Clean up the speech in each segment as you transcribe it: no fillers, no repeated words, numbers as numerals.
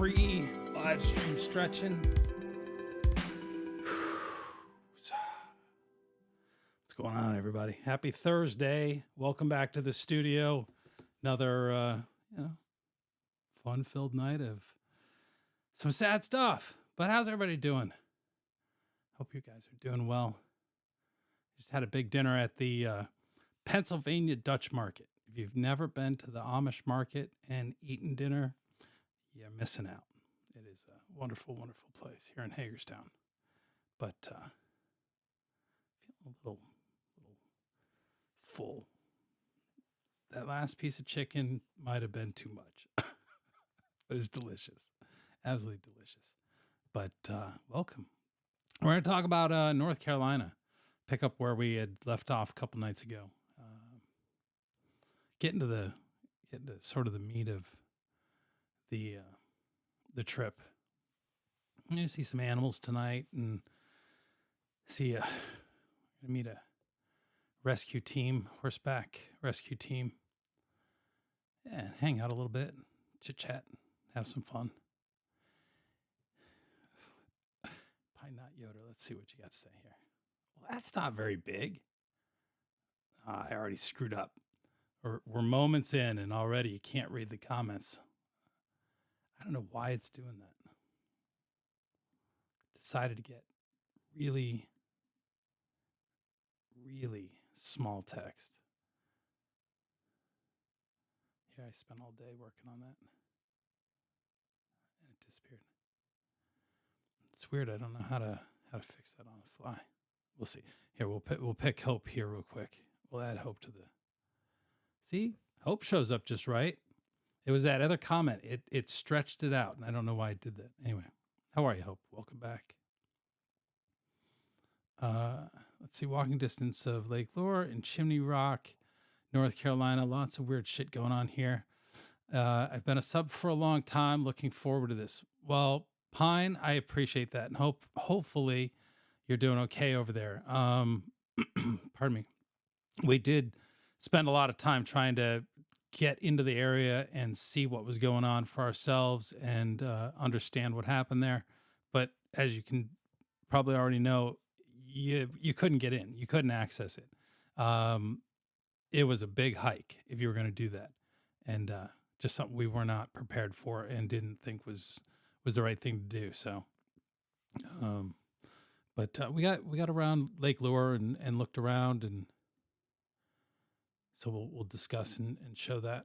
pre-live stream stretching. What's going on, everybody? Happy Thursday. Welcome back to the studio. Another, fun-filled night of some sad stuff. But how's everybody doing? Hope you guys are doing well. Just had a big dinner at the Pennsylvania Dutch Market. If you've never been to the Amish market and eaten dinner, you're missing out. It is a wonderful, wonderful place here in Hagerstown. But I feel a little full. That last piece of chicken might have been too much, but it's delicious. Absolutely delicious. But welcome. We're going to talk about North Carolina. Pick up where we had left off a couple nights ago. Get into sort of the meat of the trip. You see some animals tonight, and meet a rescue team, horseback rescue team, and hang out a little bit, chit chat, have some fun. Pine Knot Yoder. Let's see what you got to say here. Well, that's not very big. I already screwed up. We're moments in, and already you can't read the comments. I don't know why it's doing that. Decided to get really, really small text. Here, I spent all day working on that, and it disappeared. It's weird. I don't know how to fix that on the fly. We'll see. Here, we'll pick Hope here real quick. We'll add Hope to the. See, Hope shows up just right. It was that other comment. It stretched it out, and I don't know why it did that. Anyway, how are you, Hope? Welcome back. Let's see, walking distance of Lake Lure and Chimney Rock, North Carolina. Lots of weird shit going on here. I've been a sub for a long time. Looking forward to this. Well, Pine, I appreciate that, and hopefully you're doing okay over there. Pardon me. We did spend a lot of time trying to get into the area and see what was going on for ourselves and understand what happened there. But as you can probably already know, you couldn't get in. You couldn't access it. It was a big hike if you were going to do that. And just something we were not prepared for and didn't think was the right thing to do. So, but we got around Lake Lure and looked around, and so we'll discuss and show that.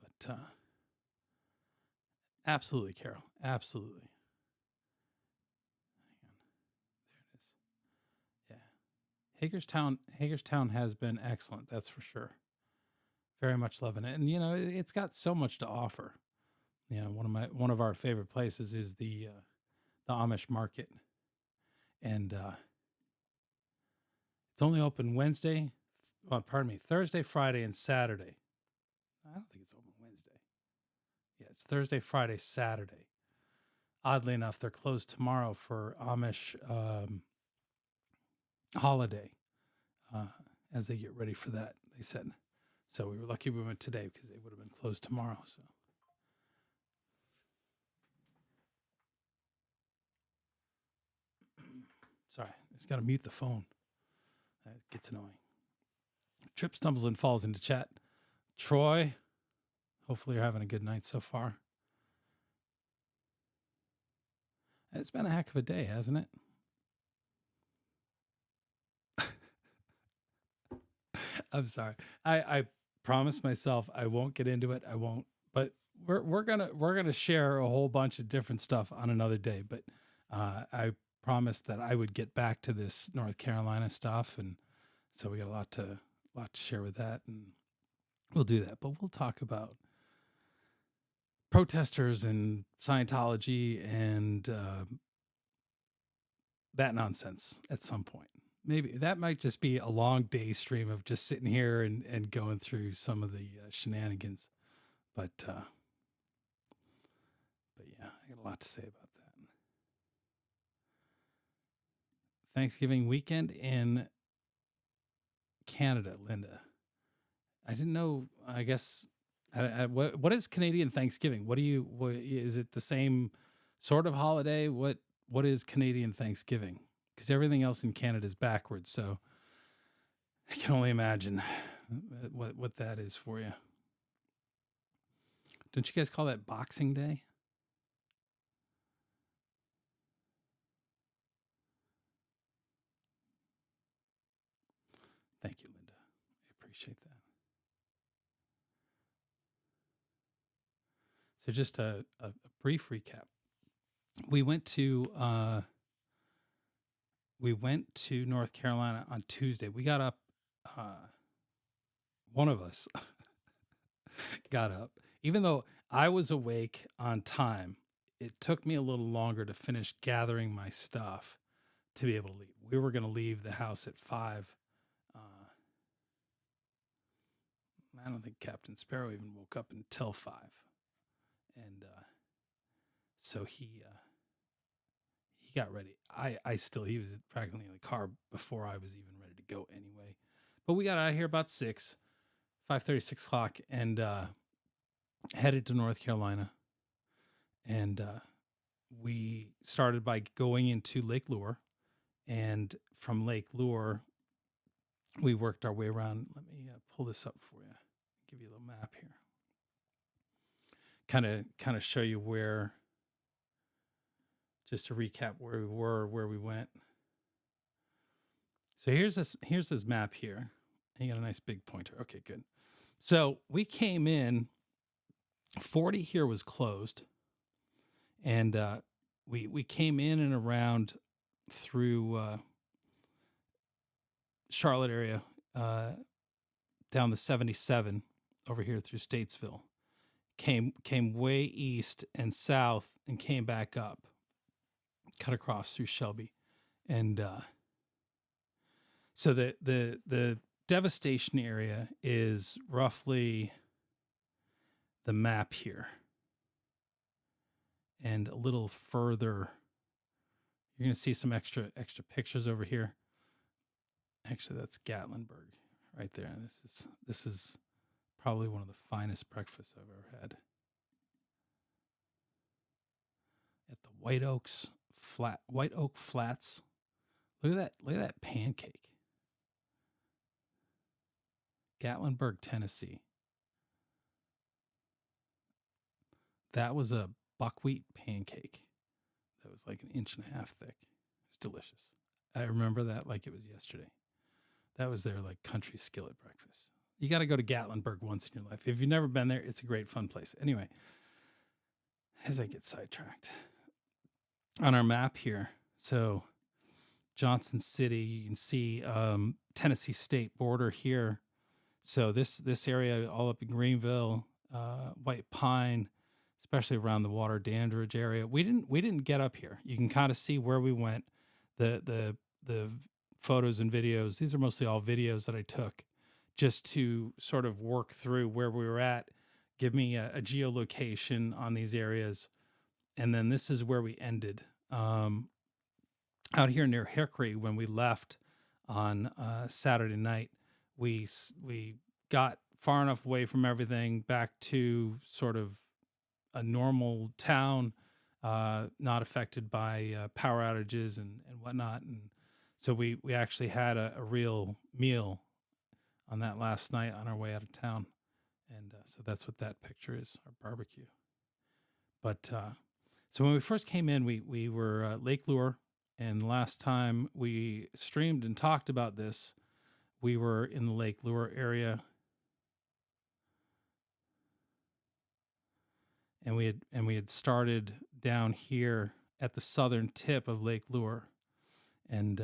But absolutely, Carol, absolutely. Hang on, there it is. Yeah, Hagerstown has been excellent. That's for sure. Very much loving it, and it's got so much to offer. One of our favorite places is the Amish market, and it's only open Thursday, Friday, and Saturday. I don't think it's open Wednesday. Yeah, it's Thursday, Friday, Saturday. Oddly enough, they're closed tomorrow for Amish holiday as they get ready for that, they said. So we were lucky we went today because they would have been closed tomorrow. So. Sorry, I just got to mute the phone. That gets annoying. Trip stumbles and falls into chat. Troy, hopefully you're having a good night so far. It's been a heck of a day, hasn't it? I'm sorry. I promised myself I won't get into it. I won't. But we're gonna share a whole bunch of different stuff on another day. But I promised that I would get back to this North Carolina stuff, and so we got a lot to share with that, and we'll do that. But we'll talk about protesters and Scientology and that nonsense at some point. Maybe that might just be a long day stream of just sitting here and going through some of the shenanigans. But yeah, I got a lot to say about that. Thanksgiving weekend in Canada, Linda. I didn't know. I guess What is Canadian Thanksgiving? What is it, the same sort of holiday? What is Canadian Thanksgiving? Because everything else in Canada is backwards. So I can only imagine what that is for you. Don't you guys call that Boxing Day? Thank you, Linda. I appreciate that. So just a brief recap. We went to North Carolina on Tuesday. We got up. One of us got up, even though I was awake on time. It took me a little longer to finish gathering my stuff to be able to leave. We were going to leave the house at 5. I don't think Captain Sparrow even woke up until 5, and so he got ready. He was practically in the car before I was even ready to go anyway. But we got out of here about 5:30, 6 o'clock, and headed to North Carolina. And we started by going into Lake Lure, and from Lake Lure, we worked our way around. Let me pull this up for you. Give you a little map here. Kind of show you where. Just to recap where we were, where we went. So here's this map here. And you got a nice big pointer. Okay, good. So we came in. 40 here was closed, and we came in and around through Charlotte area, down the 77 over here through Statesville. Came way east and south and came back up. Cut across through Shelby, and so the devastation area is roughly the map here, and a little further, you're going to see some extra pictures over here. Actually, that's Gatlinburg right there. This is probably one of the finest breakfasts I've ever had at the White Oak Flats. Look at that pancake. Gatlinburg, Tennessee. That was a buckwheat pancake that was like 1.5 inches thick. It was delicious. I remember that like it was yesterday. That was their like country skillet breakfast. You got to go to Gatlinburg once in your life. If you've never been there, it's a great fun place. Anyway, as I get sidetracked. On our map here, so Johnson City, you can see Tennessee state border here. So this area all up in Greenville, White Pine, especially around the Water Dandridge area. We didn't get up here. You can kind of see where we went. The photos and videos. These are mostly all videos that I took just to sort of work through where we were at, give me a geolocation on these areas. And then this is where we ended, out here near Hickory. When we left on Saturday night, we got far enough away from everything back to sort of a normal town, not affected by power outages and whatnot. And so we actually had a real meal on that last night on our way out of town. And so that's what that picture is, our barbecue. But so when we first came in, we were Lake Lure, and the last time we streamed and talked about this, we were in the Lake Lure area, and we had started down here at the southern tip of Lake Lure, and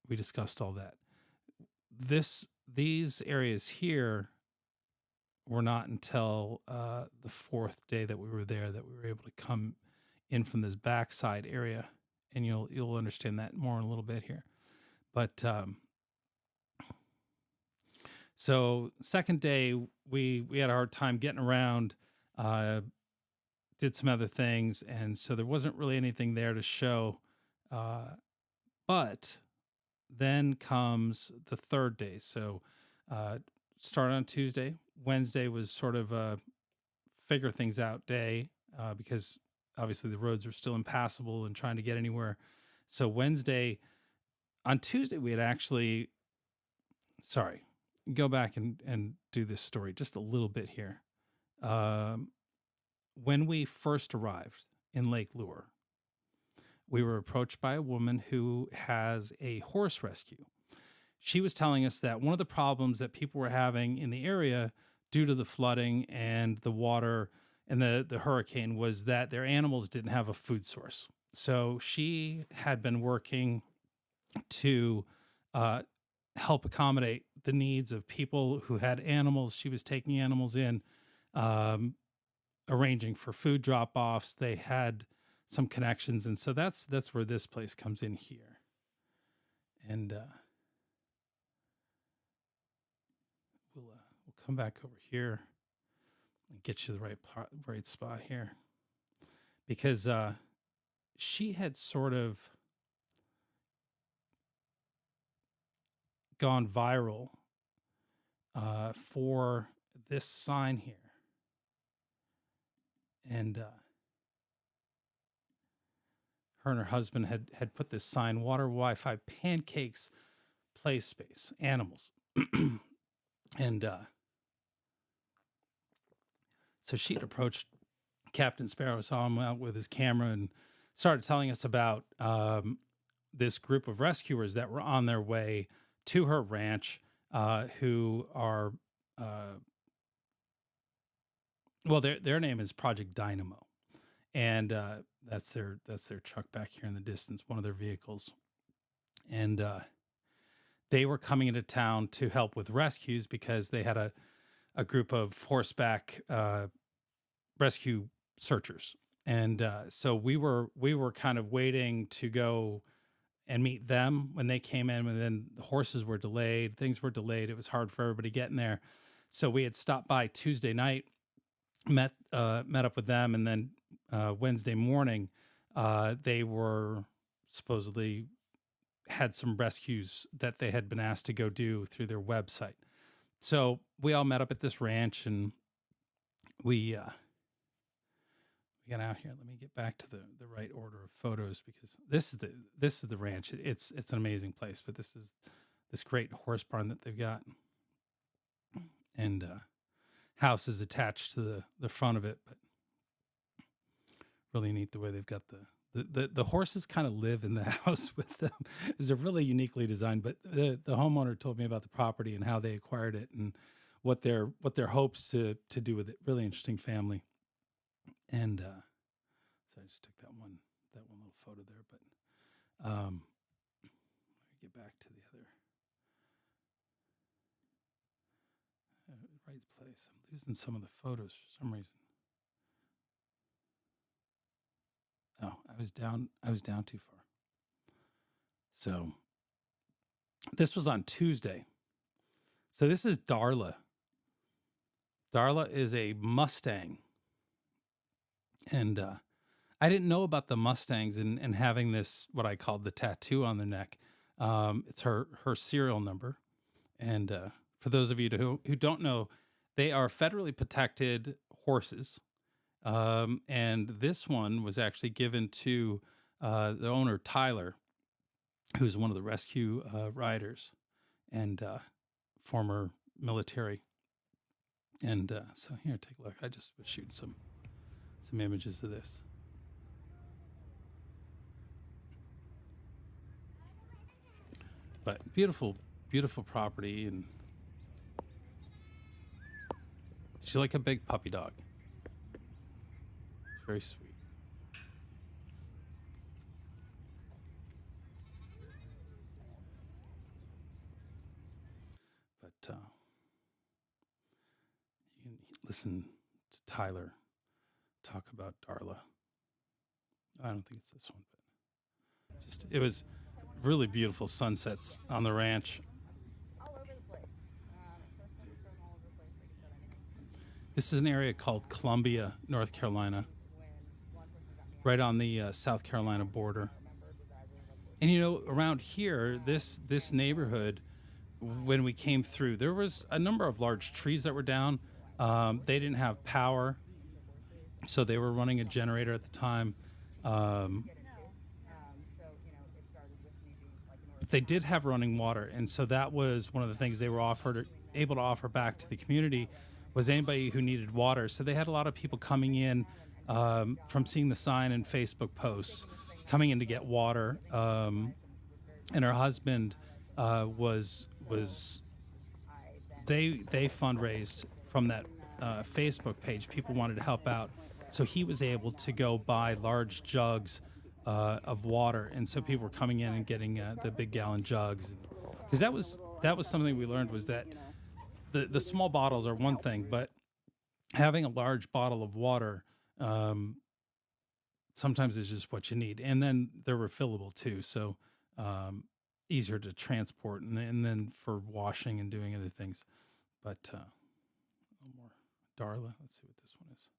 we discussed all that. These areas here were not until the fourth day that we were there that we were able to come in from this backside area, and you'll understand that more in a little bit here. But so second day we had a hard time getting around, did some other things, and so there wasn't really anything there to show. But then comes the third day. So start on Tuesday. Wednesday was sort of a figure things out day because obviously the roads are still impassable and trying to get anywhere. So on Tuesday, we had actually, sorry, go back and do this story just a little bit here. Um, when we first arrived in Lake Lure, we were approached by a woman who has a horse rescue. She was telling us that one of the problems that people were having in the area due to the flooding and the water and the hurricane was that their animals didn't have a food source. So she had been working to uh, help accommodate the needs of people who had animals. She was taking animals in, um, arranging for food drop offs. They had some connections, and so that's where this place comes in here. And we'll come back over here and get you the right spot here, because she had sort of gone viral for this sign here. And her and her husband had put this sign: water, Wi-Fi, pancakes, play space, animals. And so she had approached Captain Sparrow, saw him out with his camera, and started telling us about this group of rescuers that were on their way to her ranch, who are, well, their name is Project Dynamo, and that's their truck back here in the distance, one of their vehicles, and they were coming into town to help with rescues because they had a group of horseback rescue searchers, and so we were kind of waiting to go and meet them when they came in, and then the horses were delayed, things were delayed. It was hard for everybody getting there. So we had stopped by Tuesday night, met up with them, and then Wednesday morning, they were supposedly had some rescues that they had been asked to go do through their website. So we all met up at this ranch, and we got out here. Let me get back to the right order of photos, because this is the ranch. It's an amazing place, but this is this great horse barn that they've got, and house is attached to the front of it. But really neat the way they've got the horses kind of live in the house with them. It's a really uniquely designed. But the homeowner told me about the property and how they acquired it and what their hopes to do with it. Really interesting family. And so I just took that one little photo there, but let me get back to the other right place. I'm losing some of the photos for some reason. Oh, I was down too far. So this was on Tuesday. So this is Darla. Darla is a Mustang. And I didn't know about the Mustangs and having this, what I called the tattoo on their neck. It's her serial number. And for those of you who don't know, they are federally protected horses. And this one was actually given to the owner, Tyler, who's one of the rescue riders and former military. And so here, take a look. I just was shooting some images of this. But beautiful, beautiful property, and she's like a big puppy dog. It's very sweet. But you can listen to Tyler talk about Darla. I don't think it's this one, but it was really beautiful sunsets on the ranch. All over the place. From all over the place. This is an area called Columbia, North Carolina, right on the South Carolina border. And around here, this neighborhood when we came through, there was a number of large trees that were down. They didn't have power, so they were running a generator at the time. Um, but they did have running water, and so that was one of the things they were able to offer back to the community was anybody who needed water. So they had a lot of people coming in from seeing the sign and Facebook posts, coming in to get water. And her husband was they fundraised from that Facebook page. People wanted to help out, so he was able to go buy large jugs of water, and so people were coming in and getting the big gallon jugs. Because that was something we learned was that the small bottles are one thing, but having a large bottle of water sometimes is just what you need, and then they're refillable too, so easier to transport, and then for washing and doing other things. But a little more Darla. Let's see what this one is.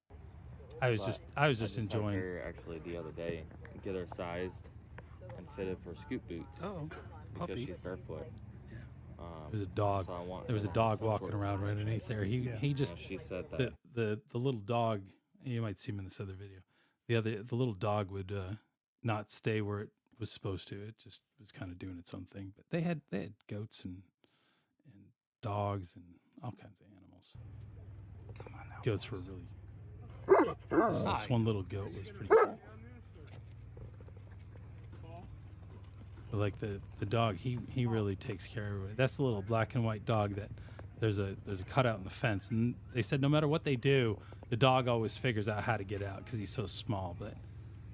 I was just had enjoying. her actually the other day get her sized and fitted for scoot boots Oh, because puppy. she's barefoot. There was a dog. So I want There was a her dog some walking sort of- around right underneath there. He just She said that. the little dog. You might see him in this other video. The little dog would not stay where it was supposed to. It just was kind of doing its own thing. But they had goats and dogs and all kinds of animals. Goats were really. This one little goat was pretty cute. But like the dog, he really takes care of everybody. That's the little black and white dog that there's a cutout in the fence, and they said no matter what they do, the dog always figures out how to get out because he's so small. But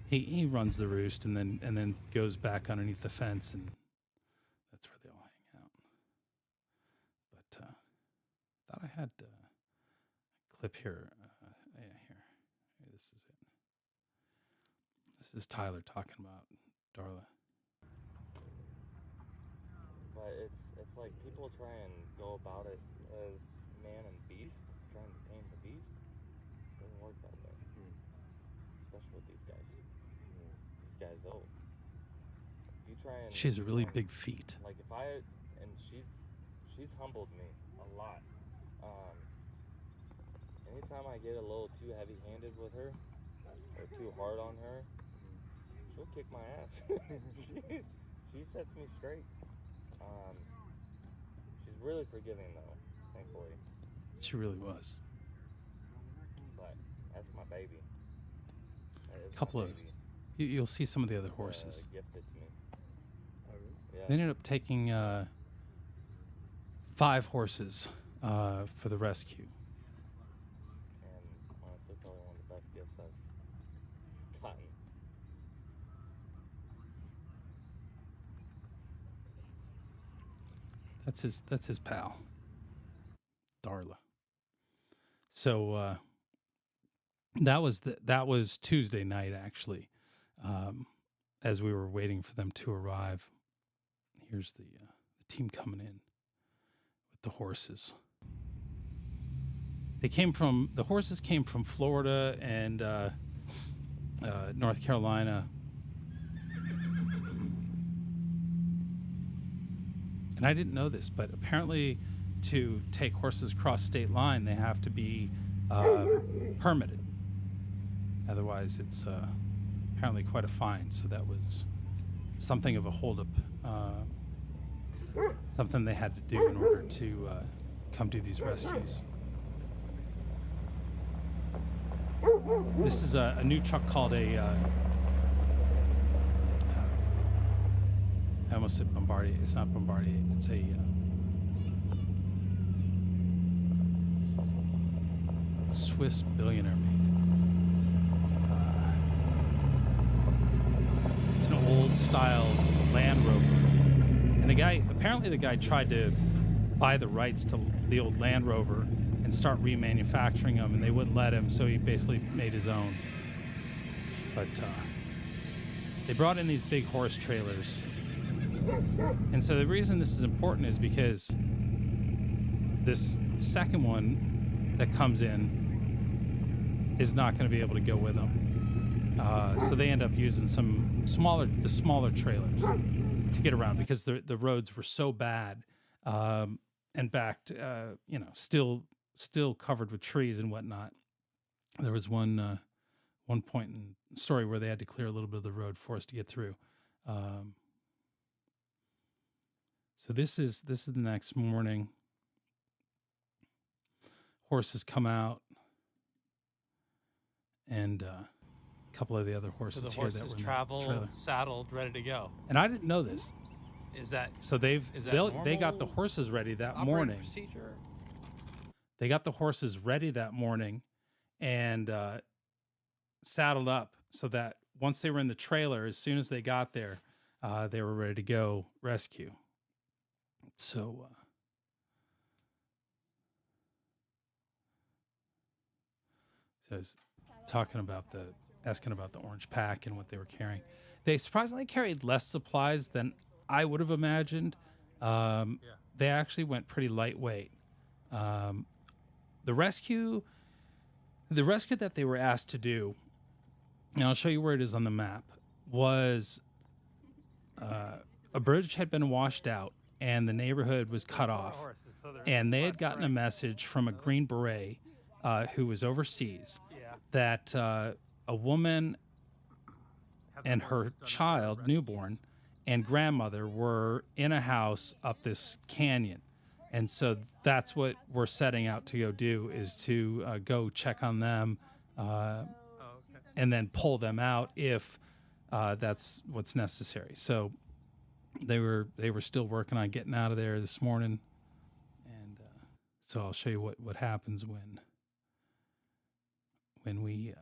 he runs the roost and then goes back underneath the fence, and that's where they all hang out. But thought I had a clip here. Here. This is it. This is Tyler talking about Darla. But it's like people try and go about it as man and beast, trying to tame the beast. It doesn't work that way. Especially with these guys. These guys though. You try and She has really big feet. like if she's humbled me a lot. Anytime I get a little too heavy-handed with her or too hard on her, she'll kick my ass. she sets me straight. She's really forgiving though, thankfully. She really was. But that's my baby. That is A couple my of baby. you'll see some of the other horses. Gifted to me. Yeah. They ended up taking 5 horses for the rescue. And honestly, probably one of the best gifts I've gotten. That's his pal, Darla. So that was Tuesday night actually, as we were waiting for them to arrive. Here's the team coming in with the horses. The horses came from Florida and North Carolina. And I didn't know this, but apparently to take horses across state line, they have to be permitted. Otherwise, it's apparently quite a fine. So that was something of a holdup, something they had to do in order to come do these rescues. This is a new truck called I almost said Bombardier. It's not Bombardier. It's a Swiss billionaire made it. It's an old style Land Rover. And the guy tried to buy the rights to the old Land Rover and start remanufacturing them, and they wouldn't let him, so he basically made his own. But they brought in these big horse trailers. And so the reason this is important is because this second one that comes in is not going to be able to go with them. So they end up using the smaller trailers to get around because the roads were so bad and backed, still covered with trees and whatnot. There was one point in the story where they had to clear a little bit of the road for us to get through. So this is the next morning. Horses come out, and a couple of the other horses So the here horses that were in travel, the trailer. saddled, ready to go. And I didn't know this. Is that So they got the normal horses ready that operating morning. procedure? They got the horses ready that morning, and saddled up so that once they were in the trailer, as soon as they got there, they were ready to go rescue. So I was asking about the orange pack and what they were carrying. They surprisingly carried less supplies than I would have imagined. They actually went pretty lightweight. The rescue that they were asked to do, and I'll show you where it is on the map, was a bridge had been washed out and the neighborhood was cut off. And they had gotten a message from a Green Beret who was overseas that a woman and her child, newborn, and grandmother were in a house up this canyon. And so that's what we're setting out to go do, is to go check on them and then pull them out if that's what's necessary. So they were still working on getting out of there this morning. And so I'll show you what happens when we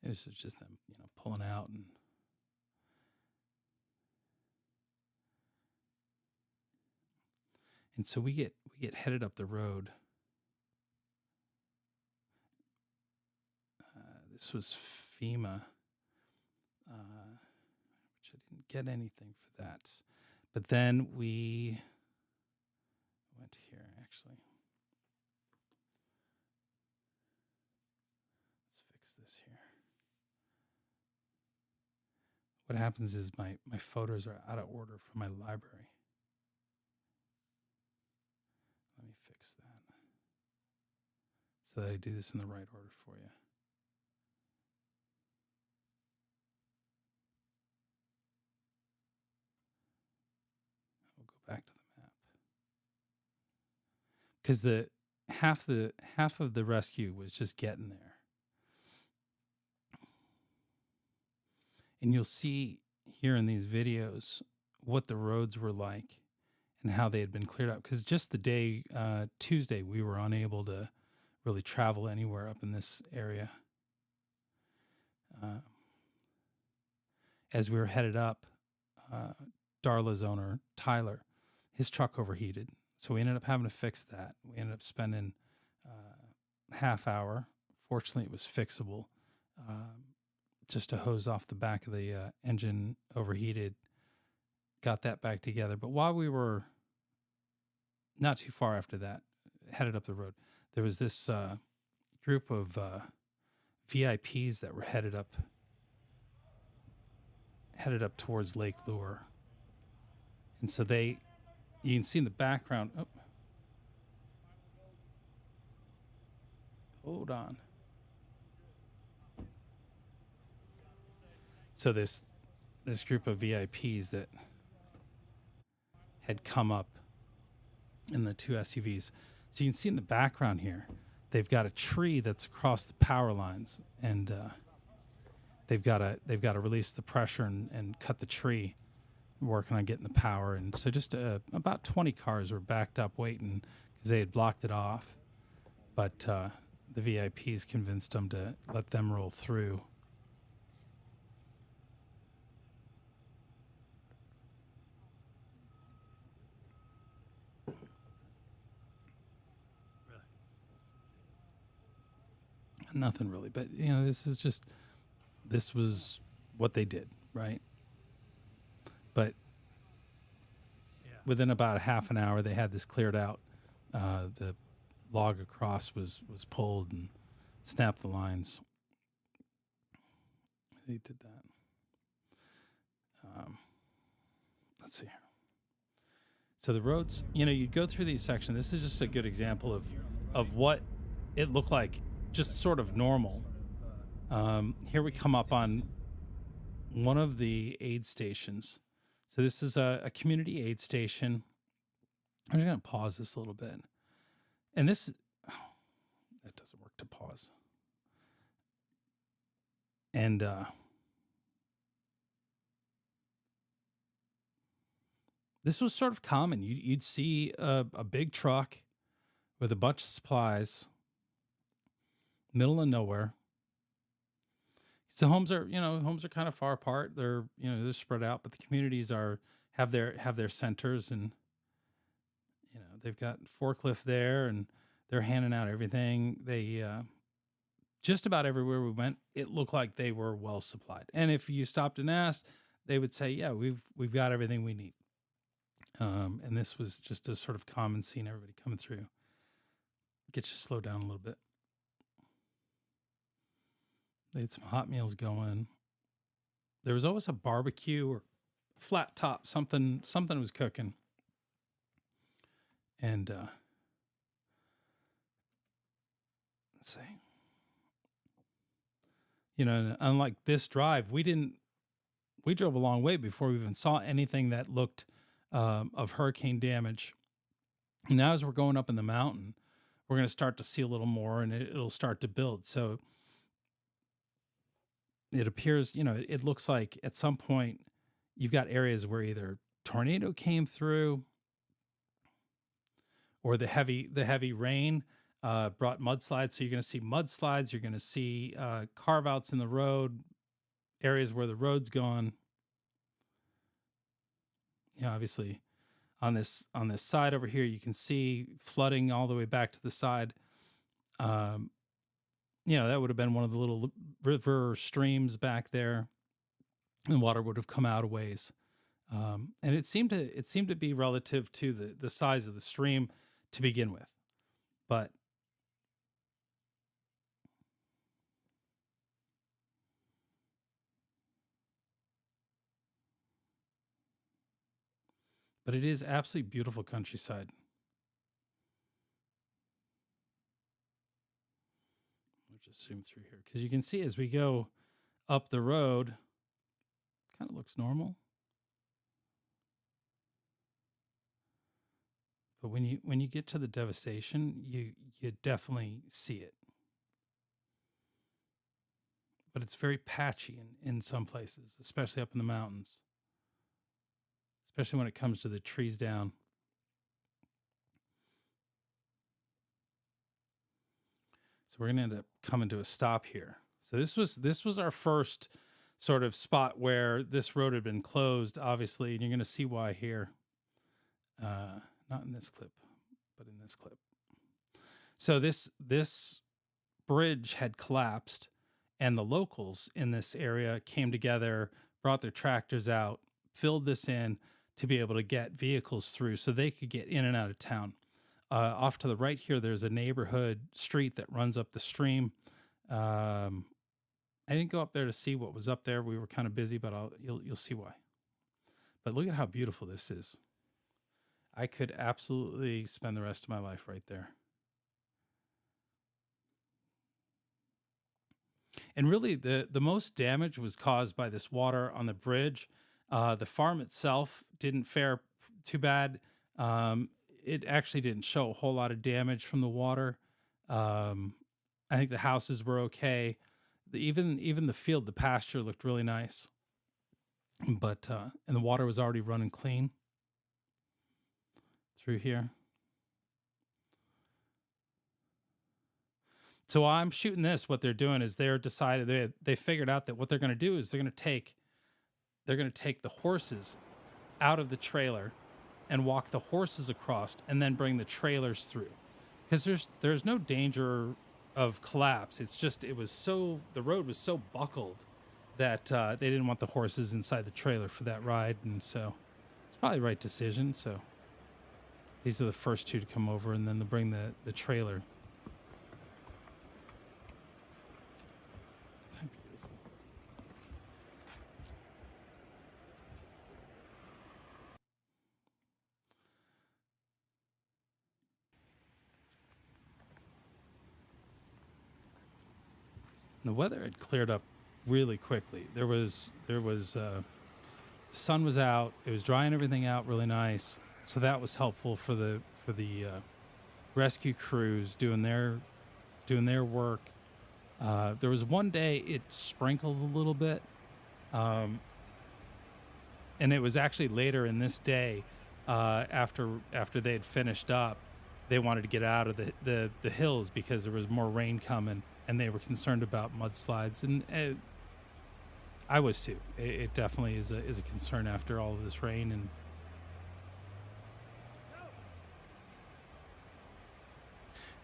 it was just them, pulling out and so we get headed up the road. This was FEMA, which I didn't get anything for that. But then we went here, actually. Let's fix this here. What happens is my photos are out of order for my library. Let me fix that so that I do this in the right order for you. We'll go back to the map. Because the half of the rescue was just getting there. And you'll see here in these videos what the roads were like and how they had been cleared up. Because just the day, Tuesday, we were unable to really travel anywhere up in this area. As we were headed up, Darla's owner, Tyler, his truck overheated. So we ended up having to fix that. We ended up spending half hour. Fortunately, it was fixable. Just to hose off the back of the engine overheated, got that back together. But while we were not too far after that, headed up the road, there was this group of VIPs that were headed up towards Lake Lure. And so you can see in the background, hold on. So this group of VIPs that had come up in the two SUVs. So you can see in the background here, they've got a tree that's across the power lines, and they've got to release the pressure and cut the tree, working on getting the power. And so just about 20 cars were backed up waiting because they had blocked it off. But the VIPs convinced them to let them roll through. Nothing really, but this was what they did, right? But within about a half an hour, they had this cleared out. The log across was pulled and snapped the lines. They did that. Let's see here. So the roads, you'd go through these sections. This is just a good example of what it looked like, just sort of normal. Here we come up on one of the aid stations. So this is a community aid station. I'm just going to pause this a little bit. And this, that doesn't work to pause. And this was sort of common. You'd see a big truck with a bunch of supplies, middle of nowhere. So homes are kind of far apart. They're spread out, but the communities have their centers, and they've got forklift there, and they're handing out everything. They just about everywhere we went, it looked like they were well supplied. And if you stopped and asked, they would say, "Yeah, we've got everything we need." And this was just a sort of common scene. Everybody coming through. Get you slow down a little bit. They had some hot meals going. There was always a barbecue or flat top. Something was cooking. And let's see. Unlike this drive, we drove a long way before we even saw anything that looked of hurricane damage. And now as we're going up in the mountain, we're going to start to see a little more, and it'll start to build. So it appears, it looks like at some point you've got areas where either tornado came through or the heavy rain brought mudslides. So you're going to see mudslides. You're going to see carve outs in the road, areas where the road's gone. Obviously on this side over here, you can see flooding all the way back to the side. That would have been one of the little river streams back there, and water would have come out a ways. And it seemed to be relative to the size of the stream to begin with, but it is absolutely beautiful countryside. We'll just zoom through here because you can see as we go up the road, kind of looks normal. But when you get to the devastation, you definitely see it. But it's very patchy in some places, especially up in the mountains. Especially when it comes to the trees down. So we're going to end up coming to a stop here. So this was our first sort of spot where this road had been closed, obviously, and you're going to see why here. Not in this clip, but in this clip. So this bridge had collapsed, and the locals in this area came together, brought their tractors out, filled this in to be able to get vehicles through so they could get in and out of town. Off to the right here, there's a neighborhood street that runs up the stream. I didn't go up there to see what was up there. We were kind of busy, but you'll see why. But look at how beautiful this is. I could absolutely spend the rest of my life right there. And really, the most damage was caused by this water on the bridge. The farm itself didn't fare too bad. It actually didn't show a whole lot of damage from the water. I think the houses were okay. Even the field, the pasture looked really nice. But and the water was already running clean through here. So while I'm shooting this, what they're doing is they figured out that what they're going to do is they're going to take the horses out of the trailer and walk the horses across and then bring the trailers through. Because there's no danger of collapse. It's just the road was so buckled that they didn't want the horses inside the trailer for that ride, and so it's probably the right decision. So these are the first two to come over, and then they'll bring the trailer. Beautiful. The weather had cleared up really quickly. The sun was out. It was drying everything out really nice. So that was helpful for the rescue crews doing their work. There was one day it sprinkled a little bit, and it was actually later in this day, after they had finished up, they wanted to get out of the hills because there was more rain coming, and they were concerned about mudslides, and I was too. It definitely is a concern after all of this rain.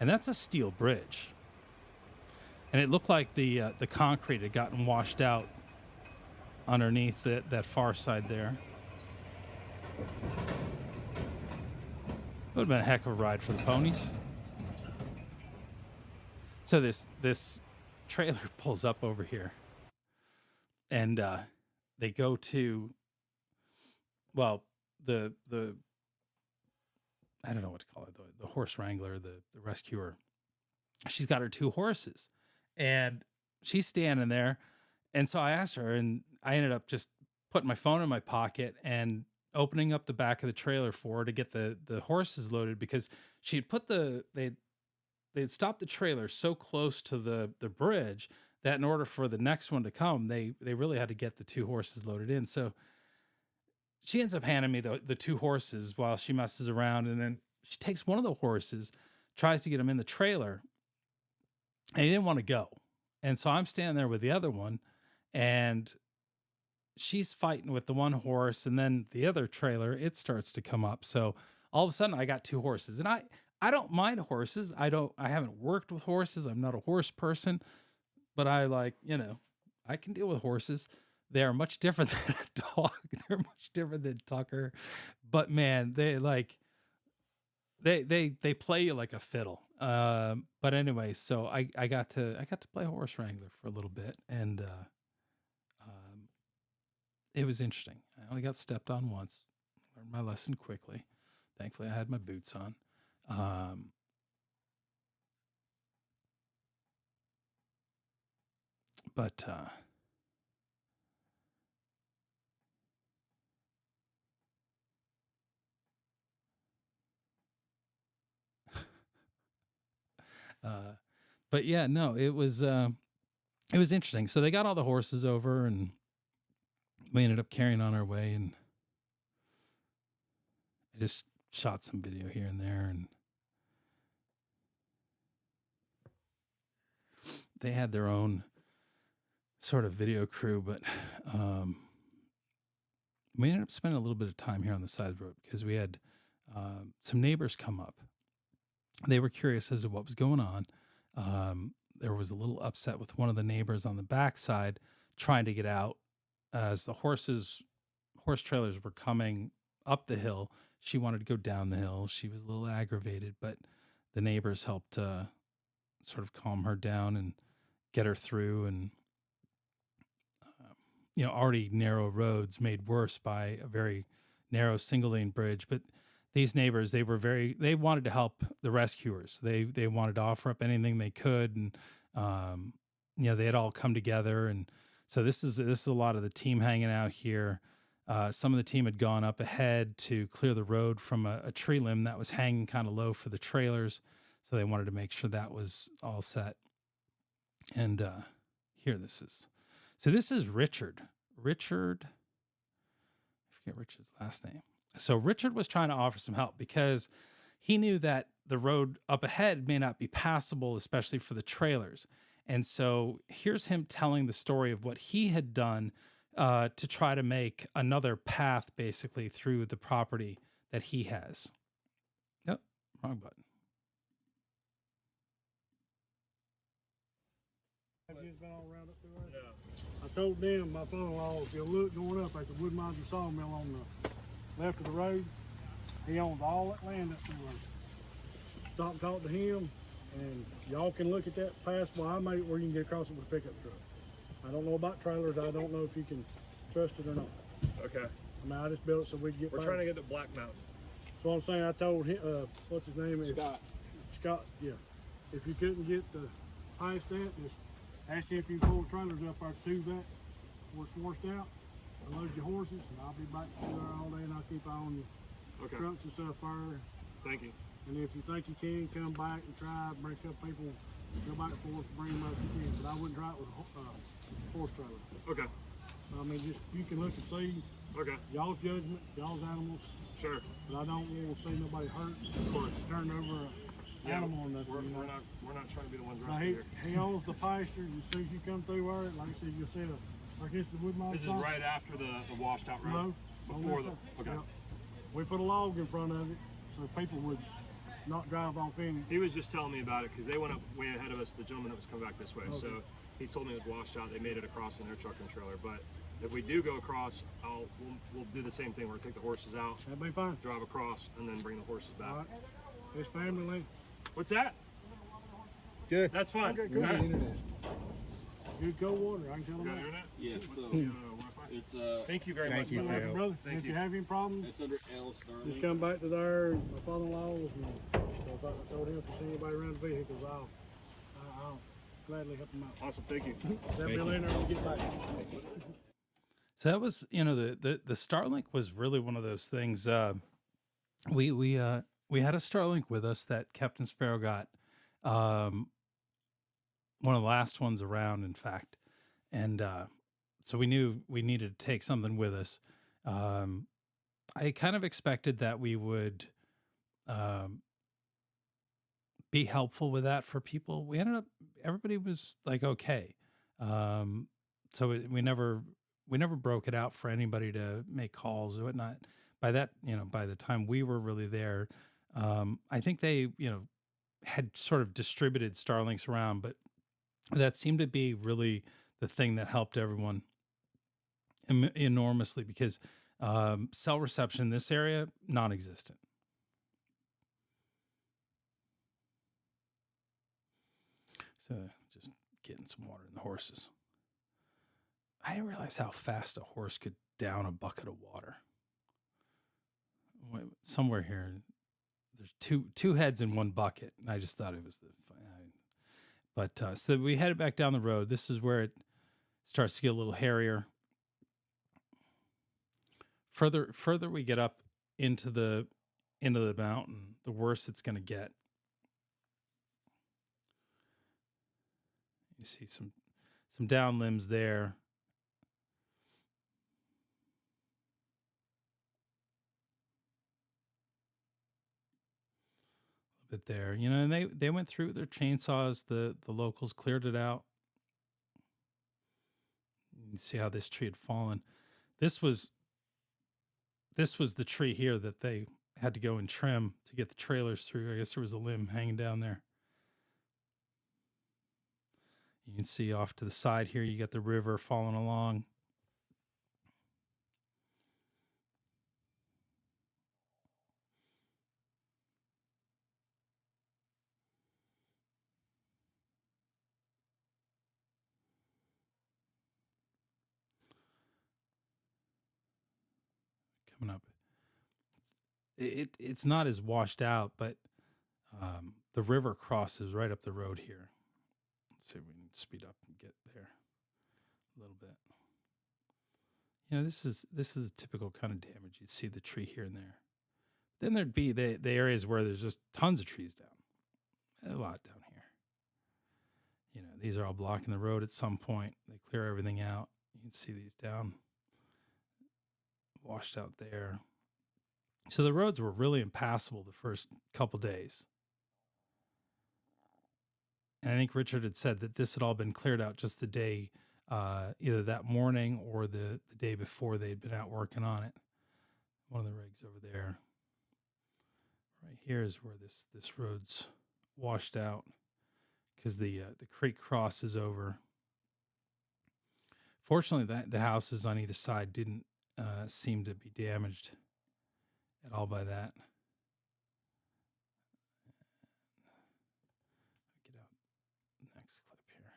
And that's a steel bridge. And it looked like the concrete had gotten washed out underneath that far side there. Would have been a heck of a ride for the ponies. So this trailer pulls up over here, and they go to, well, the I don't know what to call it, the horse wrangler, the rescuer. She's got her 2 horses, and she's standing there. And so I asked her, and I ended up just putting my phone in my pocket and opening up the back of the trailer for her to get the horses loaded, because she had put they'd stopped the trailer so close to the bridge that in order for the next one to come, they really had to get the 2 horses loaded in. So she ends up handing me the 2 horses while she messes around, and then she takes one of the horses, tries to get him in the trailer, and he didn't want to go. And so I'm standing there with the other one, and she's fighting with the one horse, and then the other trailer, it starts to come up. So all of a sudden I got 2 horses, and I don't mind horses. I haven't worked with horses. I'm not a horse person, but I can deal with horses. They are much different than a dog. They're much different than Tucker, but man, they play you like a fiddle. But anyway, so I got to play horse wrangler for a little bit, and it was interesting. I only got stepped on once. Learned my lesson quickly. Thankfully, I had my boots on. But but yeah, no, it was interesting. So they got all the horses over, and we ended up carrying on our way, and I just shot some video here and there, and they had their own sort of video crew, but we ended up spending a little bit of time here on the side of the road because we had some neighbors come up. They were curious as to what was going on. There was a little upset with one of the neighbors on the backside trying to get out as the horse trailers were coming up the hill. She wanted to go down the hill. She was a little aggravated, but the neighbors helped sort of calm her down and get her through. And already narrow roads made worse by a very narrow single lane bridge. But these neighbors, they wanted to help the rescuers. They wanted to offer up anything they could. And, they had all come together. And so this is a lot of the team hanging out here. Some of the team had gone up ahead to clear the road from a tree limb that was hanging kind of low for the trailers. So they wanted to make sure that was all set. And here this is. So this is Richard. I forget Richard's last name. So Richard was trying to offer some help because he knew that the road up ahead may not be passable, especially for the trailers. And so here's him telling the story of what he had done to try to make another path basically through the property that he has. Yep, wrong button. Been all around up through there? Yeah. I told them, my father-in-law, if you'll look going up at the Woodminder sawmill on the left of the road, he owns all that land up through there. Stop and talk to him, and y'all can look at that pass while I made it where you can get across it with a pickup truck. I don't know about trailers. I don't know if you can trust it or not. Okay. I mean, I just built it so we can get We're trying to get to Black Mountain. That's what I'm saying. I told him, what's his name? Scott. Scott, yeah. If you couldn't get the past that, just Ask you if you can pull the trailers up there to that where it's washed out. Unload your horses, and I'll be back through there all day, and I'll keep eye on your Okay. trucks and stuff there. Thank you. And if you think you can, come back and try, bring a couple people, go back and forth, bring them up if you can. But I wouldn't try it with a horse trailer. Okay. I mean, just you can look and see Okay. y'all's judgment, y'all's animals. Sure. But I don't want to see nobody hurt. Of course. Turn over an animal or nothing. We're, you know. we're not trying to be the ones Now, rescuing he here. owns the pasture. As soon as you come through there, like I said, you'll see like this the wood This is right after the washed out road. No, on Before this the. side. Okay. Yeah. We put a log in front of it so people would not drive off in. He was just telling me about it because they went up way ahead of us. The gentleman that was coming back this way. Okay. So he told me it was washed out. They made it across in their truck and trailer. But if we do go across, we'll do the same thing. We're gonna take the horses out, That'd be fine. drive across, and then bring the horses back. All right. It's family land. What's that? Good. That's fine. Okay, cool. All right. Good cold water. I can tell You them got that. internet? Yeah, What's so the Wi-Fi? it's Thank you very Thank much. you, brother. Phil. Welcome, brother. Thank If you. you have any problems, it's under L Sterling. just come back to there. My father-in-law was so if I told him if you see anybody around the vehicles, I'll gladly help them out. Awesome. Thank you. They'll be in there when we get back. So that was, the Starlink was really one of those things. We had a Starlink with us that Captain Sparrow got, one of the last ones around, in fact, and so we knew we needed to take something with us. I kind of expected that we would be helpful with that for people. We ended up, everybody was like okay, we never broke it out for anybody to make calls or whatnot. By that, by the time we were really there, I think they, had sort of distributed Starlinks around, but that seemed to be really the thing that helped everyone enormously because cell reception in this area, non-existent. So just getting some water in the horses. I didn't realize how fast a horse could down a bucket of water. Somewhere here, there's two heads in one bucket, and I just thought it was so we headed back down the road. This is where it starts to get a little hairier. Further we get up into the mountain, the worse it's going to get. You see some down limbs there. Bit there, and they went through with their chainsaws. The locals cleared it out. You see how this tree had fallen. This was the tree here that they had to go and trim to get the trailers through. I guess there was a limb hanging down there. You can see off to the side here, you got the river falling along. Coming up. It's not as washed out, but the river crosses right up the road here. Let's see if we can speed up and get there a little bit. This is typical kind of damage. You'd see the tree here and there. Then there'd be the areas where there's just tons of trees down. A lot down here. These are all blocking the road at some point. They clear everything out. You can see these down. Washed out there. So the roads were really impassable the first couple days. And I think Richard had said that this had all been cleared out just the day, either that morning or the day before they'd been out working on it. One of the rigs over there. Right here is where this road's washed out because the creek crosses over. Fortunately, the houses on either side didn't seem to be damaged at all by that. Get out next clip here.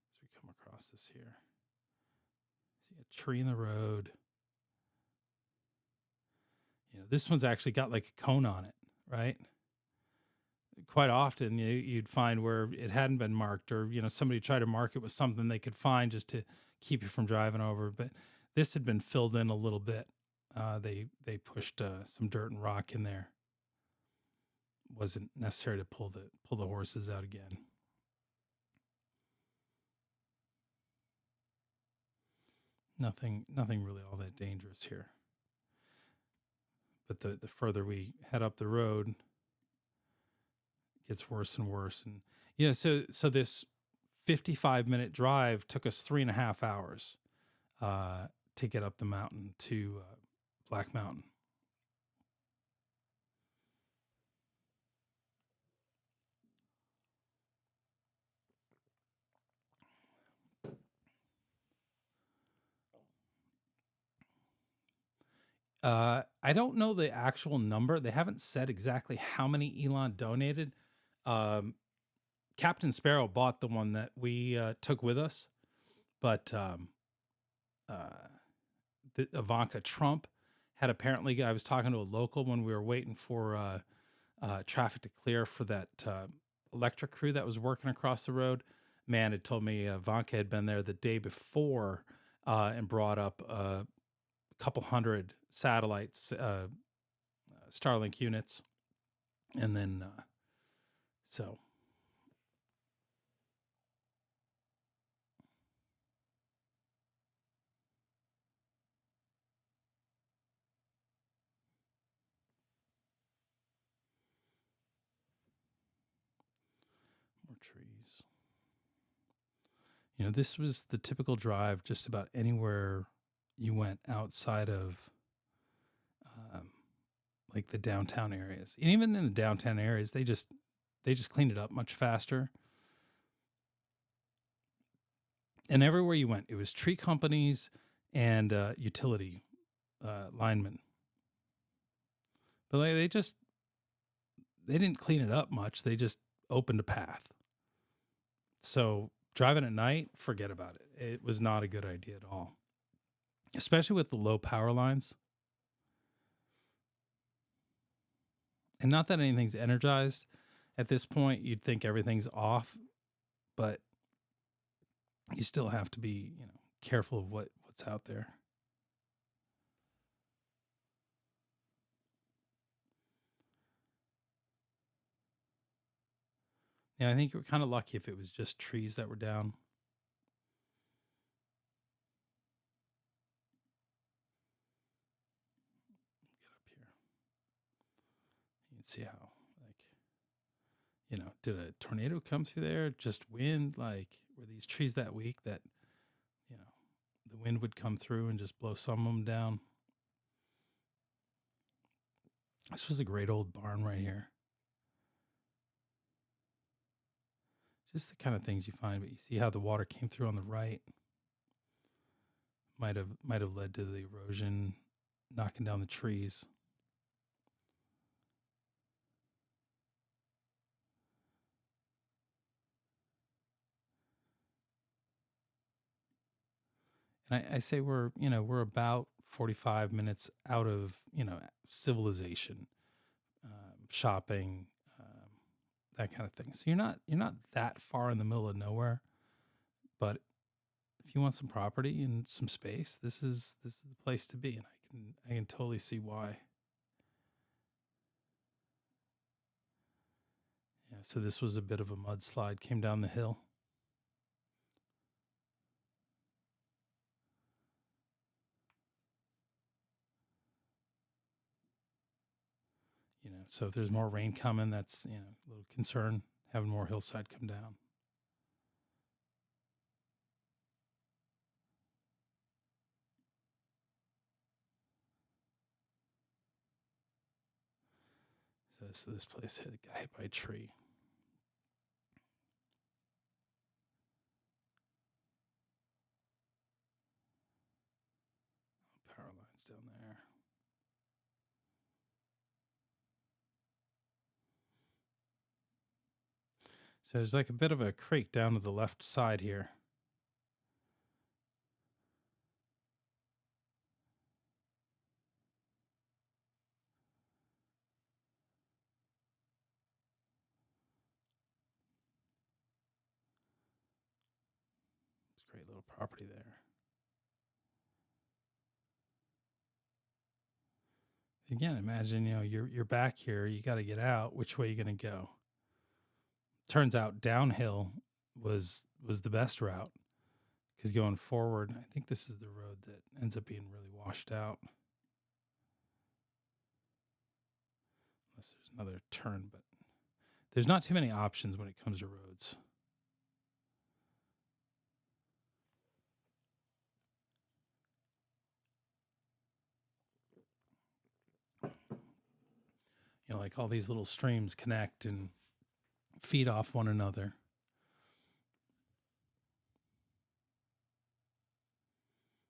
As we come across this here. See a tree in the road. This one's actually got like a cone on it, right? quite often you'd find where it hadn't been marked, or somebody tried to mark it with something they could find just to keep you from driving over. But this had been filled in a little bit. They pushed some dirt and rock in there. Wasn't necessary to pull the horses out again. Nothing really all that dangerous here. But the further we head up the road, it gets worse and worse. And so this 55-minute drive took us 3.5 hours to get up the mountain to Black Mountain. I don't know the actual number. They haven't said exactly how many Elon donated. Captain Sparrow bought the one that we took with us, but the Ivanka Trump had apparently. I was talking to a local when we were waiting for traffic to clear for that electric crew that was working across the road. Man had told me Ivanka had been there the day before and brought up a couple hundred satellites, Starlink units, and then so. More trees. This was the typical drive just about anywhere you went outside of like the downtown areas. And even in the downtown areas, they just cleaned it up much faster. And everywhere you went, it was tree companies and utility linemen. But they didn't clean it up much. They just opened a path. So driving at night, forget about it. It was not a good idea at all, especially with the low power lines. And not that anything's energized at this point. You'd think everything's off, but you still have to be, careful of what's out there. Yeah, I think we're kind of lucky if it was just trees that were down. Get up here. You can see how, did a tornado come through there? Just wind? Like, were these trees that weak that, the wind would come through and just blow some of them down? This was a great old barn right here. Just the kind of things you find, but you see how the water came through on the right. Might have led to the erosion, knocking down the trees. And I say we're about 45 minutes out of, civilization, shopping, that kind of thing. So you're not that far in the middle of nowhere, but if you want some property and some space, this is the place to be. And I can totally see why. Yeah. So this was a bit of a mudslide, came down the hill. So if there's more rain coming, that's, a little concern, having more hillside come down. So this place got hit by a tree. Power lines down there. So there's like a bit of a creek down to the left side here. little property there. Again, imagine, you're back here, you got to get out. Which way are you going to go? Turns out downhill was the best route, because going forward, I think this is the road that ends up being really washed out. Unless there's another turn, but there's not too many options when it comes to roads. Like all these little streams connect and feed off one another.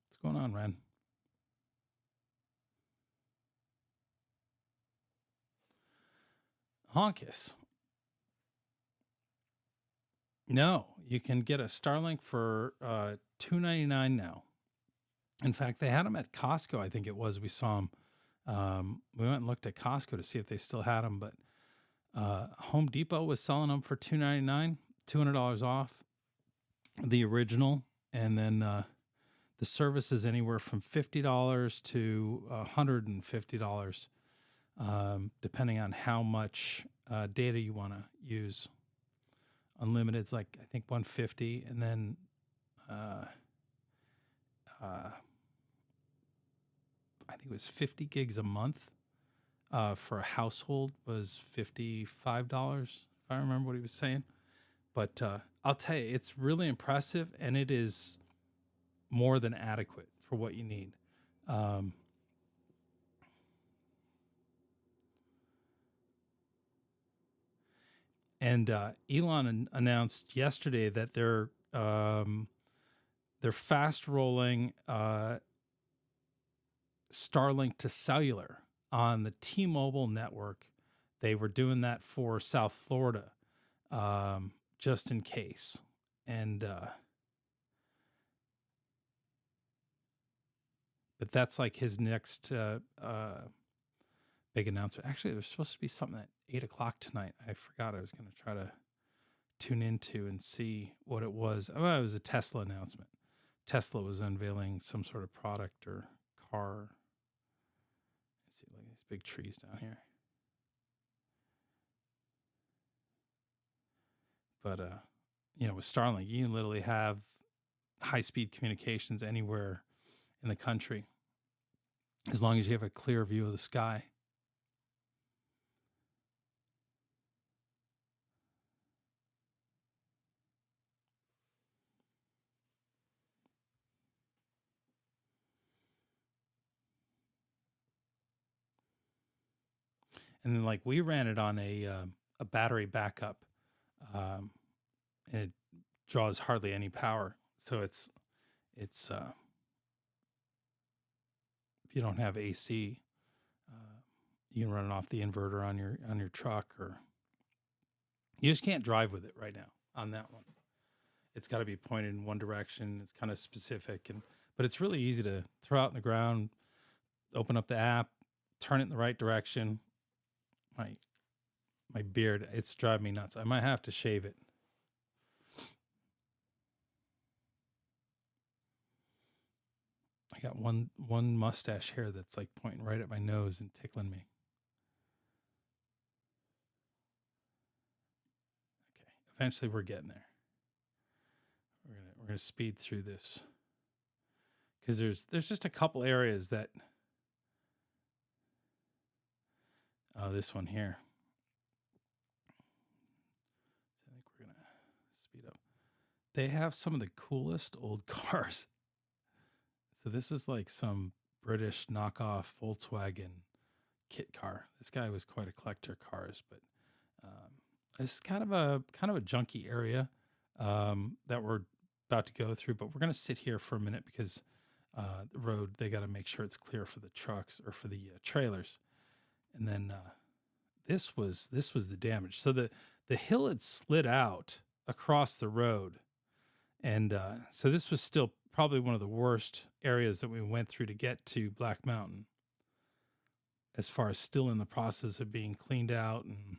What's going on, Ren? Honkus. No, you can get a Starlink for $2.99 now. In fact, they had them at Costco. I think it was. We saw them. We went and looked at Costco to see if they still had them, but Home Depot was selling them for $2.99, $200 off the original, and then the service is anywhere from $50 to $150, depending on how much data you want to use. Unlimited's like, I think, $150, and then I think it was 50 gigs a month for a household was $55, if I remember what he was saying. But I'll tell you, it's really impressive, and it is more than adequate for what you need. And Elon announced yesterday that they're fast rolling Starlink to cellular on the T-Mobile network. They were doing that for South Florida, just in case. And but that's like his next big announcement. Actually, there's supposed to be something at 8:00 tonight. I forgot. I was going to try to tune into and see what it was. Oh, it was a Tesla announcement. Tesla was unveiling some sort of product or car. Let's see, look at these big trees down here. But with Starlink, you can literally have high-speed communications anywhere in the country, as long as you have a clear view of the sky. And then, like, we ran it on a battery backup, and it draws hardly any power. So it's if you don't have AC, you can run it off the inverter on your truck, or you just can't drive with it right now on that one. It's got to be pointed in one direction. It's kind of specific, but it's really easy to throw out in the ground, open up the app, turn it in the right direction. My beard, it's driving me nuts. I might have to shave it. I got one mustache hair that's like pointing right at my nose and tickling me. Okay, eventually we're getting there. We're gonna speed through this, because there's just a couple areas that. This one here. I think we're going to speed up. They have some of the coolest old cars. So this is like some British knockoff Volkswagen kit car. This guy was quite a collector of cars, but this is kind of a junky area that we're about to go through. But we're going to sit here for a minute, because the road, they got to make sure it's clear for the trucks or for the trailers. And then this was the damage. So the hill had slid out across the road, and so this was still probably one of the worst areas that we went through to get to Black Mountain, as far as still in the process of being cleaned out. And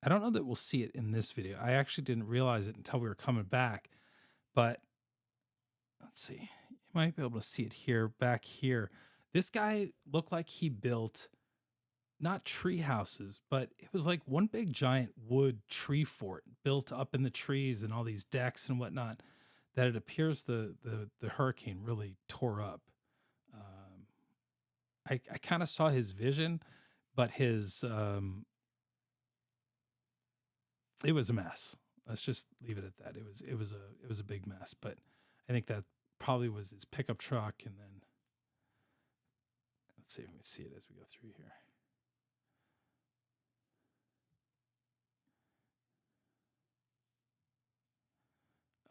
I don't know that we'll see it in this video. I actually didn't realize it until we were coming back, but let's see. You might be able to see it here, back here. This guy looked like he built not tree houses, but it was like one big giant wood tree fort built up in the trees and all these decks and whatnot that it appears the hurricane really tore up. I kind of saw his vision, but his it was a mess. Let's just leave it at that. It was a big mess, but I think that probably was his pickup truck. And then let's see if we see it as we go through here.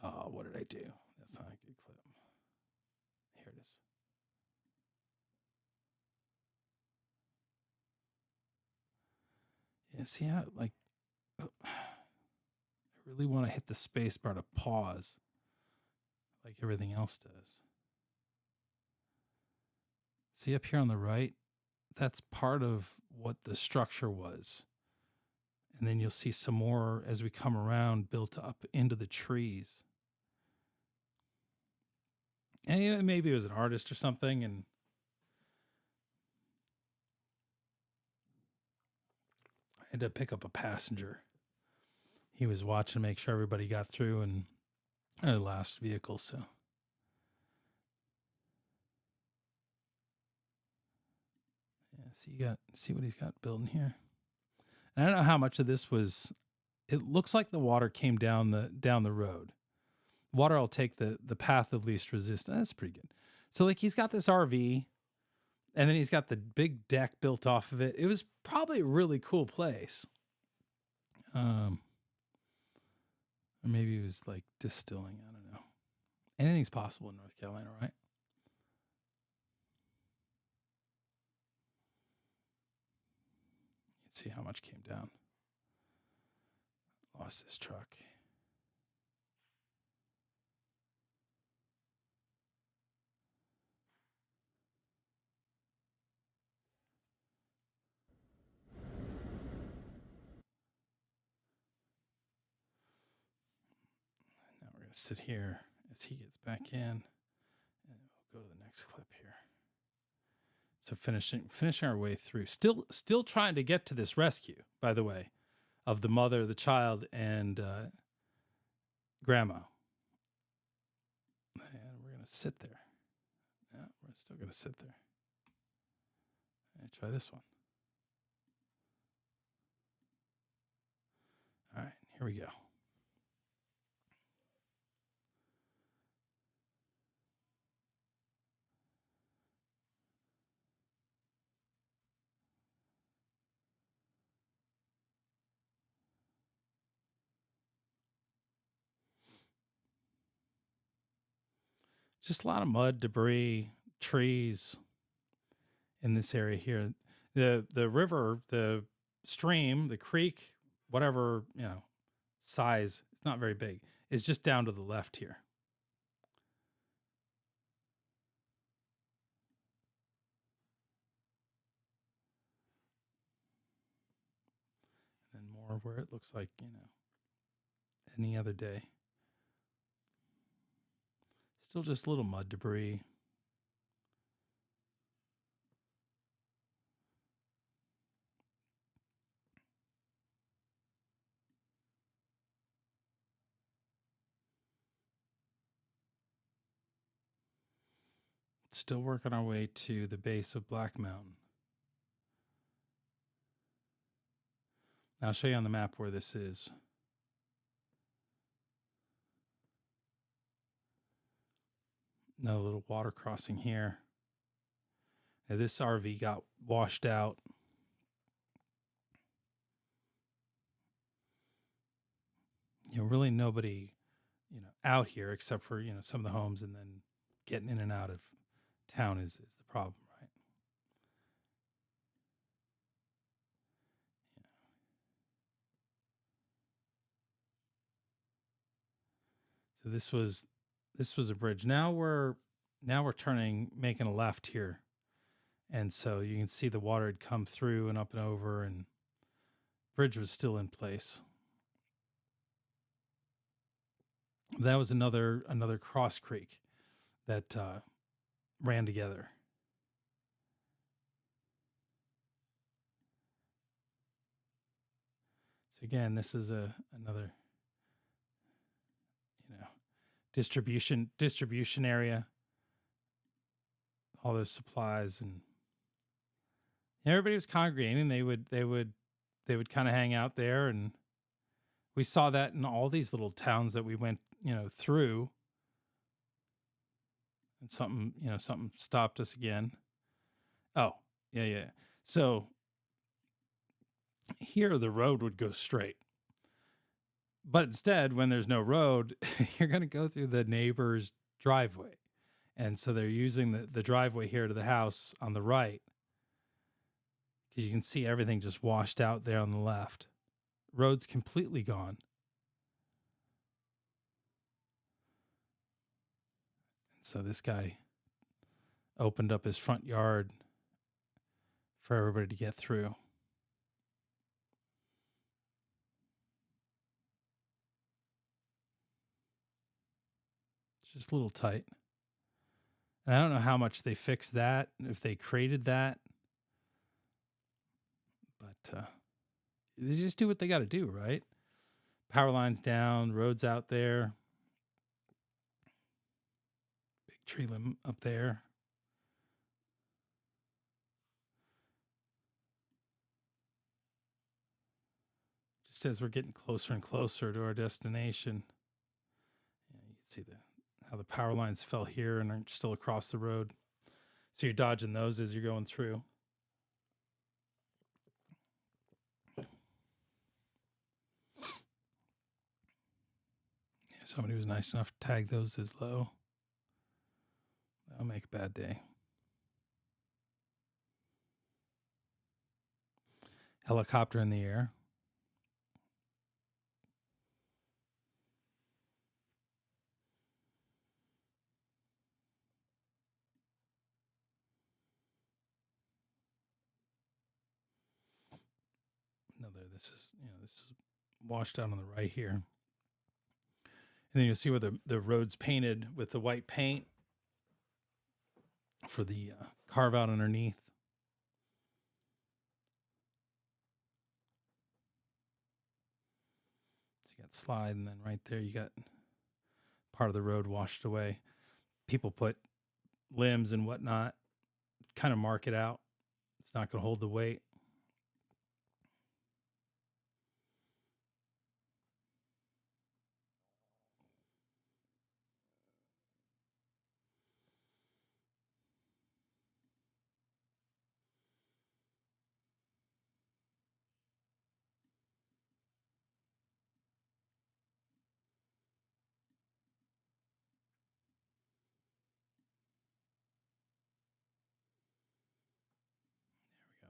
Oh, what did I do? That's not a good clip. Here it is. Yeah, see how, like, I really want to hit the space bar to pause, like everything else does. See up here on the right? That's part of what the structure was. And then you'll see some more as we come around built up into the trees. And maybe it was an artist or something, and I had to pick up a passenger. He was watching to make sure everybody got through and our last vehicle, so. Yeah, see what he's got building here. And I don't know how much of this was, it looks like the water came down the road. Water will take the path of least resistance. That's pretty good. So like he's got this RV and then he's got the big deck built off of it. It was probably a really cool place. Or maybe he was like distilling. I don't know. Anything's possible in North Carolina, right? Let's see how much came down. Lost this truck. Now we're going to sit here as he gets back in, and we'll go to the next clip here. So finishing our way through. Still trying to get to this rescue, by the way, of the mother, the child, and grandma. And we're going to sit there. Yeah, we're still going to sit there. And try this one. All right, here we go. Just a lot of mud, debris, trees in this area here. The river, the stream, the creek, whatever, size, it's not very big. It's just down to the left here. And then more where it looks like, any other day. Still just little mud debris. Still working our way to the base of Black Mountain. Now I'll show you on the map where this is. Another little water crossing here. Now this RV got washed out. Really nobody, out here except for, some of the homes, and then getting in and out of town is the problem, right? So this was a bridge. Now we're making a left here. And so you can see the water had come through and up and over, and bridge was still in place. That was another cross creek that ran together. So again, this is another distribution area. All those supplies, and everybody was congregating. They would kind of hang out there, and we saw that in all these little towns that we went through. And something stopped us again. Oh, yeah. So here the road would go straight. But instead, when there's no road, you're going to go through the neighbor's driveway. And so they're using the driveway here to the house on the right. Because you can see everything just washed out there on the left. Road's completely gone. And so this guy opened up his front yard for everybody to get through. It's just a little tight. And I don't know how much they fixed that, if they created that. But they just do what they got to do, right? Power lines down, roads out there. Big tree limb up there. Just as we're getting closer and closer to our destination, you can see how the power lines fell here and are still across the road. So you're dodging those as you're going through. Somebody was nice enough to tag those as low. That'll make a bad day. Helicopter in the air. This is washed out on the right here. And then you'll see where the road's painted with the white paint for the carve out underneath. So you got slide, and then right there you got part of the road washed away. People put limbs and whatnot, kind of mark it out. It's not going to hold the weight.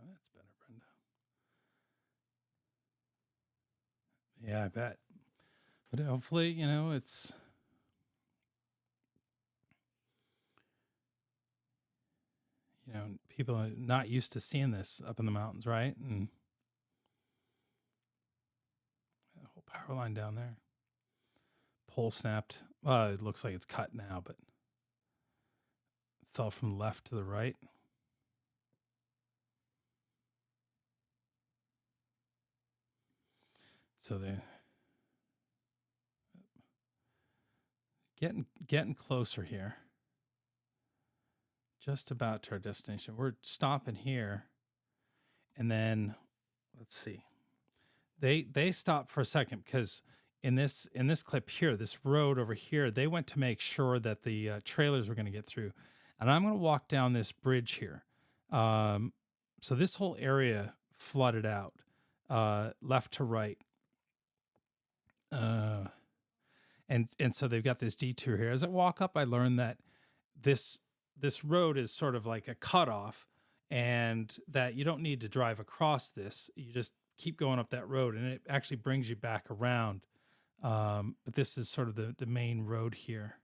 That's better, Brenda. Yeah, I bet. But hopefully, it's people are not used to seeing this up in the mountains, right? And the whole power line down there. Pole snapped. Well, it looks like it's cut now, but fell from the left to the right. So they're getting closer here. Just about to our destination. We're stopping here, and then let's see. They stopped for a second because in this clip here, this road over here, they went to make sure that the trailers were going to get through, and I'm going to walk down this bridge here. So this whole area flooded out, left to right. And so they've got this detour here. As I walk up, I learned that this road is sort of like a cutoff, and that you don't need to drive across this. You just keep going up that road, and it actually brings you back around. But this is sort of the main road here.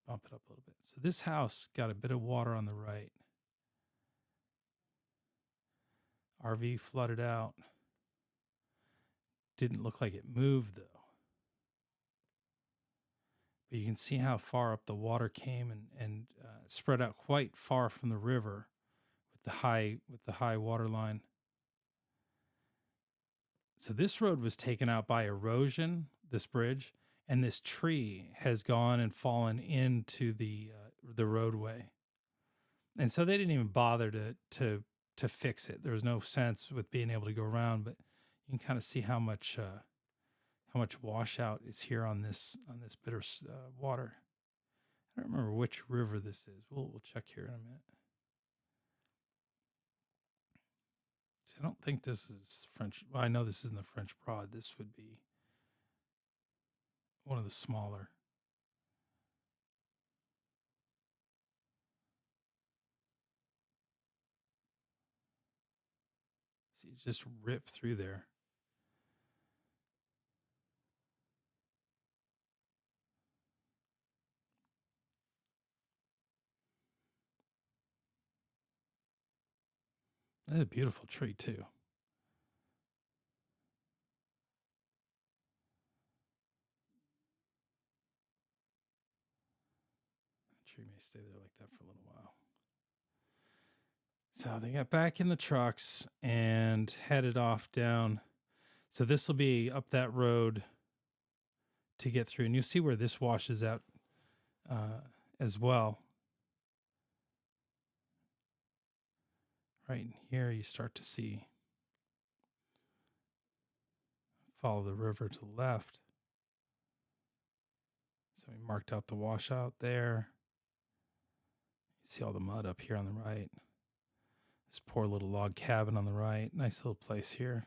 Bump it up a little bit. So this house got a bit of water on the right. RV flooded out. didn't look like it moved though. But you can see how far up the water came and spread out quite far from the river with the high water line. So this road was taken out by erosion, this bridge, and this tree has gone and fallen into the roadway. And so they didn't even bother to fix it. There was no sense with being able to go around, but you can kind of see how much washout is here on this bitter water. I don't remember which river this is. We'll check here in a minute. I don't think this is French. Well, I know this isn't the French Broad. This would be one of the smaller. See, it just ripped through there. That's a beautiful tree too. The tree may stay there like that for a little while. So they got back in the trucks and headed off down. So this will be up that road to get through. And you'll see where this washes out as well. Right in here, you start to see, follow the river to the left. So we marked out the washout there. You see all the mud up here on the right. This poor little log cabin on the right. Nice little place here.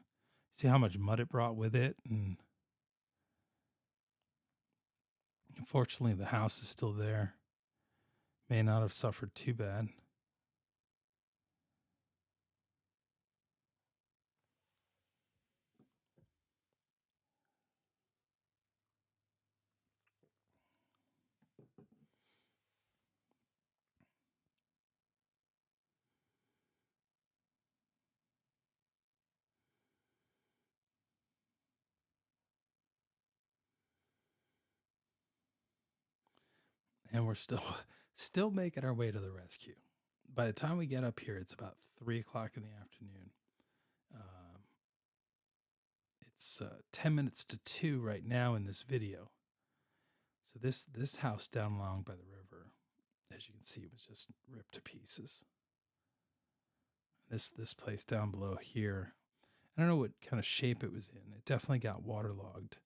See how much mud it brought with it. And unfortunately, the house is still there. May not have suffered too bad. And we're still making our way to the rescue. By the time we get up here, it's about 3:00 in the afternoon. It's 10 minutes to 2 right now in this video. So this house down along by the river, as you can see, was just ripped to pieces. This place down below here, I don't know what kind of shape it was in. It definitely got waterlogged,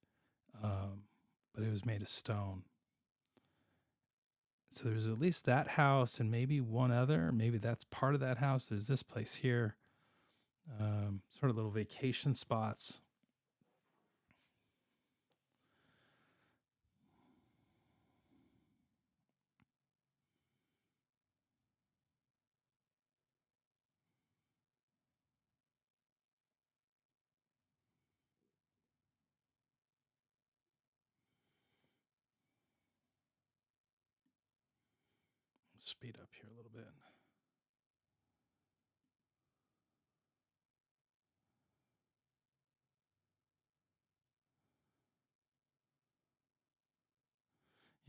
but it was made of stone. So there's at least that house and maybe one other. Maybe that's part of that house. There's this place here, sort of little vacation spots. Speed up here a little bit.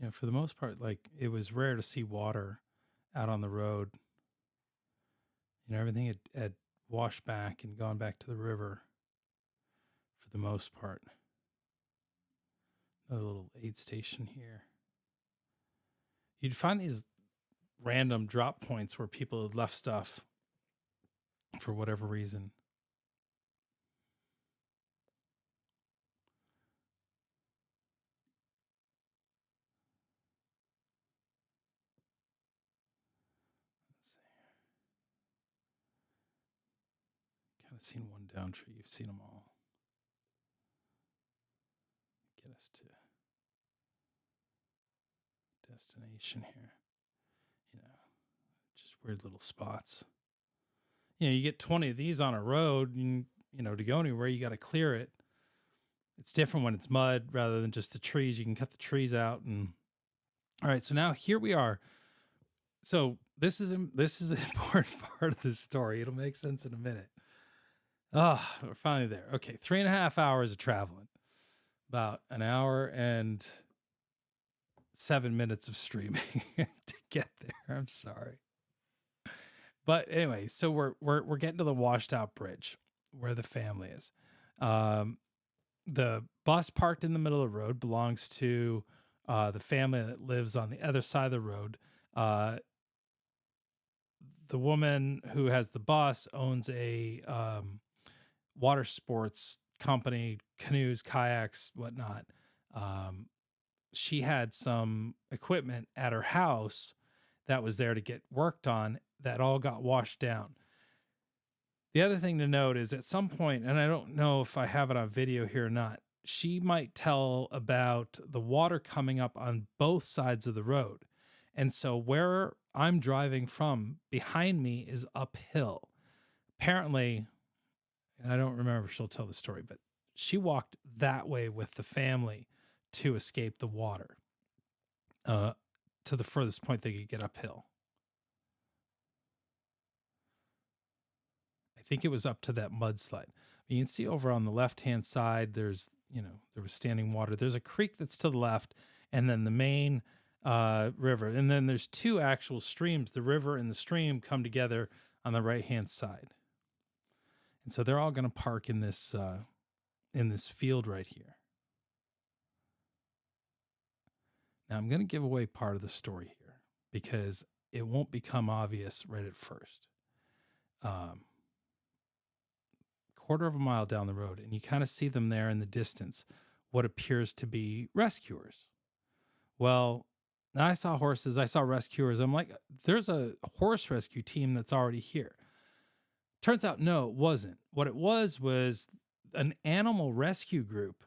You know, for the most part, like, it was rare to see water out on the road. You know, everything had washed back and gone back to the river for the most part. Another little aid station here. You'd find these random drop points where people had left stuff for whatever reason. Let's see. Kind of seen one down tree. You've seen them all. Get us to destination here. You know, just weird little spots. You know, you get 20 of these on a road, and, you know, to go anywhere, you got to clear it. It's different when it's mud rather than just the trees. You can cut the trees out. And all right, so now here we are. So this is an important part of this story. It'll make sense in a minute. Oh, we're finally there. Okay, 3.5 hours of traveling. About an hour and 7 minutes of streaming to get there. I'm sorry. But anyway, so we're getting to the washed out bridge where the family is. The bus parked in the middle of the road belongs to the family that lives on the other side of the road. The woman who has the bus owns a water sports company, canoes, kayaks, whatnot. She had some equipment at her house that was there to get worked on that all got washed down. The other thing to note is at some point, and I don't know if I have it on video here or not, she might tell about the water coming up on both sides of the road. And so where I'm driving from behind me is uphill. Apparently, and I don't remember if she'll tell the story, but she walked that way with the family to escape the water to the furthest point they could get uphill. I think it was up to that mudslide. You can see over on the left-hand side, there was standing water. There's a creek that's to the left, and then the main river. And then there's two actual streams. The river and the stream come together on the right-hand side. And so they're all going to park in this field right here. Now, I'm going to give away part of the story here because it won't become obvious right at first. Quarter of a mile down the road, and you kind of see them there in the distance, what appears to be rescuers. Well, I saw horses, I saw rescuers. I'm like, there's a horse rescue team that's already here. Turns out, no, it wasn't. What it was an animal rescue group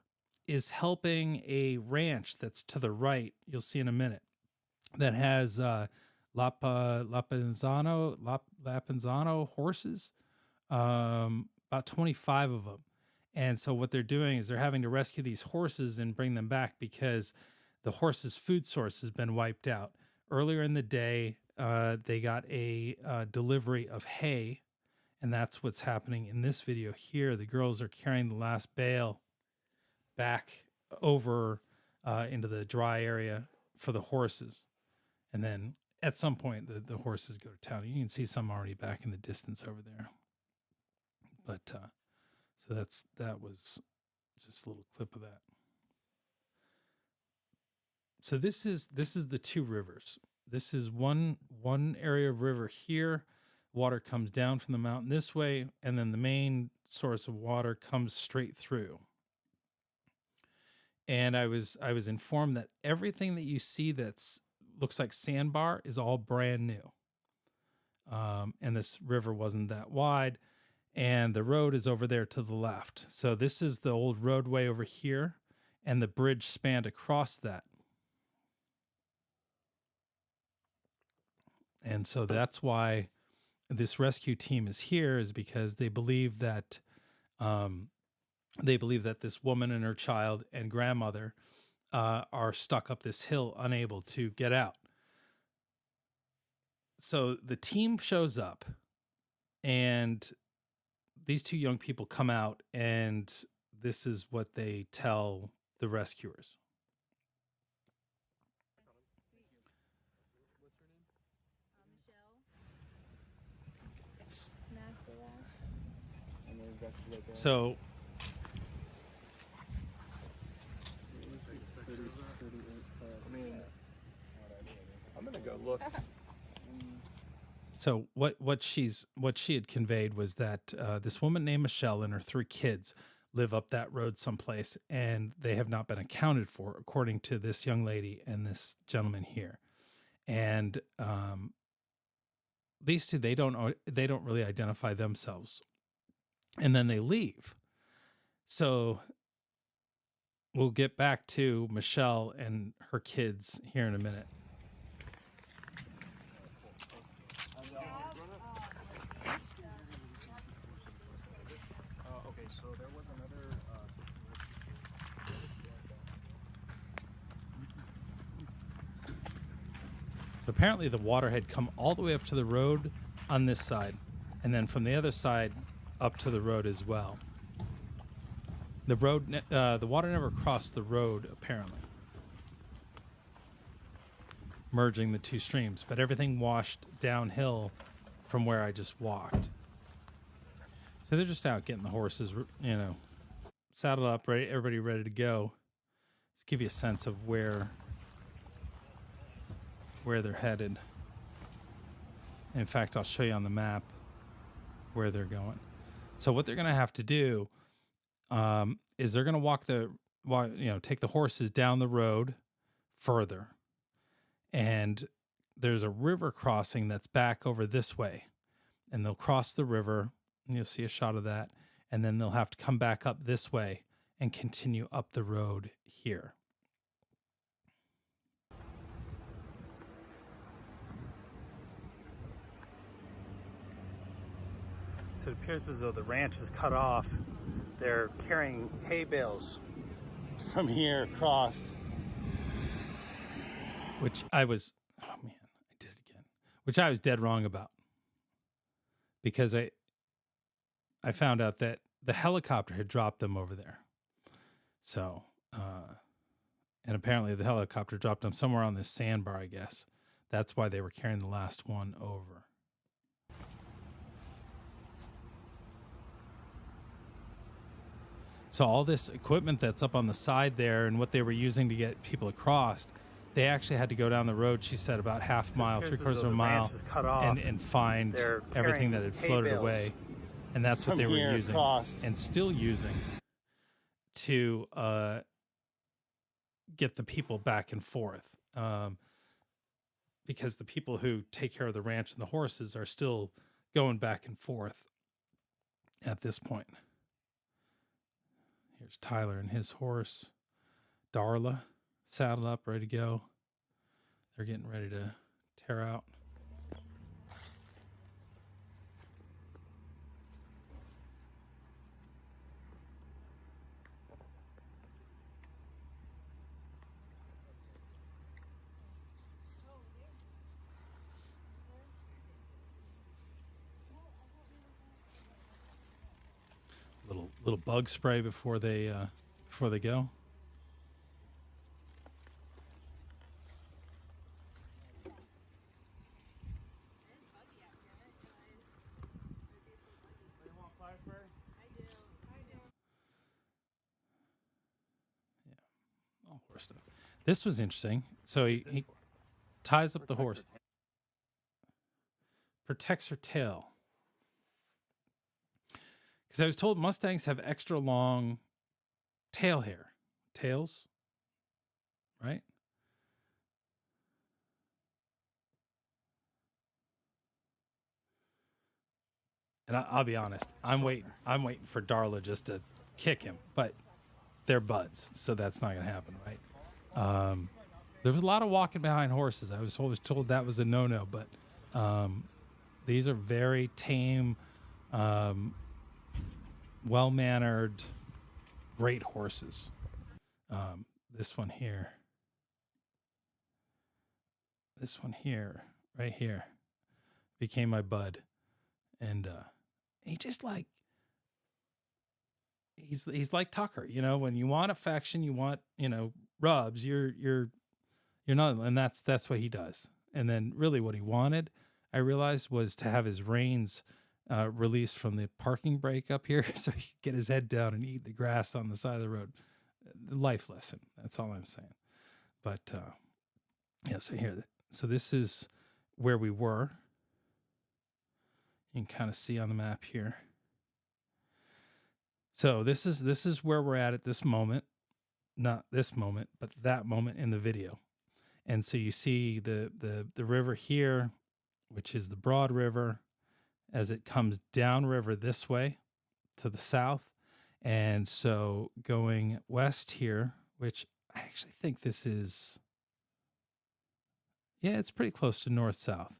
is helping a ranch that's to the right, you'll see in a minute, that has Lapinzano horses, about 25 of them. And so what they're doing is they're having to rescue these horses and bring them back because the horses' food source has been wiped out. Earlier in the day, they got a delivery of hay, and that's what's happening in this video here. The girls are carrying the last bale back over into the dry area for the horses. And then at some point, the horses go to town. You can see some already back in the distance over there. But so that was just a little clip of that. So this is the two rivers. This is one area of river here. Water comes down from the mountain this way, and then the main source of water comes straight through. And I was informed that everything that you see that's looks like sandbar is all brand new. And this river wasn't that wide, and the road is over there to the left. So this is the old roadway over here, and the bridge spanned across that. And so that's why this rescue team is here, is because they believe that this woman and her child and grandmother are stuck up this hill, unable to get out. So the team shows up, and these two young people come out, and this is what they tell the rescuers. So I'm gonna go look. So what she had conveyed was that this woman named Michelle and her 3 kids live up that road someplace, and they have not been accounted for, according to this young lady and this gentleman here. And these two, they don't really identify themselves, and then they leave. So we'll get back to Michelle and her kids here in a minute. Okay, so there was another. So apparently the water had come all the way up to the road on this side, and then from the other side, up to the road as well. The water never crossed the road, apparently, merging the two streams, but everything washed downhill from where I just walked. So they're just out getting the horses, saddled up, ready, everybody ready to go. Let's give you a sense of where they're headed. In fact, I'll show you on the map where they're going. So what they're going to have to do is they're going to take the horses down the road further. And there's a river crossing that's back over this way. And they'll cross the river, and you'll see a shot of that. And then they'll have to come back up this way and continue up the road here. So it appears as though the ranch is cut off. They're carrying hay bales from here across. Which I was, oh man, I did it again. Which I was dead wrong about. Because I found out that the helicopter had dropped them over there. So, and apparently the helicopter dropped them somewhere on this sandbar, I guess. That's why they were carrying the last one over. So all this equipment that's up on the side there and what they were using to get people across, they actually had to go down the road, she said, about half mile, 3/4 of a mile, and find everything that had floated away. And that's what they were using and still using to get the people back and forth. Because the people who take care of the ranch and the horses are still going back and forth at this point. Here's Tyler and his horse, Darla, saddled up, ready to go. They're getting ready to tear out. Little bug spray before they go. Yeah, all horse stuff. This was interesting. So he ties up the horse, protects her tail. Because I was told Mustangs have extra long tails, right? And I'll be honest, I'm waiting for Darla just to kick him, but they're buds, so that's not going to happen, right? There was a lot of walking behind horses. I was always told that was a no-no, but these are very tame, well-mannered, great horses. This one here, right here, became my bud, and he just like he's like Tucker, when you want affection, you want rubs. You're not, and that's what he does. And then really, what he wanted, I realized, was to have his reins released from the parking brake up here so he could get his head down and eat the grass on the side of the road. Life lesson. That's all I'm saying. But yeah, so this is where we were. You can kind of see on the map here. So this is where we're at this moment. Not this moment, but that moment in the video. And so you see the river here, which is the Broad River, as it comes downriver this way to the south. And so going west here, which I actually think this is, yeah, it's pretty close to north-south,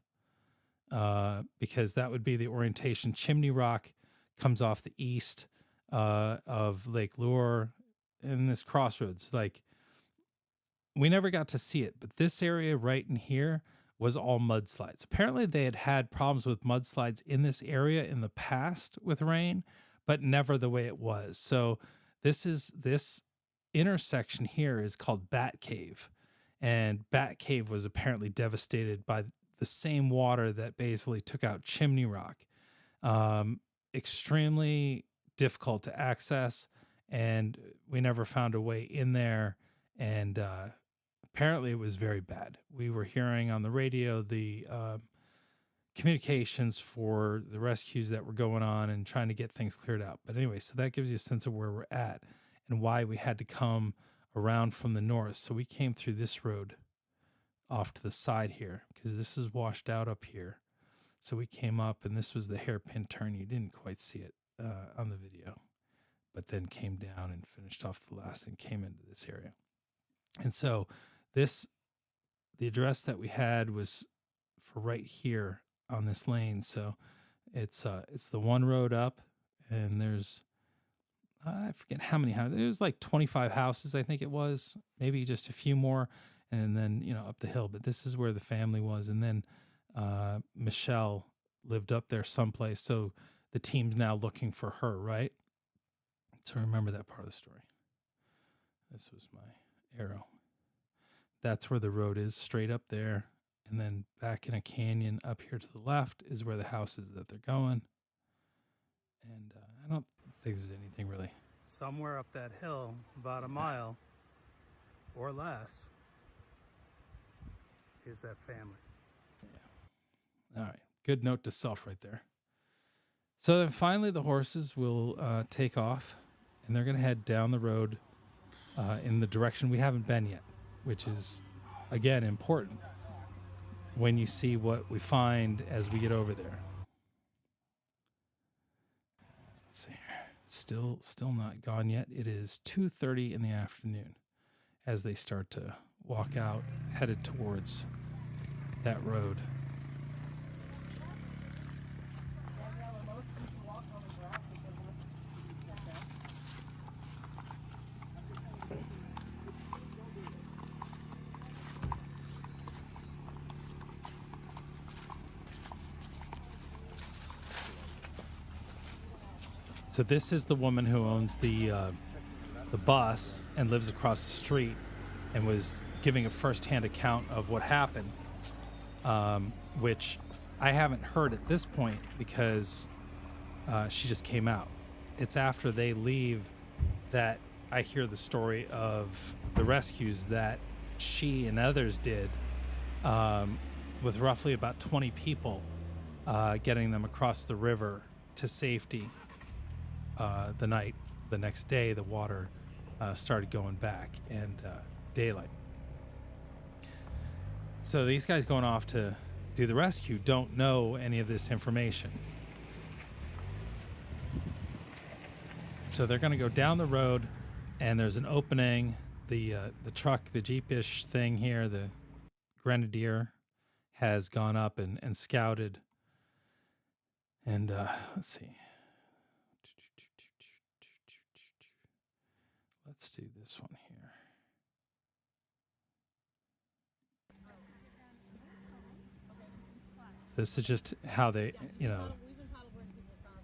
because that would be the orientation. Chimney Rock comes off the east of Lake Lure in this crossroads. Like, we never got to see it, but this area right in here was all mudslides. Apparently they had had problems with mudslides in this area in the past with rain, but never the way it was. So this intersection here is called Bat Cave, and Bat Cave was apparently devastated by the same water that basically took out Chimney Rock. Extremely difficult to access, and we never found a way in there. And apparently it was very bad. We were hearing on the radio the communications for the rescues that were going on and trying to get things cleared out. But anyway, so that gives you a sense of where we're at and why we had to come around from the north. So we came through this road off to the side here because this is washed out up here. So we came up, and this was the hairpin turn. You didn't quite see it on the video, but then came down and finished off the last and came into this area. And so the address that we had was for right here on this lane. So it's the one road up, and there's, I forget how many houses. It was like 25 houses, I think it was, maybe just a few more, and then, up the hill. But this is where the family was. And then Michelle lived up there someplace. So the team's now looking for her, right? So remember that part of the story. This was my arrow. That's where the road is, straight up there. And then back in a canyon up here to the left is where the house is that they're going. And I don't think there's anything really. Somewhere up that hill, about a mile or less, is that family. Yeah. All right. Good note to self right there. So then finally the horses will take off, and they're going to head down the road in the direction we haven't been yet, which is, again, important when you see what we find as we get over there. Let's see. Still not gone yet. It is 2:30 in the afternoon as they start to walk out, headed towards that road. So this is the woman who owns the bus and lives across the street, and was giving a firsthand account of what happened, which I haven't heard at this point because she just came out. It's after they leave that I hear the story of the rescues that she and others did, with roughly about 20 people, getting them across the river to safety. The next day, the water started going back, and daylight. So these guys going off to do the rescue don't know any of this information. So they're going to go down the road, and there's an opening. The truck, the Jeep-ish thing here, the Grenadier, has gone up and scouted. And let's see. Let's do this one here. This is just how they,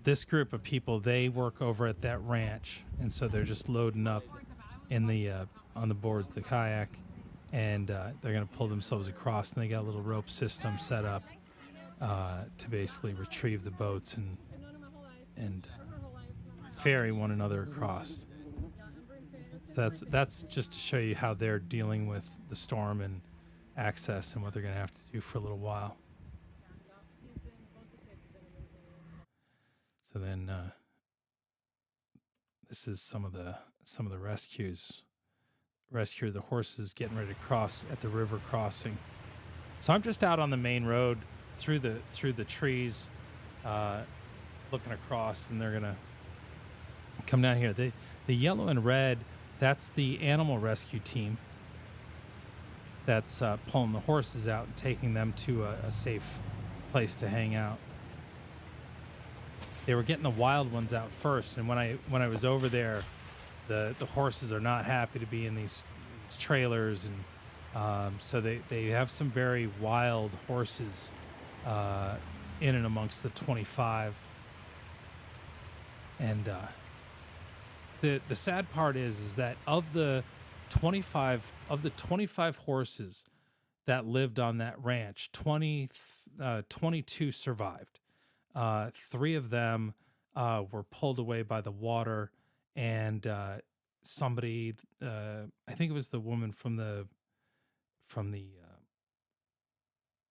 this group of people, they work over at that ranch, and so they're just loading up in the on the boards, the kayak, and they're going to pull themselves across, and they got a little rope system set up to basically retrieve the boats and ferry one another across. So that's just to show you how they're dealing with the storm and access and what they're going to have to do for a little while. So then this is some of the rescues. Rescue the horses getting ready to cross at the river crossing. So I'm just out on the main road through the trees, looking across, and they're gonna come down here. The yellow and red, that's the animal rescue team that's pulling the horses out and taking them to a safe place to hang out. They were getting the wild ones out first, and when I was over there, the horses are not happy to be in these trailers, and So they have some very wild horses uh, in and amongst the 25. And the sad part is that of the 25 horses that lived on that ranch, 22 survived. Three of them were pulled away by the water, and somebody, I think it was the woman from the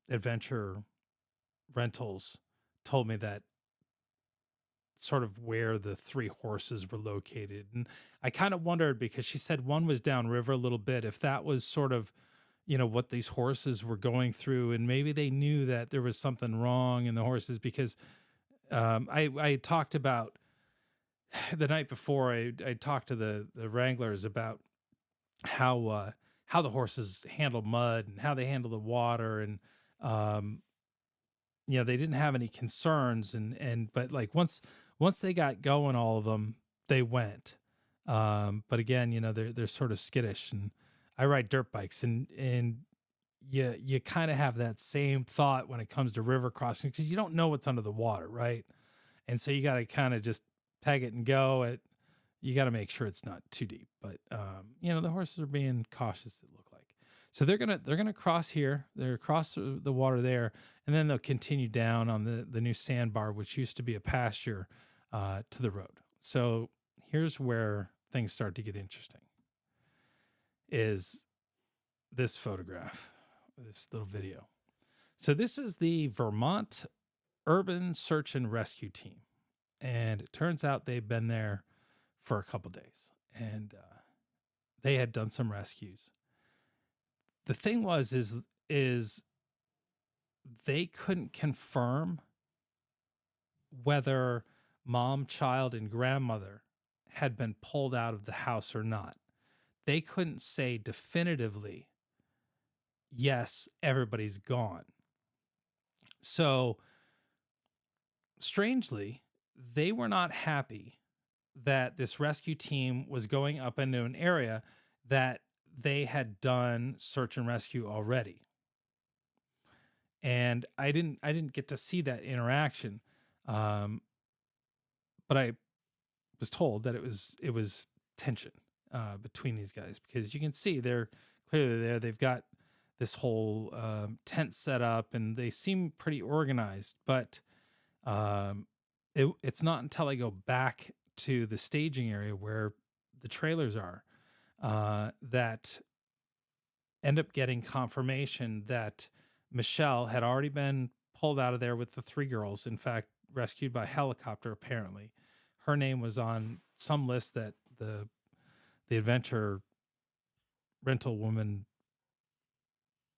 adventure rentals, told me that sort of where the three horses were located. And I kind of wondered, because she said one was downriver a little bit, if that was sort of, what these horses were going through, and maybe they knew that there was something wrong in the horses, because I talked about the night before, I talked to the wranglers about how the horses handle mud and how they handle the water, and they didn't have any concerns, but like once they got going, all of them, they went. But again, they're sort of skittish, and I ride dirt bikes, and you kind of have that same thought when it comes to river crossing, because you don't know what's under the water, right? And so you got to kind of just peg it and go. You got to make sure it's not too deep, but the horses are being cautious, it looked like. So they're gonna cross here. They're across the water there, and then they'll continue down on the new sandbar, which used to be a pasture, to the road. So here's where things start to get interesting. Is this photograph, this little video. So this is the Vermont Urban Search and Rescue Team, and it turns out they've been there for a couple days, and they had done some rescues. The thing is they couldn't confirm whether mom, child, and grandmother had been pulled out of the house or not. They couldn't say definitively, yes, everybody's gone. So strangely, they were not happy that this rescue team was going up into an area that they had done search and rescue already. And I didn't get to see that interaction. But I was told that it was tension between these guys, because you can see they're clearly there. They've got this whole tent set up, and they seem pretty organized, but it's not until I go back to the staging area where the trailers are that end up getting confirmation that Michelle had already been pulled out of there with the three girls. In fact, rescued by helicopter, apparently. Her name was on some list that the adventure rental woman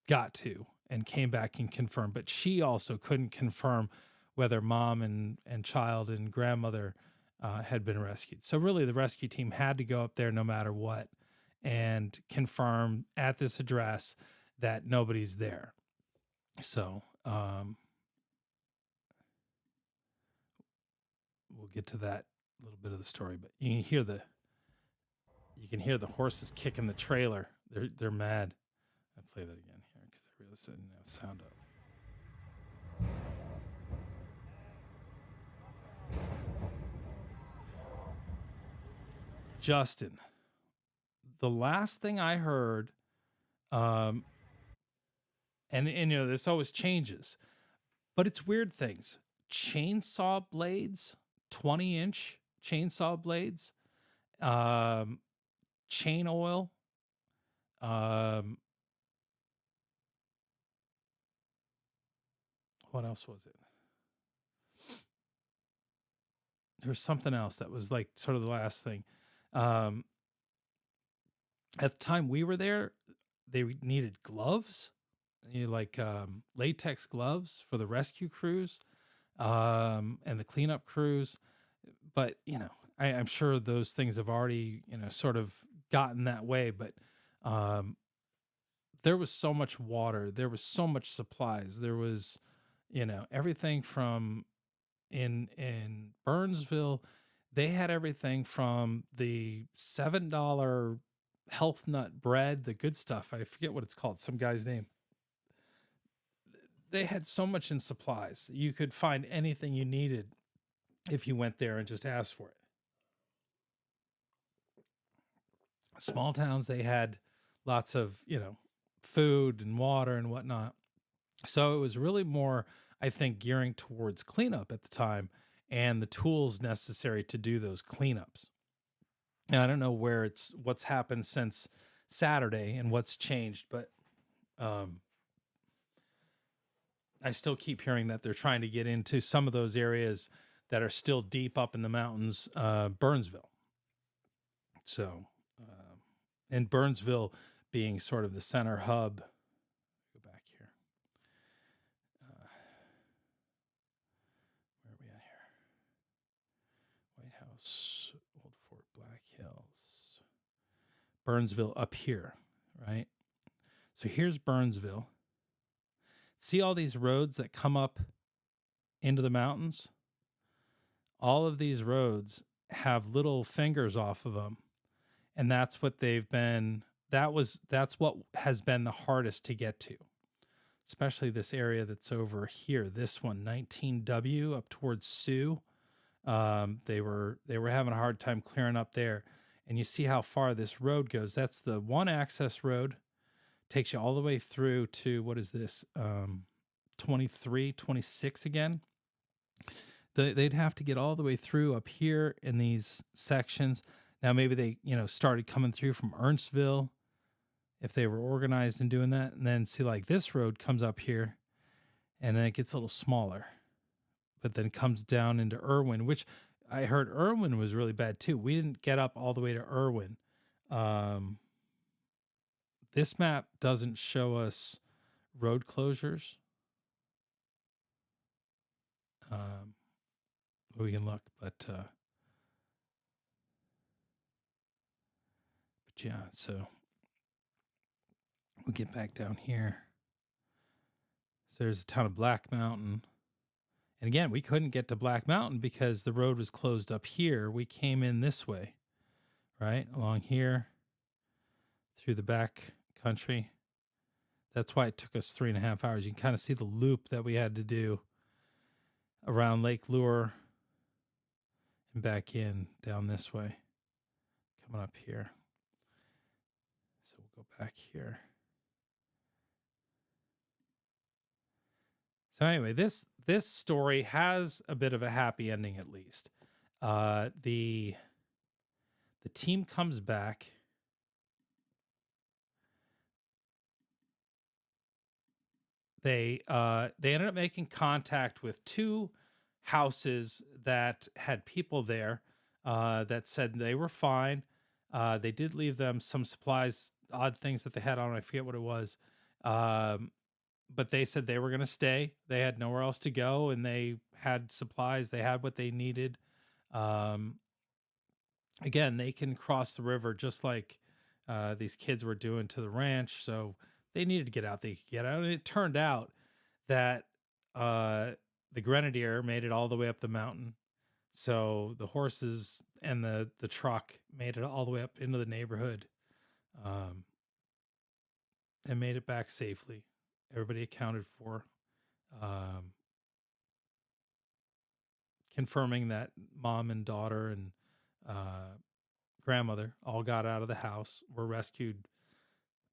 got to and came back and confirmed. But she also couldn't confirm whether mom and child and grandmother had been rescued. So really the rescue team had to go up there no matter what and confirm at this address that nobody's there. So we'll get to that little bit of the story, but you can hear the horses kicking the trailer. They're mad. I'll play that again here because I really didn't have sound up. Justin, the last thing I heard, and this always changes, but it's weird things. Chainsaw blades, 20-inch chainsaw blades, chain oil, what else was it? There was something else that was like sort of the last thing. At the time we were there, they needed gloves, latex gloves for the rescue crews, and the cleanup crews. But, I'm sure those things have already, sort of gotten that way. But there was so much water. There was so much supplies. There was, everything from in Burnsville. They had everything from the $7 health nut bread, the good stuff. I forget what it's called, some guy's name. They had so much in supplies. You could find anything you needed if you went there and just asked for it. Small towns, they had lots of, food and water and whatnot. So it was really more, I think, gearing towards cleanup at the time and the tools necessary to do those cleanups. And I don't know what's happened since Saturday and what's changed, but I still keep hearing that they're trying to get into some of those areas that are still deep up in the mountains, Burnsville. So, and Burnsville being sort of the center hub. Go back here. Where are we at here? White House, Old Fort Black Hills. Burnsville up here, right? So here's Burnsville. See all these roads that come up into the mountains? All of these roads have little fingers off of them. And that's what that's what has been the hardest to get to. Especially this area that's over here. This one, 19W up towards Sioux. They were having a hard time clearing up there. And you see how far this road goes. That's the one access road. Takes you all the way through to, what is this, 23, 26 again. They'd have to get all the way through up here in these sections. Now, maybe they, started coming through from Earnstville if they were organized in doing that. And then see, like, this road comes up here and then it gets a little smaller. But then it comes down into Irwin, which I heard Irwin was really bad too. We didn't get up all the way to Irwin. This map doesn't show us road closures. We can look, but yeah, so we'll get back down here. So there's a town of Black Mountain. And again, we couldn't get to Black Mountain because the road was closed up here. We came in this way, right? Along here, through the back country. That's why it took us 3.5 hours. You can kind of see the loop that we had to do around Lake Lure and back in down this way, coming up here. So we'll go back here. So anyway, this story has a bit of a happy ending, at least. The team comes back. They ended up making contact with 2 houses that had people there that said they were fine. They did leave them some supplies, odd things that they had on. I forget what it was. But they said they were going to stay. They had nowhere else to go, and they had supplies. They had what they needed. Again, they can cross the river just like these kids were doing to the ranch. So they needed to get out. They could get out. And it turned out that the Grenadier made it all the way up the mountain. So the horses and the truck made it all the way up into the neighborhood and made it back safely. Everybody accounted for, confirming that mom and daughter and grandmother all got out of the house, were rescued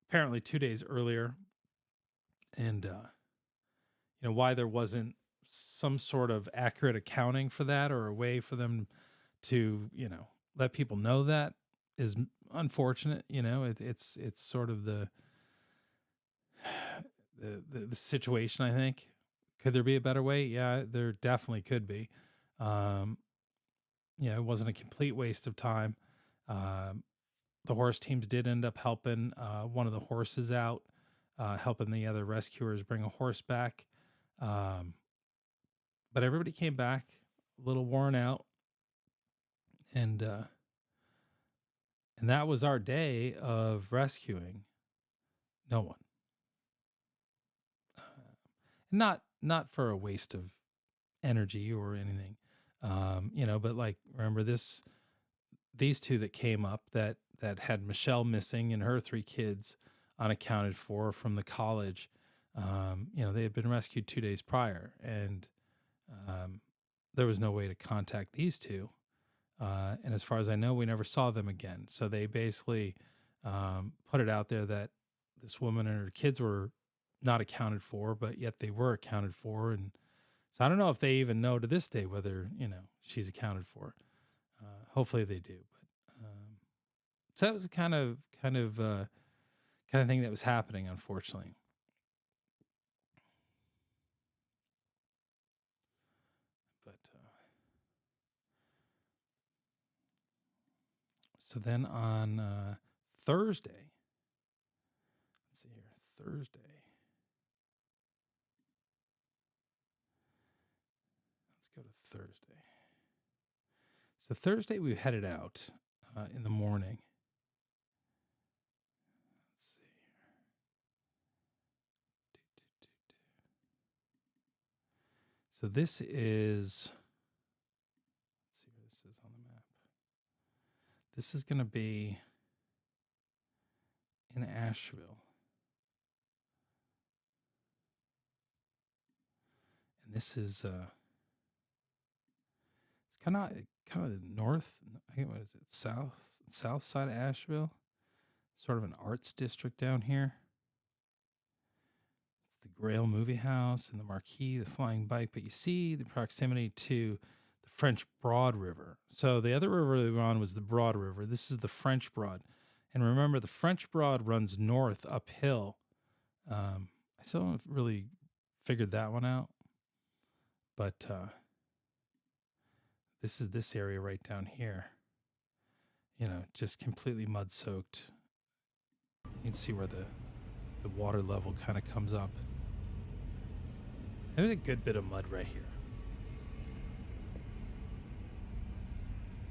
apparently 2 days earlier. And, why there wasn't some sort of accurate accounting for that or a way for them to, let people know that is unfortunate. It's sort of the situation, I think. Could there be a better way? Yeah, there definitely could be. It wasn't a complete waste of time. The horse teams did end up helping one of the horses out, helping the other rescuers bring a horse back. But everybody came back a little worn out. And that was our day of rescuing no one. Not for a waste of energy or anything, but like, remember these 2 that came up that that had Michelle missing and her 3 kids unaccounted for from the college. They had been rescued 2 days prior, and there was no way to contact these two. And as far as I know, we never saw them again. So they basically put it out there that this woman and her kids were not accounted for, but yet they were accounted for. And so I don't know if they even know to this day whether, she's accounted for. Hopefully they do. But so that was the kind of thing that was happening, unfortunately. But so then on Thursday, let's see here, Thursday. Let's go to Thursday. So Thursday we headed out in the morning. Let's see here. So this is, let's see where this is on the map. This is going to be in Asheville. And this is it's kind of the north, I think, what is it? South side of Asheville. Sort of an arts district down here. It's the Grail Movie House and the Marquee, the Flying Bike, but you see the proximity to the French Broad River. So the other river we were on was the Broad River. This is the French Broad. And remember, the French Broad runs north uphill. I still haven't really figured that one out. But this is this area right down here. Just completely mud soaked. You can see where the water level kind of comes up. There's a good bit of mud right here.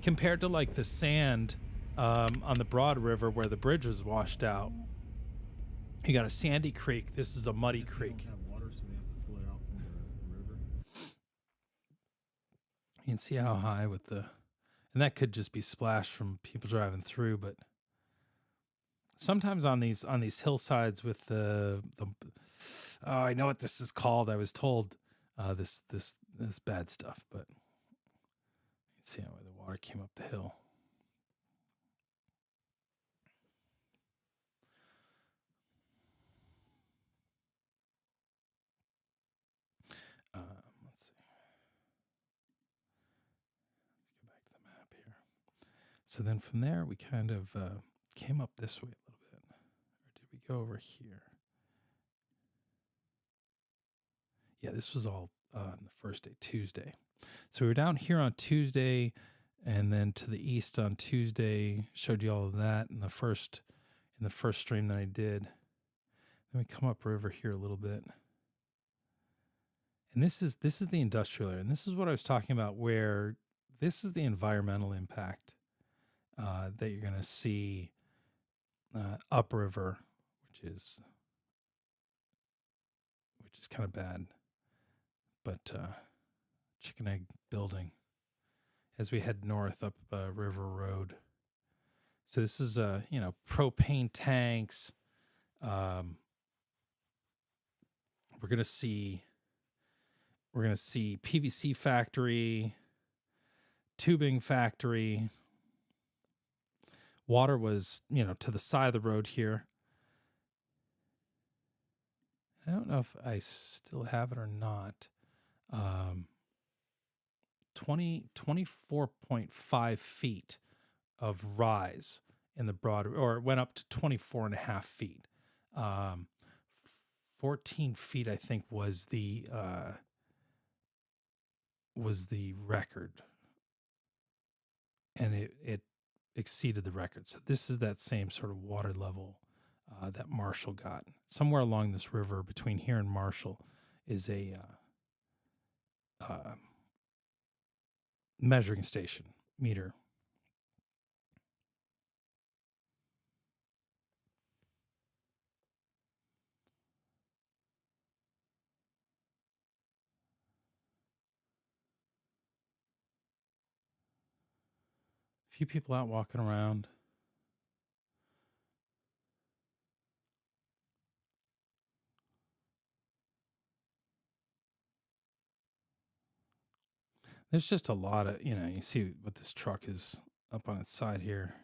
Compared to like the sand on the Broad River where the bridge was washed out. You got a sandy creek. This is a muddy creek. They don't have water, so they have to pull it out from the river. You can see how high and that could just be splashed from people driving through, but sometimes on these hillsides with I know what this is called. I was told this bad stuff, but you can see how the water came up the hill. Let's see. Let's go back to the map here. So then from there, we kind of came up this way a little bit. Or did we go over here? Yeah, this was all on the first day, Tuesday. So we were down here on Tuesday, and then to the east on Tuesday. Showed you all of that in the first stream that I did. Then we come upriver here a little bit. And this is the industrial area, and this is what I was talking about, where this is the environmental impact that you're going to see upriver, which is kind of bad. But chicken egg building as we head north up River Road. So this is propane tanks. We're gonna see PVC factory, tubing factory. Water was, to the side of the road here. I don't know if I still have it or not. 24.5 feet of rise in the Broad, or it went up to 24.5 feet. 14 feet, I think, was the record, and it exceeded the record. So this is that same sort of water level that Marshall got. Somewhere along this river between here and Marshall is a measuring station meter. A few people out walking around. There's just a lot of, you see what this truck is up on its side here.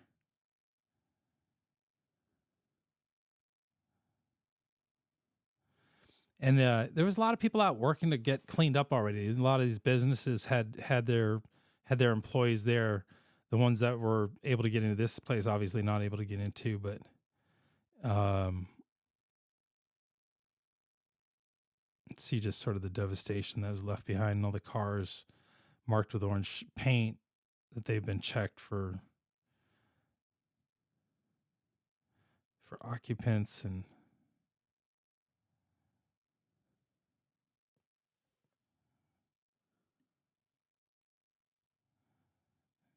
And there was a lot of people out working to get cleaned up already. A lot of these businesses had their employees there. The ones that were able to get into this place, obviously not able to get into, but see just sort of the devastation that was left behind, and all the cars marked with orange paint that they've been checked for occupants. And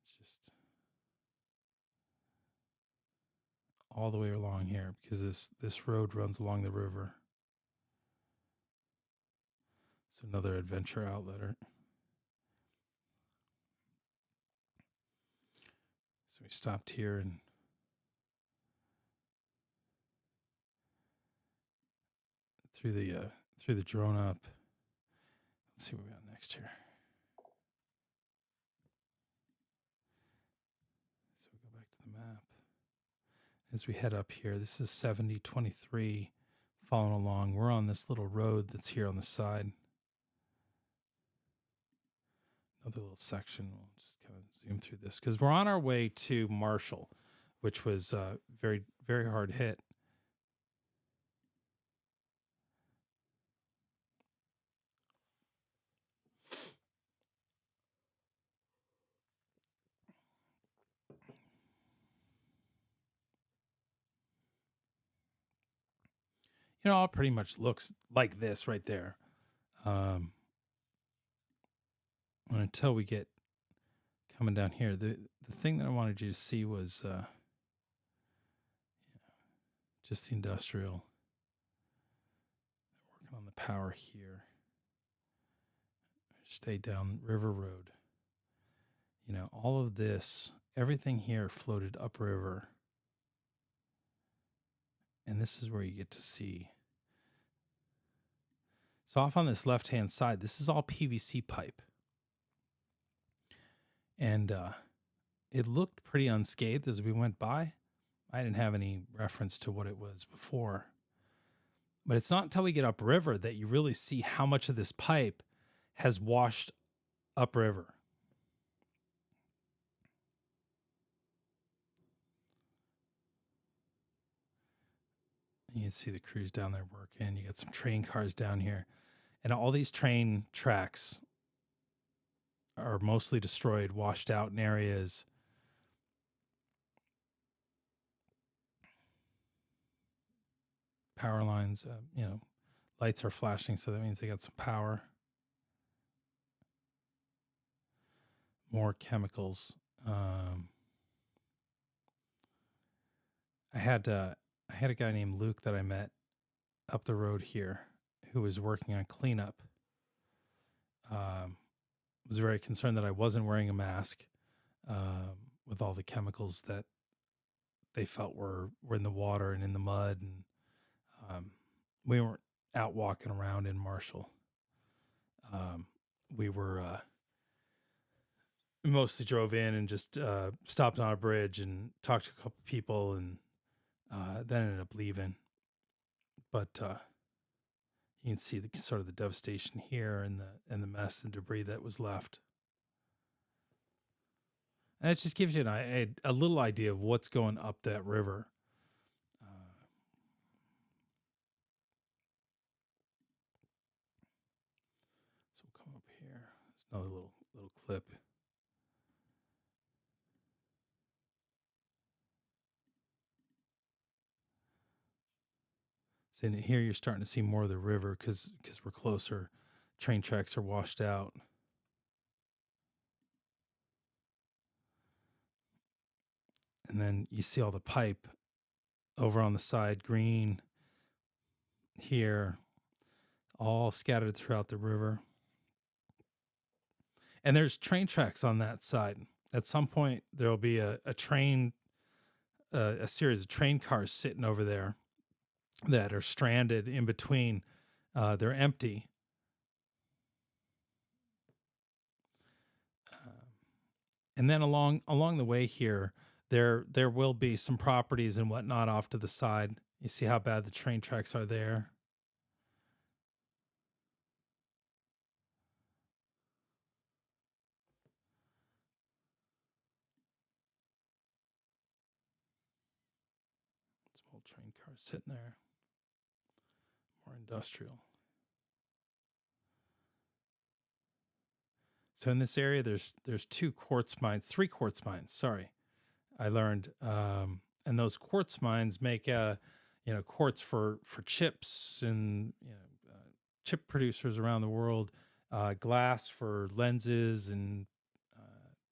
it's just all the way along here, because this road runs along the river. So another adventure outletter. So we stopped here and threw the drone up. Let's see what we got next here. So we go back to the map. As we head up here, this is 7023 following along. We're on this little road that's here on the side. Another little section. We'll just kind of zoom through this because we're on our way to Marshall, which was very, very hard hit. It all pretty much looks like this right there. Until we get coming down here, the thing that I wanted you to see was just the industrial. Working on the power here. Stay down River Road. All of this, everything here floated upriver. And this is where you get to see. So off on this left-hand side, this is all PVC pipe. And it looked pretty unscathed as we went by. I didn't have any reference to what it was before. But it's not until we get upriver that you really see how much of this pipe has washed upriver. You can see the crews down there working. You got some train cars down here. And all these train tracks are mostly destroyed, washed out in areas. Power lines, lights are flashing, so that means they got some power. More chemicals. I had a guy named Luke that I met up the road here who was working on cleanup. Was very concerned that I wasn't wearing a mask with all the chemicals that they felt were in the water and in the mud. And we weren't out walking around in Marshall. We were mostly drove in and just stopped on a bridge and talked to a couple people, and then ended up leaving. But you can see the sort of the devastation here and the mess and debris that was left. And it just gives you a little idea of what's going up that river. So we'll come up here. There's another little clip. So in here you're starting to see more of the river because we're closer. Train tracks are washed out. And then you see all the pipe over on the side, green here, all scattered throughout the river. And there's train tracks on that side. At some point, there'll be a train, a series of train cars sitting over there that are stranded in between. They're empty. And then along the way here, there will be some properties and whatnot off to the side. You see how bad the train tracks are there. Some old train cars sitting there. More industrial. So in this area, there's three quartz mines. Sorry, I learned, and those quartz mines make quartz for chips and chip producers around the world, glass for lenses and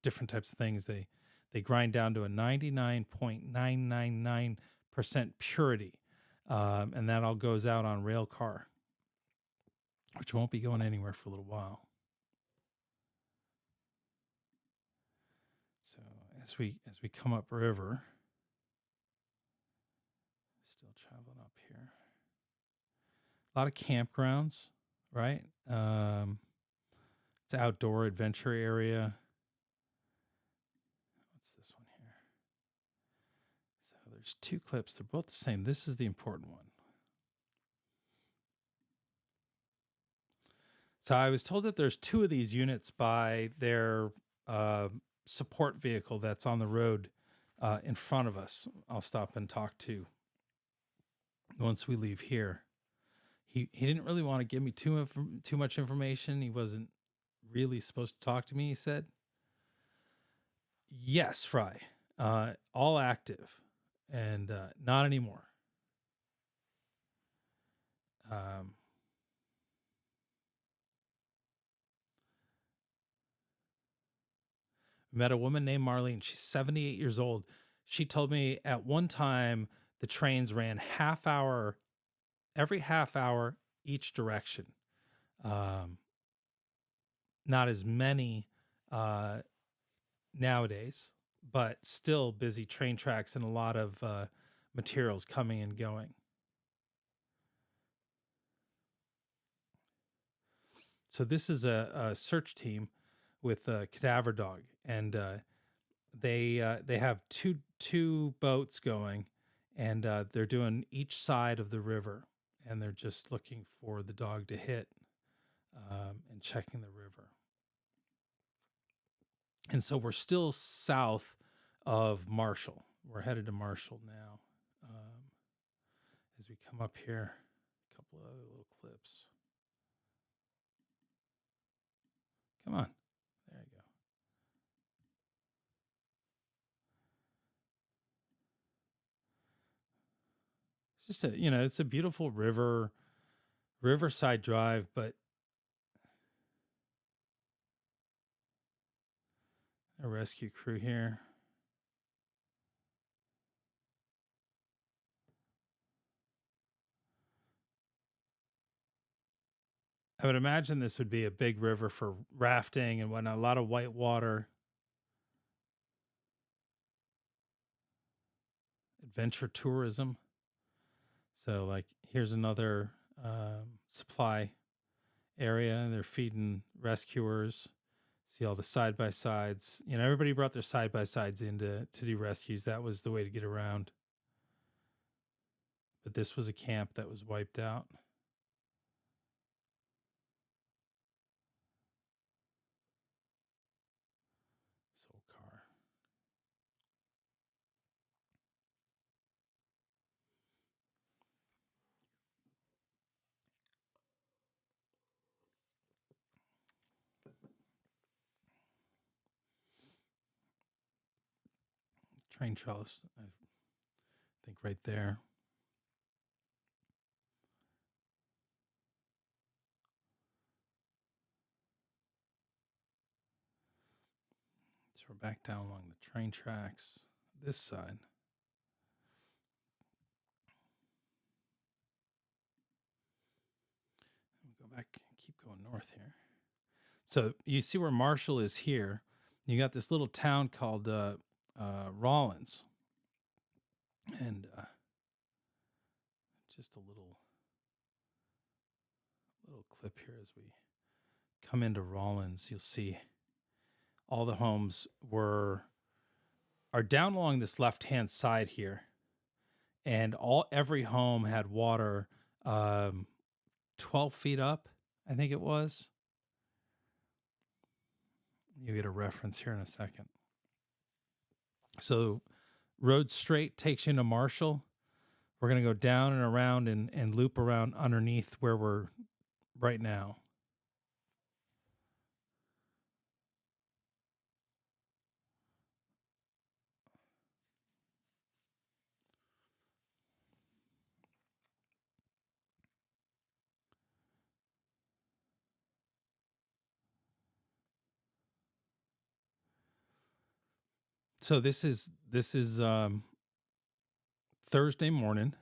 different types of things. They grind down to a 99.999% purity, and that all goes out on rail car, which won't be going anywhere for a little while. So as we come up river, still traveling up here. A lot of campgrounds, right? It's an outdoor adventure area. What's this one here? So there's two clips. They're both the same. This is the important one. So I was told that there's two of these units by their support vehicle that's on the road in front of us. I'll stop and talk to once we leave here. He didn't really want to give me too much information. He wasn't really supposed to talk to me, he said. Yes, Fry. All active and not anymore. Met a woman named Marlene. She's 78 years old. She told me at one time the trains ran every half hour each direction. Not as many nowadays, but still busy train tracks and a lot of materials coming and going. So this is a search team with a cadaver dog, and they have two boats going, and they're doing each side of the river, and they're just looking for the dog to hit and checking the river. And so we're still south of Marshall. We're headed to Marshall now. As we come up here, a couple of other little clips. Come on. There you go. It's just it's a beautiful riverside drive, but a rescue crew here. I would imagine this would be a big river for rafting and whatnot, a lot of white water. Adventure tourism. So like here's another supply area. They're feeding rescuers. See all the side-by-sides. Everybody brought their side-by-sides in to do rescues. That was the way to get around. But this was a camp that was wiped out. This old car. Train trellis, I think right there. So we're back down along the train tracks, this side. We'll go back and keep going north here. So you see where Marshall is here. You got this little town called Rollins. And just a little clip here as we come into Rollins. You'll see all the homes are down along this left-hand side here. And every home had water 12 feet up, I think it was. You get a reference here in a second. So road straight takes you into Marshall. We're going to go down and around and loop around underneath where we're right now. So this is Thursday morning,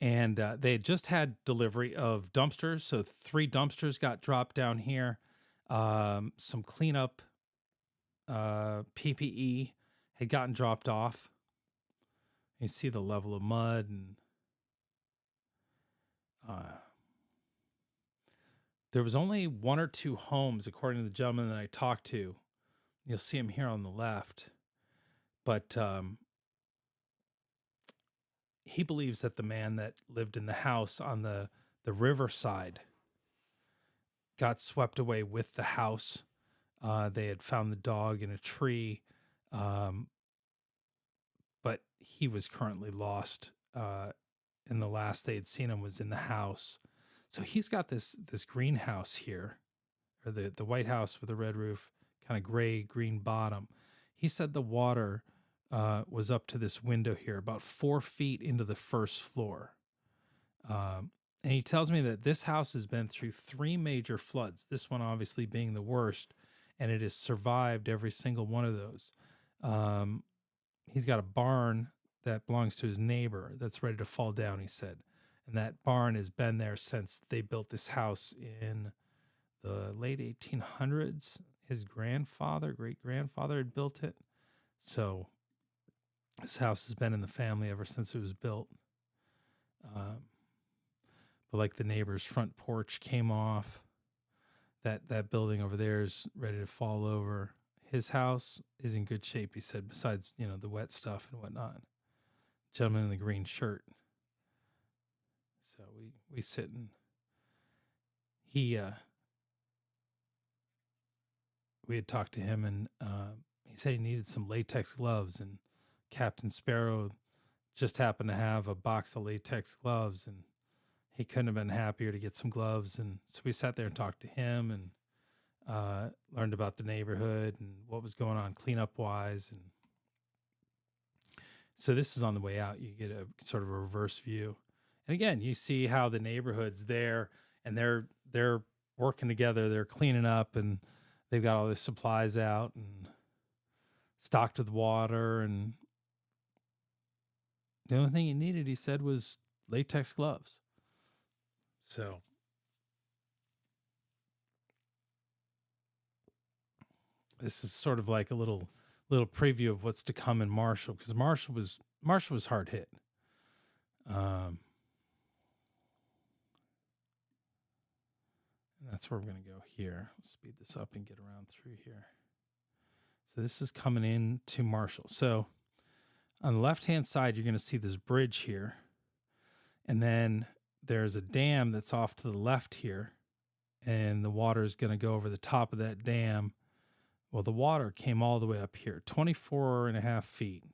and they had just had delivery of dumpsters. So 3 dumpsters got dropped down here. Some cleanup PPE had gotten dropped off. You see the level of mud, and there was only 1 or 2 homes, according to the gentleman that I talked to. You'll see him here on the left. But he believes that the man that lived in the house on the riverside got swept away with the house. They had found the dog in a tree, but he was currently lost. And the last they had seen him was in the house. So he's got this greenhouse here, or the White House with a red roof, kind of gray green bottom. He said the water was up to this window here, about 4 feet into the first floor. And he tells me that this house has been through 3 major floods, this one obviously being the worst, and it has survived every single one of those. He's got a barn that belongs to his neighbor that's ready to fall down, he said. And that barn has been there since they built this house in the late 1800s. His great-grandfather had built it. So this house has been in the family ever since it was built. But like the neighbor's front porch came off. That building over there is ready to fall over. His house is in good shape, he said, besides, the wet stuff and whatnot. Gentleman in the green shirt. So we sit and we had talked to him, and he said he needed some latex gloves, and Captain Sparrow just happened to have a box of latex gloves, and he couldn't have been happier to get some gloves. And so we sat there and talked to him and learned about the neighborhood and what was going on cleanup wise. And so this is on the way out. You get a sort of a reverse view. And again, you see how the neighborhood's there, and they're working together. They're cleaning up, and they've got all their supplies out and stocked with water. And the only thing he needed, he said, was latex gloves. So this is sort of like a little preview of what's to come in Marshall, because Marshall was hard hit. And that's where we're going to go here. Let's speed this up and get around through here. So this is coming in to Marshall. So on the left-hand side, you're going to see this bridge here. And then there's a dam that's off to the left here. And the water is going to go over the top of that dam. Well, the water came all the way up here, 24 and a half feet.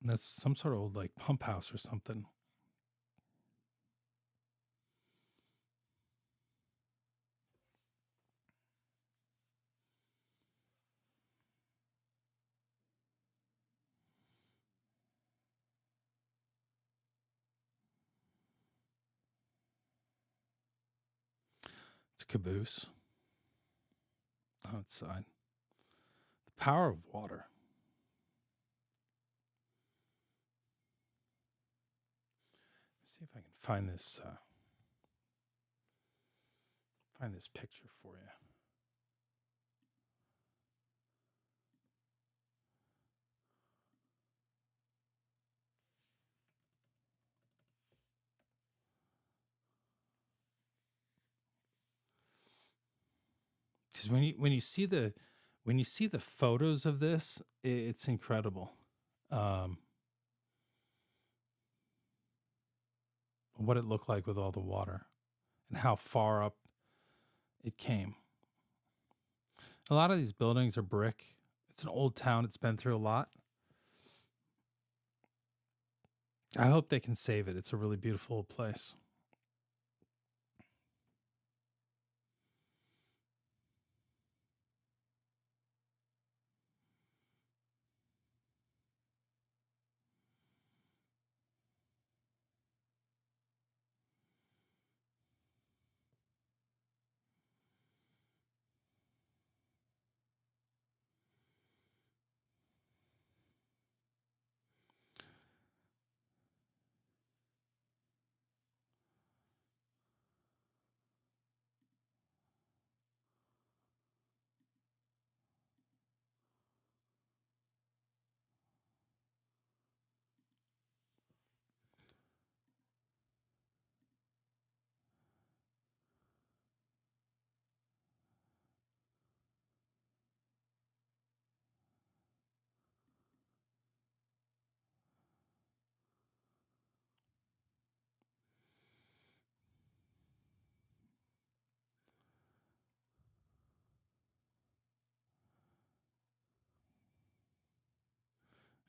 That's some sort of old like pump house or something. It's a caboose outside. The power of water. Let's see if I can find this picture for you. because when you see the photos of this, it's incredible. What it looked like with all the water and how far up it came. A lot of these buildings are brick. It's an old town. It's been through a lot. I hope they can save it. It's a really beautiful place.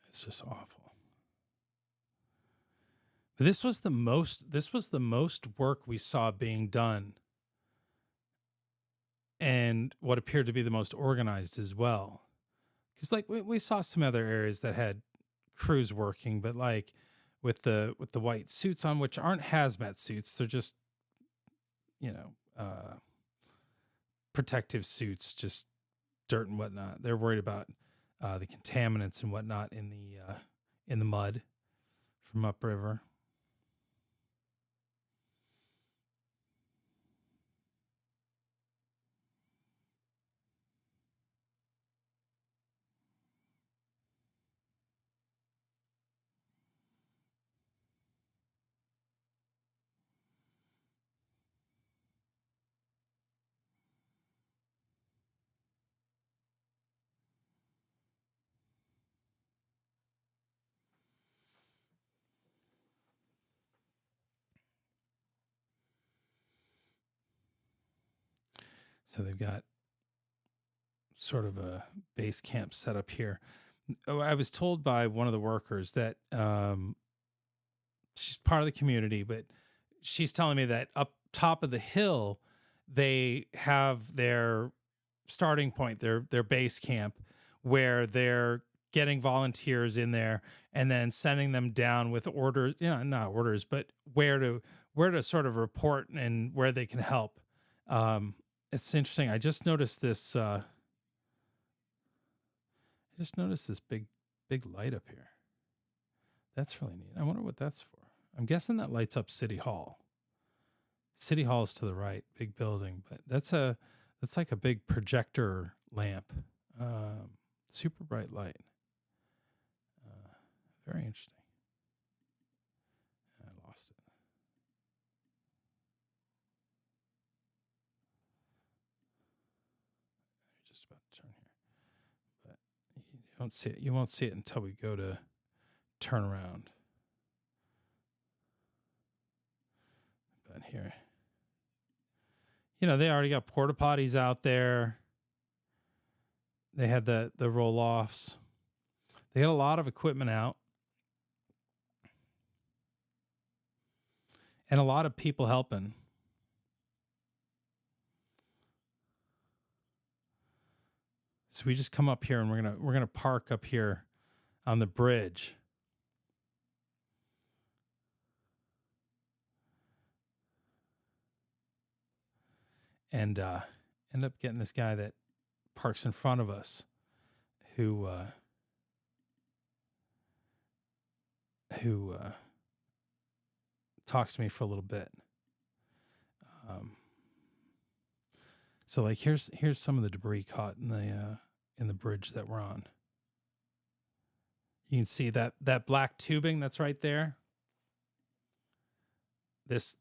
It's just awful. But this was the most work we saw being done, and what appeared to be the most organized as well. Because like we saw some other areas that had crews working, but like with the white suits on, which aren't hazmat suits, they're just, you know, protective suits, just dirt and whatnot. They're worried about the contaminants and whatnot in the mud from upriver. So they've got sort of a base camp set up here. Oh, I was told by one of the workers that she's part of the community, but she's telling me that up top of the hill, they have their starting point, their base camp, where they're getting volunteers in there and then sending them down with orders, not orders, but where to sort of report and where they can help. It's interesting. I just noticed this. Big light up here. That's really neat. I wonder what that's for. I'm guessing that lights up City Hall. City Hall is to the right, big building, but that's like a big projector lamp. Super bright light. Very interesting. I lost it. Just about to turn here, but you don't see it. You won't see it until we go to turn around. But here, they already got porta potties out there. They had the roll offs. They had a lot of equipment out. And a lot of people helping. So we just come up here and we're gonna park up here on the bridge. And end up getting this guy that parks in front of us who talks to me for a little bit. So like here's some of the debris caught in the bridge that we're on. You can see that black tubing that's right there. It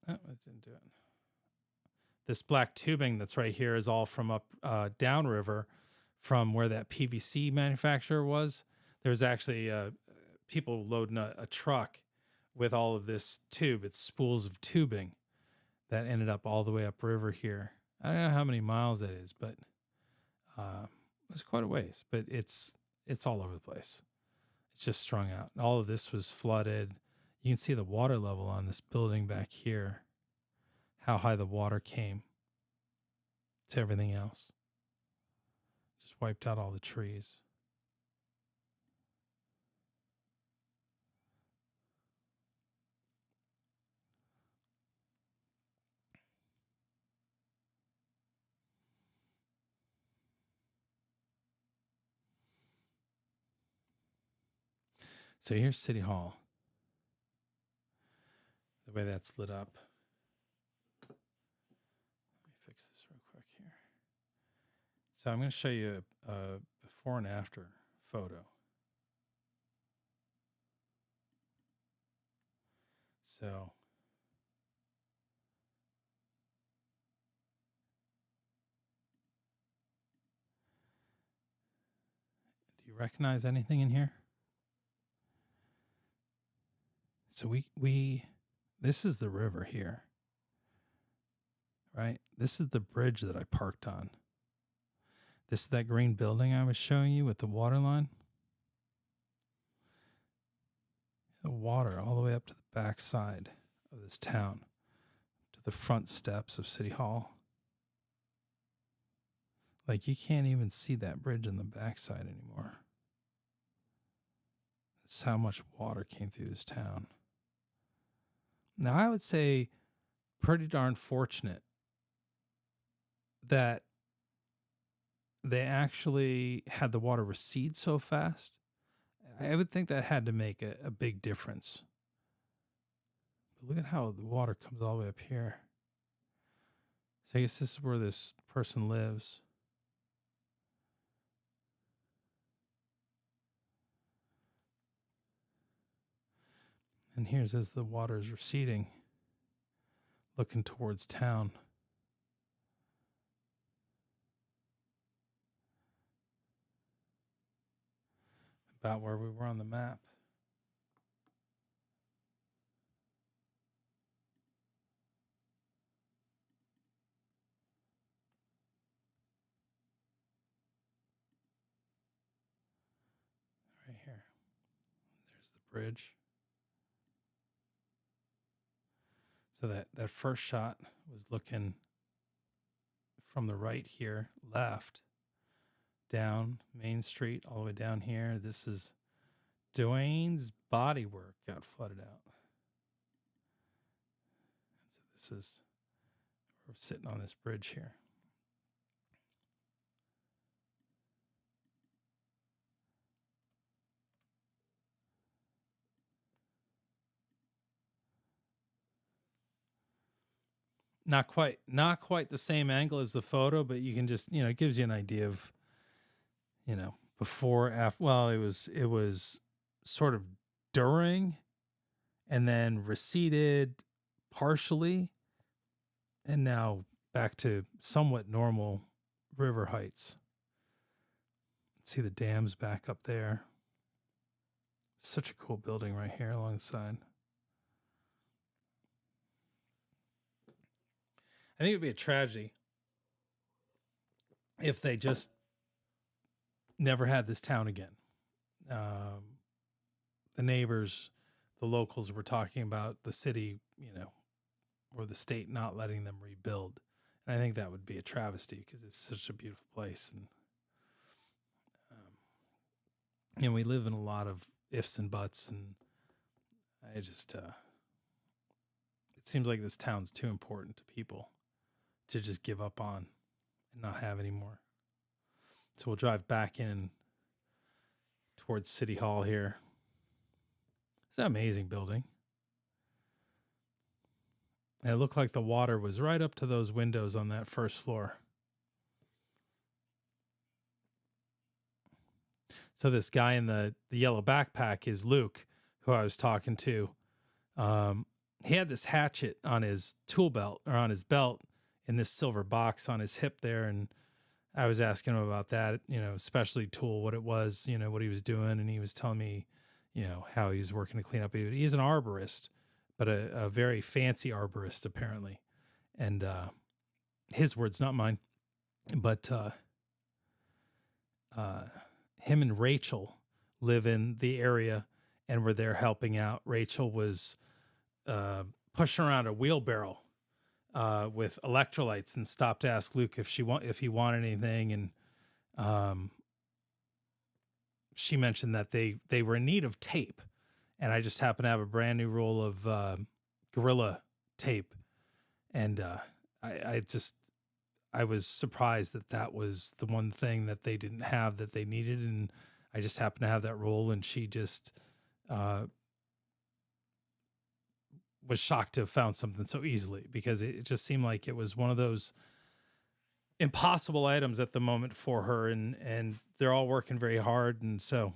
didn't do it. This black tubing that's right here is all from up downriver from where that PVC manufacturer was. There's actually people loading a truck with all of this tube. It's spools of tubing that ended up all the way upriver here. I don't know how many miles that is, but it's quite a ways. But it's all over the place. It's just strung out. All of this was flooded. You can see the water level on this building back here, how high the water came to everything else. Just wiped out all the trees. So here's City Hall. The way that's lit up. Let me fix this real quick here. So I'm going to show you a before and after photo. So do you recognize anything in here? So we this is the river here, right? This is the bridge that I parked on. This is that green building I was showing you with the water line. The water all the way up to the back side of this town, to the front steps of City Hall. Like you can't even see that bridge on the backside anymore. That's how much water came through this town. Now, I would say pretty darn fortunate that they actually had the water recede so fast. I would think that had to make a big difference. But look at how the water comes all the way up here. So I guess this is where this person lives. And here's as the water is receding, looking towards town. About where we were on the map. Right here. There's the bridge. So that first shot was looking from the right here, left, down Main Street, all the way down here. This is Dwayne's body work got flooded out. So this is, we're sitting on this bridge here. Not quite the same angle as the photo, but you can just, it gives you an idea of, before, after. Well, it was sort of during and then receded partially and now back to somewhat normal river heights. See the dams back up there. Such a cool building right here alongside. I think it would be a tragedy if they just never had this town again. The neighbors, the locals were talking about the city, or the state not letting them rebuild. And I think that would be a travesty because it's such a beautiful place. And we live in a lot of ifs and buts. And I just, it seems like this town's too important to people to just give up on and not have anymore. So we'll drive back in towards City Hall here. It's an amazing building. And it looked like the water was right up to those windows on that first floor. So this guy in the yellow backpack is Luke, who I was talking to. He had this hatchet on his tool belt or on his belt, in this silver box on his hip there. And I was asking him about that, specialty tool, what it was, what he was doing. And he was telling me, how he was working to clean up. He's an arborist, but a very fancy arborist, apparently. And his words, not mine. But him and Rachel live in the area and were there helping out. Rachel was pushing around a wheelbarrow with electrolytes and stopped to ask Luke if he wanted anything. And she mentioned that they were in need of tape. And I just happened to have a brand new roll of Gorilla tape. And I was surprised that was the one thing that they didn't have that they needed. And I just happened to have that roll, and she just was shocked to have found something so easily, because it just seemed like it was one of those impossible items at the moment for her. And they're all working very hard. And so,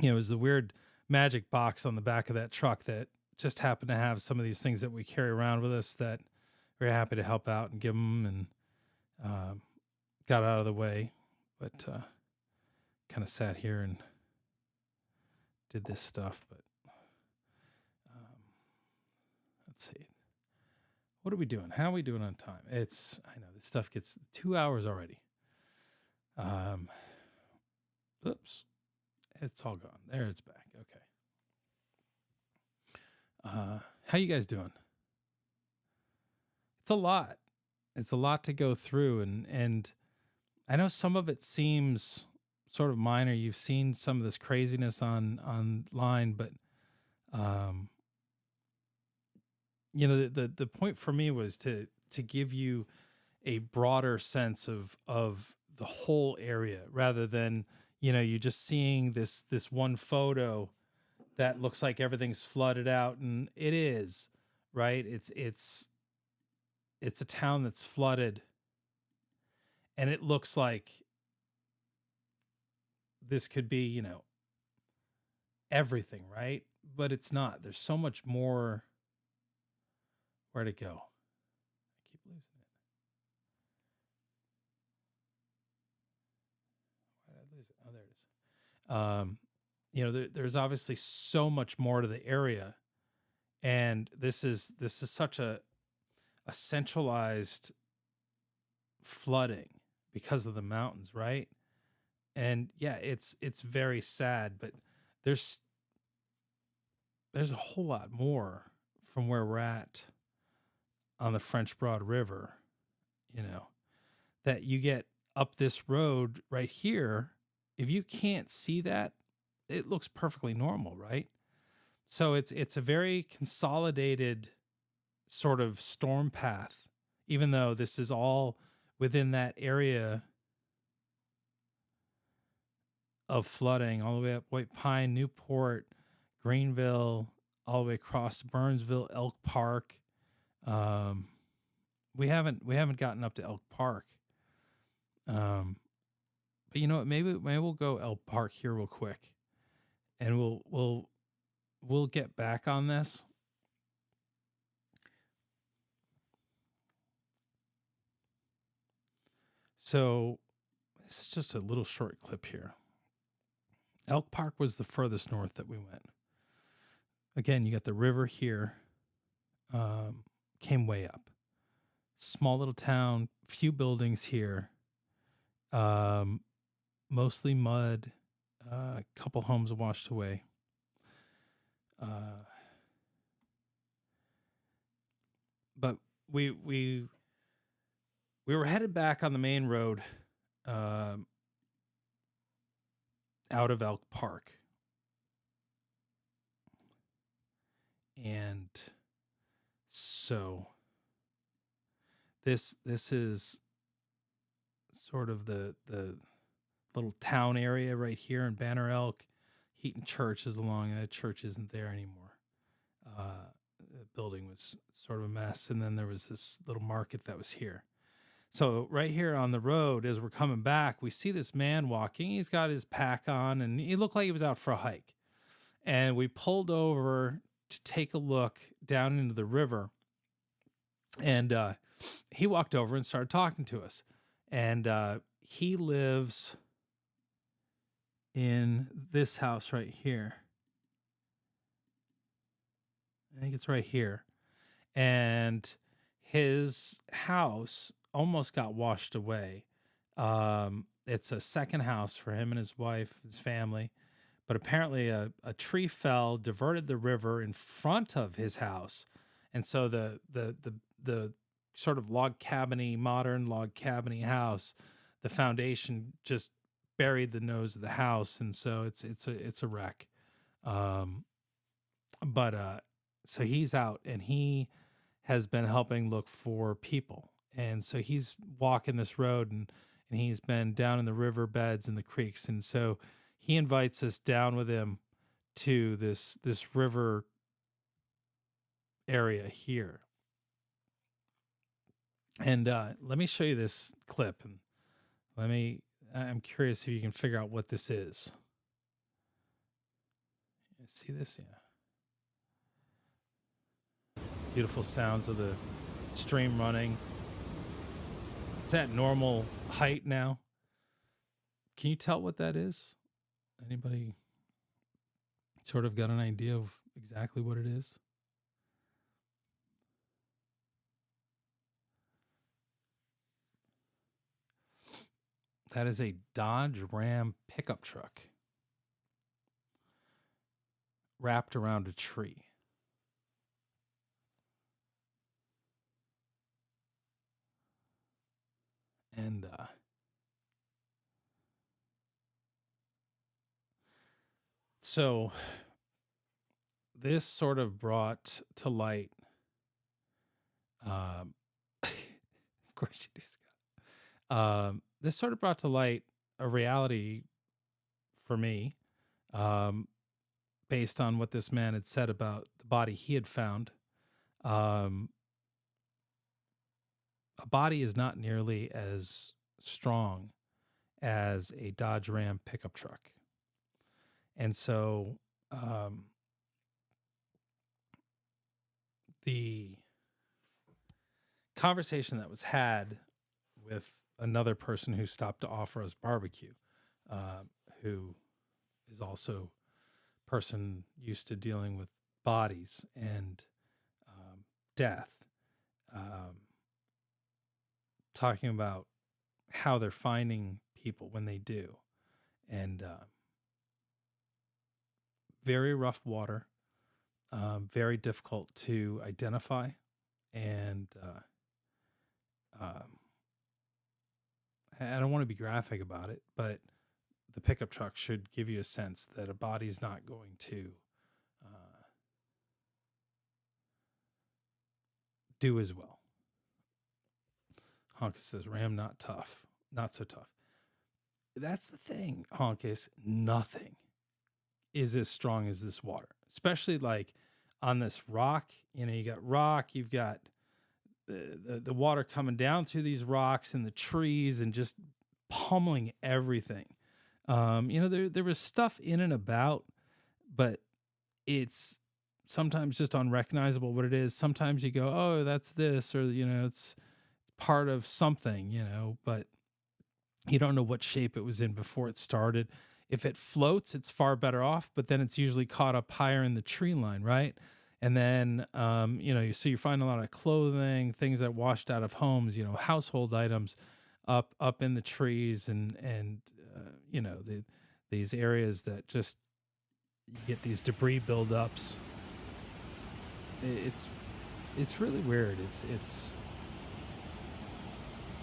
it was the weird magic box on the back of that truck that just happened to have some of these things that we carry around with us that we're happy to help out and give them, and got out of the way, but kind of sat here and did this stuff. But let's see. What are we doing? How are we doing on time? I know this stuff gets 2 hours already. Oops. It's all gone. There, it's back. Okay. How you guys doing? It's a lot. It's a lot to go through. And I know some of it seems sort of minor. You've seen some of this craziness online, but the point for me was to give you a broader sense of the whole area, rather than, you just seeing this one photo that looks like everything's flooded out, and it is, right? It's a town that's flooded, and it looks like this could be, everything, right? But it's not. There's so much more. Where'd it go? I keep losing it. Why did I lose it? Oh, there it is. There's obviously so much more to the area, and this is such a centralized flooding because of the mountains, right? And yeah, it's very sad, but there's a whole lot more from where we're at on the French Broad River, that you get up this road right here. If you can't see that, it looks perfectly normal, right? So it's a very consolidated sort of storm path, even though this is all within that area of flooding, all the way up White Pine, Newport, Greenville, all the way across Burnsville, Elk Park. We haven't gotten up to Elk Park. But you know what? Maybe we'll go Elk Park here real quick, and we'll get back on this. So this is just a little short clip here. Elk Park was the furthest north that we went. Again, you got the river here, came way up. Small little town, few buildings here, mostly mud, a couple homes washed away. But we were headed back on the main road out of Elk Park. And so this is sort of the little town area right here in Banner Elk. Heaton Church is along, and that church isn't there anymore. The building was sort of a mess, and then there was this little market that was here. So right here on the road, as we're coming back, we see this man walking. He's got his pack on, and he looked like he was out for a hike. And we pulled over to take a look down into the river. And he walked over and started talking to us. And he lives in this house right here. I think it's right here. And his house almost got washed away. It's a second house for him and his wife, his family. But apparently a tree fell, diverted the river in front of his house. And so the sort of modern log cabiny house, the foundation just buried the nose of the house. And so it's a wreck. So he's out and he has been helping look for people. And so he's walking this road and he's been down in the riverbeds and the creeks. And so he invites us down with him to this river area here. And let me show you this clip, and I'm curious if you can figure out what this is. You see this? Yeah. Beautiful sounds of the stream running. It's at normal height now. Can you tell what that is? Anybody sort of got an idea of exactly what it is? That is a Dodge Ram pickup truck wrapped around a tree. And so this sort of brought to light, of course you do, Scott. This sort of brought to light a reality for me, based on what this man had said about the body he had found. A body is not nearly as strong as a Dodge Ram pickup truck. And so the conversation that was had with another person who stopped to offer us barbecue, who is also a person used to dealing with bodies and death, talking about how they're finding people when they do. And very rough water, very difficult to identify. And I don't want to be graphic about it, but the pickup truck should give you a sense that a body's not going to do as well. Honkus says, Ram, not tough. Not so tough. That's the thing, Honkus. Nothing is as strong as this water, especially like on this rock. You know, you got rock, you've got the water coming down through these rocks and the trees and just pummeling everything. You know, there was stuff in and about, but it's sometimes just unrecognizable what it is. Sometimes you go, oh, that's this, or, you know, it's part of something, you know, but you don't know what shape it was in before it started. If it floats, it's far better off, but then it's usually caught up higher in the tree line, right? And then, you know, so you find a lot of clothing, things that washed out of homes, you know, household items up in the trees, and you know, these areas that just, you get these debris buildups. It's really weird. It's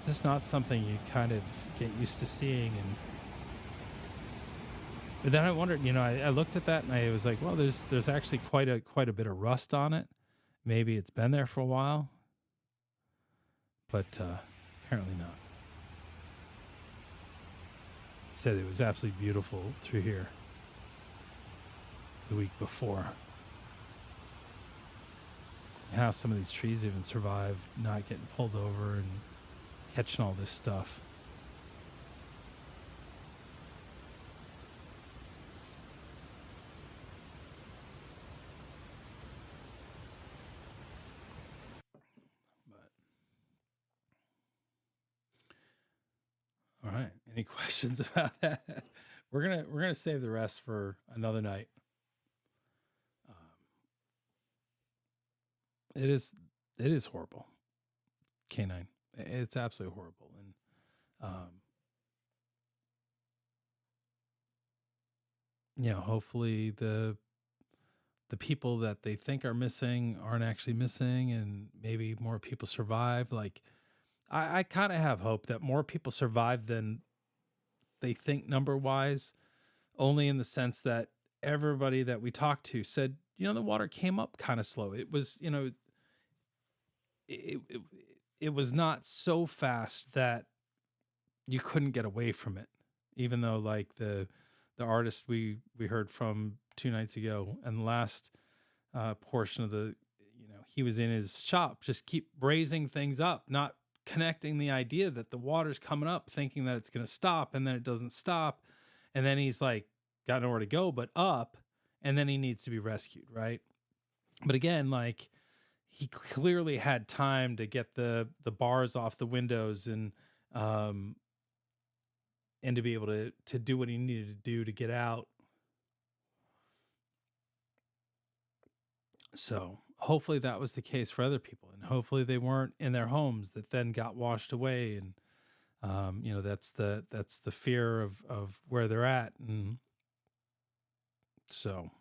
just not something you kind of get used to seeing. But then I wondered, you know, I looked at that and I was like, well, there's actually quite a bit of rust on it. Maybe it's been there for a while, but apparently not. He said it was absolutely beautiful through here the week before. How some of these trees even survived not getting pulled over and catching all this stuff. But Any questions about that? We're gonna save the rest for another night. It is horrible. Canine. It's absolutely horrible. And hopefully the people that they think are missing aren't actually missing, and maybe more people survive. Like, I kind of have hope that more people survive than they think number wise, only in the sense that everybody that we talked to said, the water came up kind of slow. It was, it was not so fast that you couldn't get away from it, even though like the artist we heard from 2 nights ago, and the last portion of the, he was in his shop, just keep raising things up, not connecting the idea that the water's coming up, thinking that it's going to stop, and then it doesn't stop. And then he's like, got nowhere to go but up, and then he needs to be rescued, right? But again, like, he clearly had time to get the bars off the windows and to be able to do what he needed to do to get out. So hopefully that was the case for other people, and hopefully they weren't in their homes that then got washed away. And that's the fear of where they're at. And so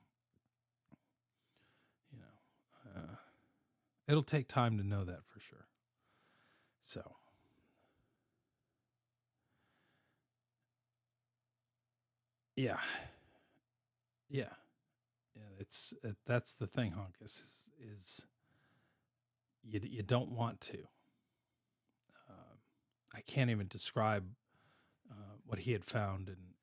it'll take time to know that for sure. So yeah. That's the thing, Honkus, is you don't want to. I can't even describe what he had found, and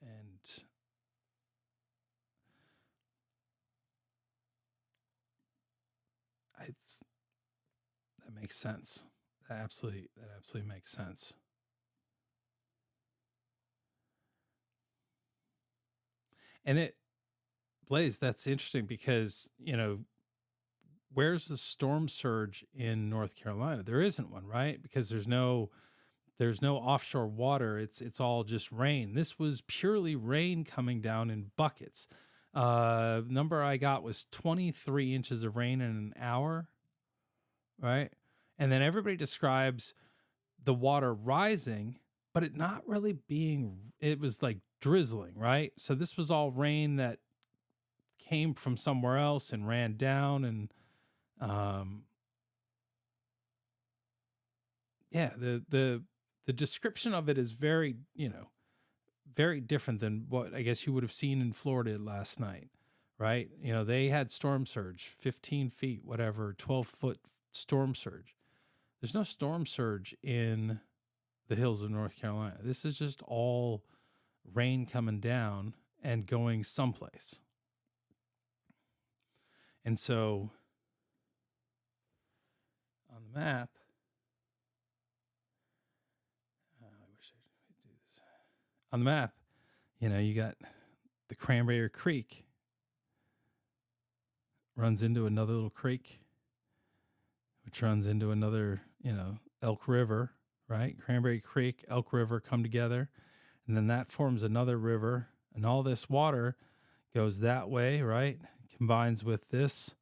that makes sense. That absolutely makes sense. And Blaze, that's interesting because, where's the storm surge in North Carolina? There isn't one, right? Because there's no offshore water. It's all just rain. This was purely rain coming down in buckets. Number I got was 23 inches of rain in an hour, right? And then everybody describes the water rising, but it not really being, it was like drizzling, right? So this was all rain that came from somewhere else and ran down. And the description of it is very, very different than what I guess you would have seen in Florida last night, right? They had storm surge, 15 feet, whatever, 12-foot storm surge. There's no storm surge in the hills of North Carolina. This is just all rain coming down and going someplace. And so on the map, I wish I could do this. On the map, you got the Cranberry Creek runs into another little creek, which runs into another, Elk River, right? Cranberry Creek, Elk River come together, and then that forms another river, and all this water goes that way, right? Combines with this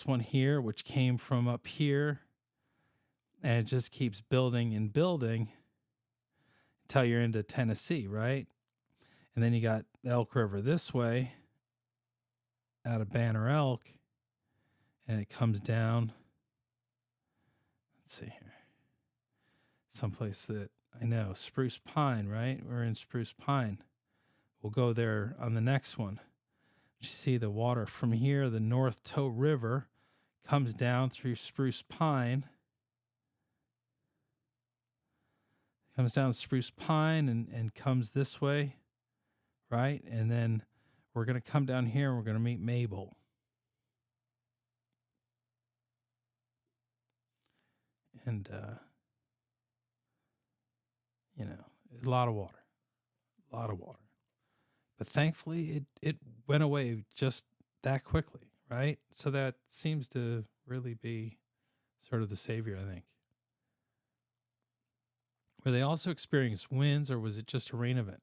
one here, which came from up here, and it just keeps building and building until you're into Tennessee, right? And then you got the Elk River this way out of Banner Elk, and it comes down. Let's see here. Someplace that I know, Spruce Pine, right? We're in Spruce Pine. We'll go there on the next one. You see the water from here, the North Toe River comes down through Spruce Pine, comes down Spruce Pine and comes this way, right? And then we're going to come down here and we're going to meet Mabel. And, a lot of water. But thankfully, it went away just that quickly, right? So that seems to really be sort of the savior, I think. Were they also experienced winds, or was it just a rain event?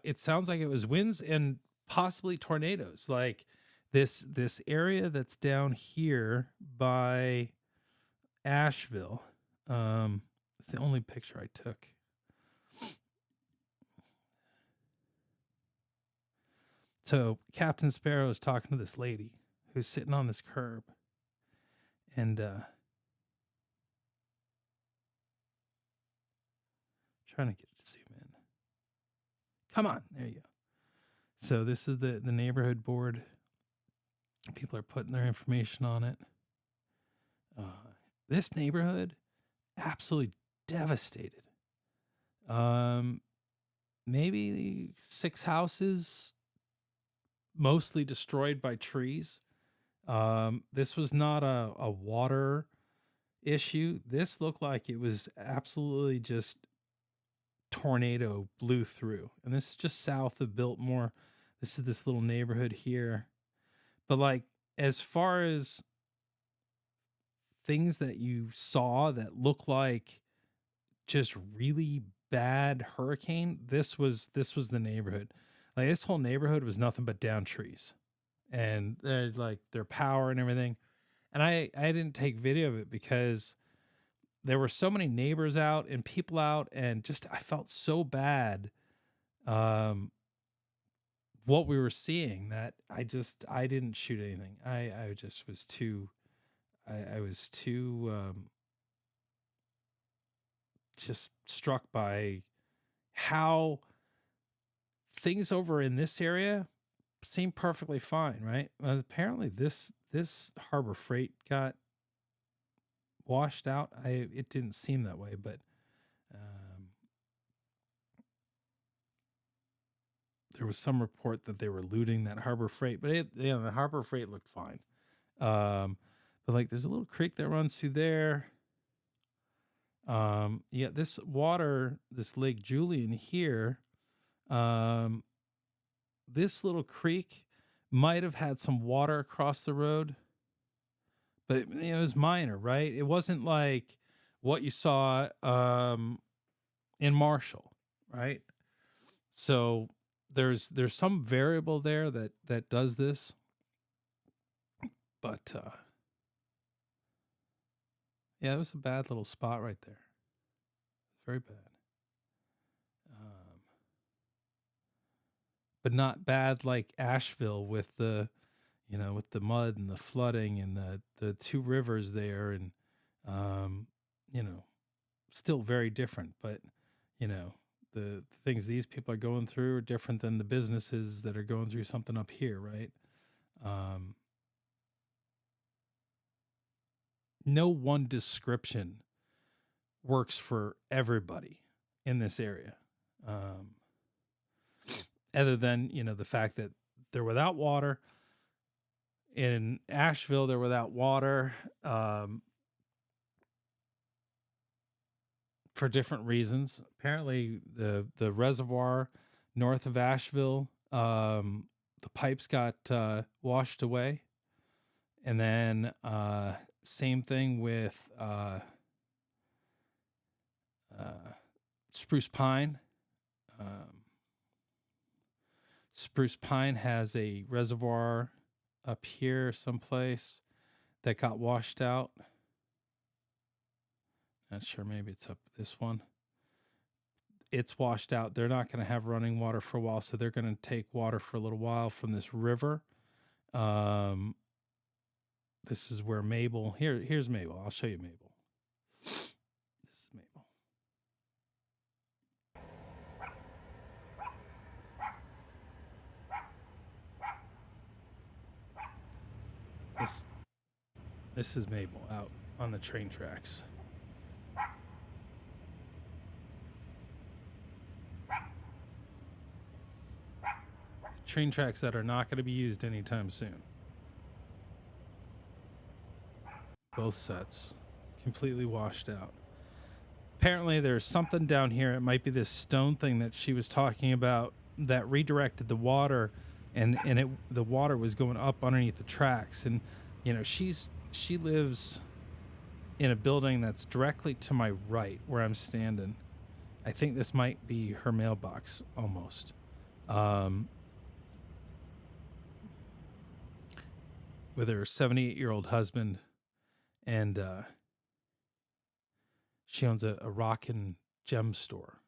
It sounds like it was winds and possibly tornadoes. Like this area that's down here by Asheville. It's the only picture I took. So Captain Sparrow is talking to this lady who's sitting on this curb, and trying to get it to zoom in. Come on, there you go. So this is the neighborhood board. People are putting their information on it. This neighborhood, absolutely devastated. Maybe 6 houses, mostly destroyed by trees. This was not a water issue. This looked like it was absolutely just tornado blew through. And this is just south of Biltmore. This is this little neighborhood here. But like, as far as things that you saw that look like just really bad hurricane, this was the neighborhood. Like, this whole neighborhood was nothing but down trees, and they're like their power and everything. And I didn't take video of it because there were so many neighbors out and people out, and just I felt so bad what we were seeing that I didn't shoot anything. I just was too I was too just struck by how things over in this area seem perfectly fine, right? Apparently this Harbor Freight got washed out. It didn't seem that way, but there was some report that they were looting that Harbor Freight, but the Harbor Freight looked fine. But like, there's a little creek that runs through there. Yeah, this water, this Lake Julian here, this little creek might have had some water across the road, but it was minor, right? It wasn't like what you saw in Marshall, right? So there's some variable there that does this, but yeah, it was a bad little spot right there. Very bad. But not bad like Asheville with the mud and the flooding and the 2 rivers there, and still very different. But the things these people are going through are different than the businesses that are going through something up here, right? No one description works for everybody in this area. Other than, the fact that they're without water. In Asheville, they're without water for different reasons. Apparently, the reservoir north of Asheville, the pipes got washed away. And then same thing with Spruce Pine. Spruce Pine has a reservoir up here someplace that got washed out. Not sure, maybe it's up this one. It's washed out. They're not going to have running water for a while, so they're going to take water for a little while from this river. This is where Mabel, here's Mabel. I'll show you Mabel. This is Mabel. This is Mabel out on the train tracks. Train tracks that are not going to be used anytime soon. Both sets completely washed out. Apparently there's something down here. It might be this stone thing that she was talking about that redirected the water, and the water was going up underneath the tracks. And she lives in a building that's directly to my right where I'm standing. I think this might be her mailbox almost. With her 78-year-old husband, and she owns a rock and gem store.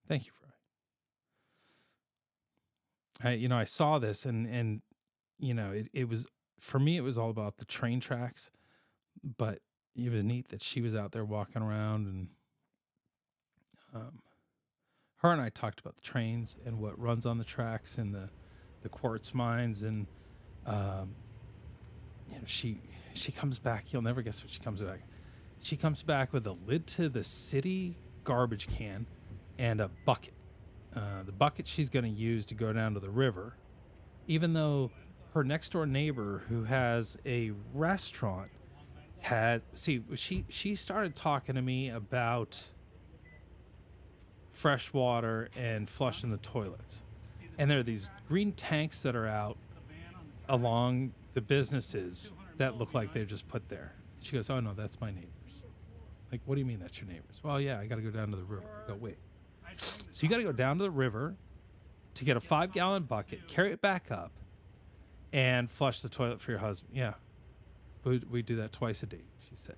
Thank you, Fry. I saw this, and it was, for me, it was all about the train tracks, but it was neat that she was out there walking around, and her and I talked about the trains and what runs on the tracks and the quartz mines, and she comes back. You'll never guess what she comes back. She comes back with a lid to the city garbage can and a bucket. The bucket she's going to use to go down to the river, even though her next door neighbor, who has a restaurant, she started talking to me about fresh water and flushing the toilets. And there are these green tanks that are out along the businesses that look like they're just put there. She goes, "Oh no, that's my neighbor's." Like, what do you mean that's your neighbor's? Well, yeah, I got to go down to the river. I go, wait. So you got to go down to the river to get a 5-gallon bucket, carry it back up, and flush the toilet for your husband. Yeah, we do that twice a day, she said.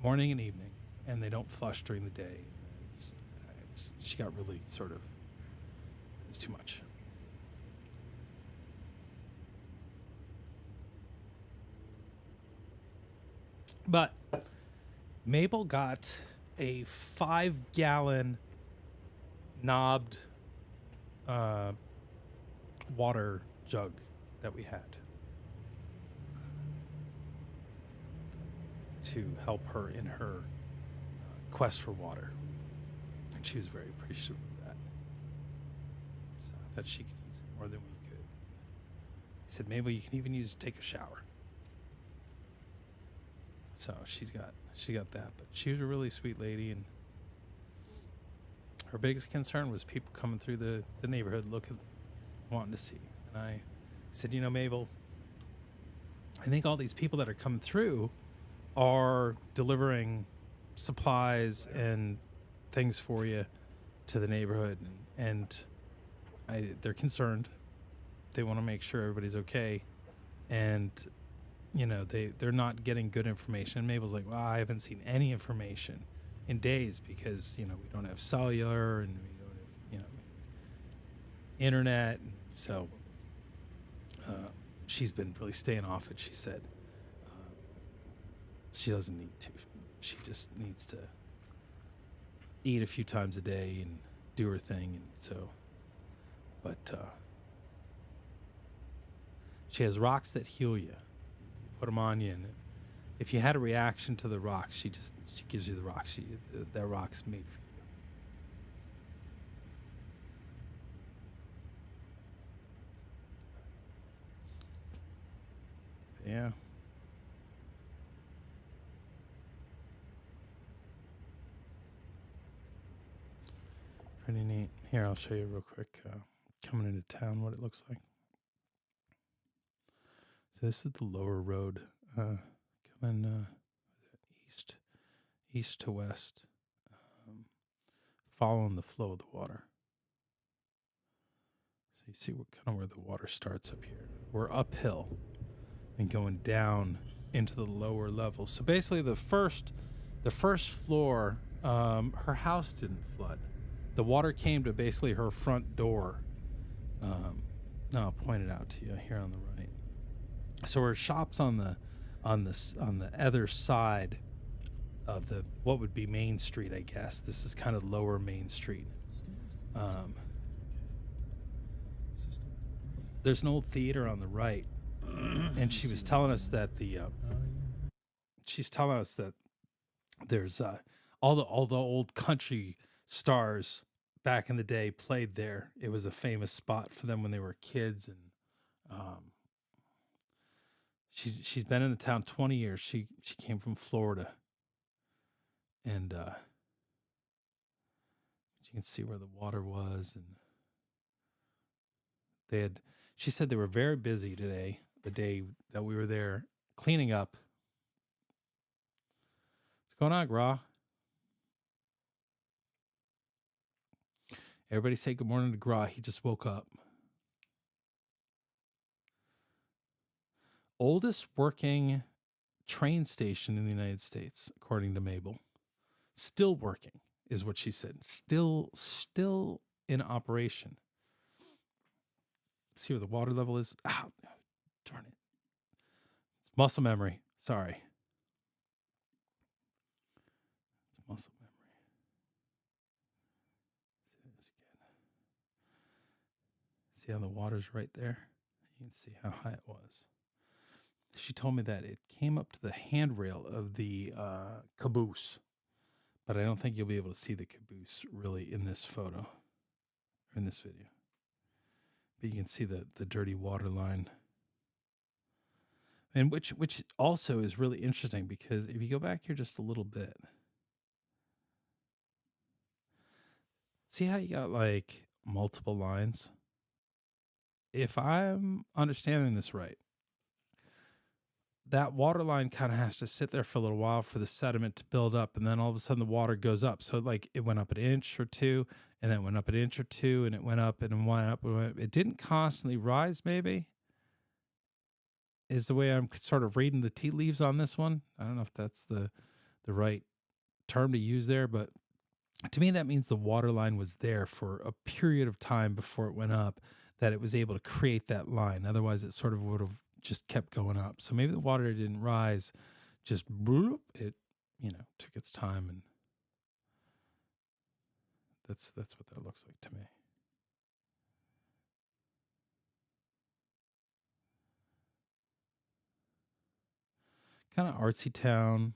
Morning and evening, and they don't flush during the day. She got really sort of, it's too much. But Mabel got a 5-gallon knobbed water jug that we had to help her in her quest for water. And she was very appreciative of that. So I thought she could use it more than we could. He said, "Mabel, you can even use it to take a shower." So she got that, but she was a really sweet lady, and her biggest concern was people coming through the neighborhood looking, wanting to see. And I said, "Mabel, I think all these people that are coming through are delivering supplies and things for you to the neighborhood, and they're concerned. They want to make sure everybody's okay, and they're not getting good information." And Mabel's like, "Well, I haven't seen any information in days because we don't have cellular and we don't have internet." And so she's been really staying off it. She said she doesn't need to. She just needs to eat a few times a day and do her thing. And so, but she has rocks that heal you. Put them on you, and if you had a reaction to the rocks, she gives you the rocks. That rock's made for you. Yeah. Pretty neat. Here, I'll show you real quick, coming into town, what it looks like. So this is the lower road, coming east to west, following the flow of the water. So you see where the water starts up here. We're uphill and going down into the lower level. So basically the first floor, her house didn't flood. The water came to basically her front door. Now I'll point it out to you here on the right. So her shop's on the other side of the what would be Main Street, I guess. This is kind of lower Main Street. There's an old theater on the right, and she was telling us that there's all the old country stars back in the day played there. It was a famous spot for them when they were kids, and she's been in the town 20 years. She came from Florida, and you can see where the water was, and she said they were very busy today, the day that we were there, cleaning up. What's going on, Gra? Everybody say good morning to Gra. He just woke up. Oldest working train station in the United States, according to Mabel. Still working is what she said. Still in operation. See where the water level is. Ah, darn it. It's muscle memory. Sorry. It's muscle memory. See this again. See how the water's right there? You can see how high it was. She told me that it came up to the handrail of the caboose. But I don't think you'll be able to see the caboose really in this photo, or in this video. But you can see the dirty water line. And which also is really interesting because if you go back here just a little bit, see how you got like multiple lines? If I'm understanding this right, that water line kind of has to sit there for a little while for the sediment to build up, and then all of a sudden the water goes up. So like it went up an inch or two, and then it went up an inch or two, and it went up and went up. And went up. It didn't constantly rise, maybe, is the way I'm sort of reading the tea leaves on this one. I don't know if that's the right term to use there, but to me that means the water line was there for a period of time before it went up, that it was able to create that line. Otherwise, it sort of would have just kept going up. So maybe the water didn't rise, just bloop, it, took its time, and that's what that looks like to me. Kind of artsy town,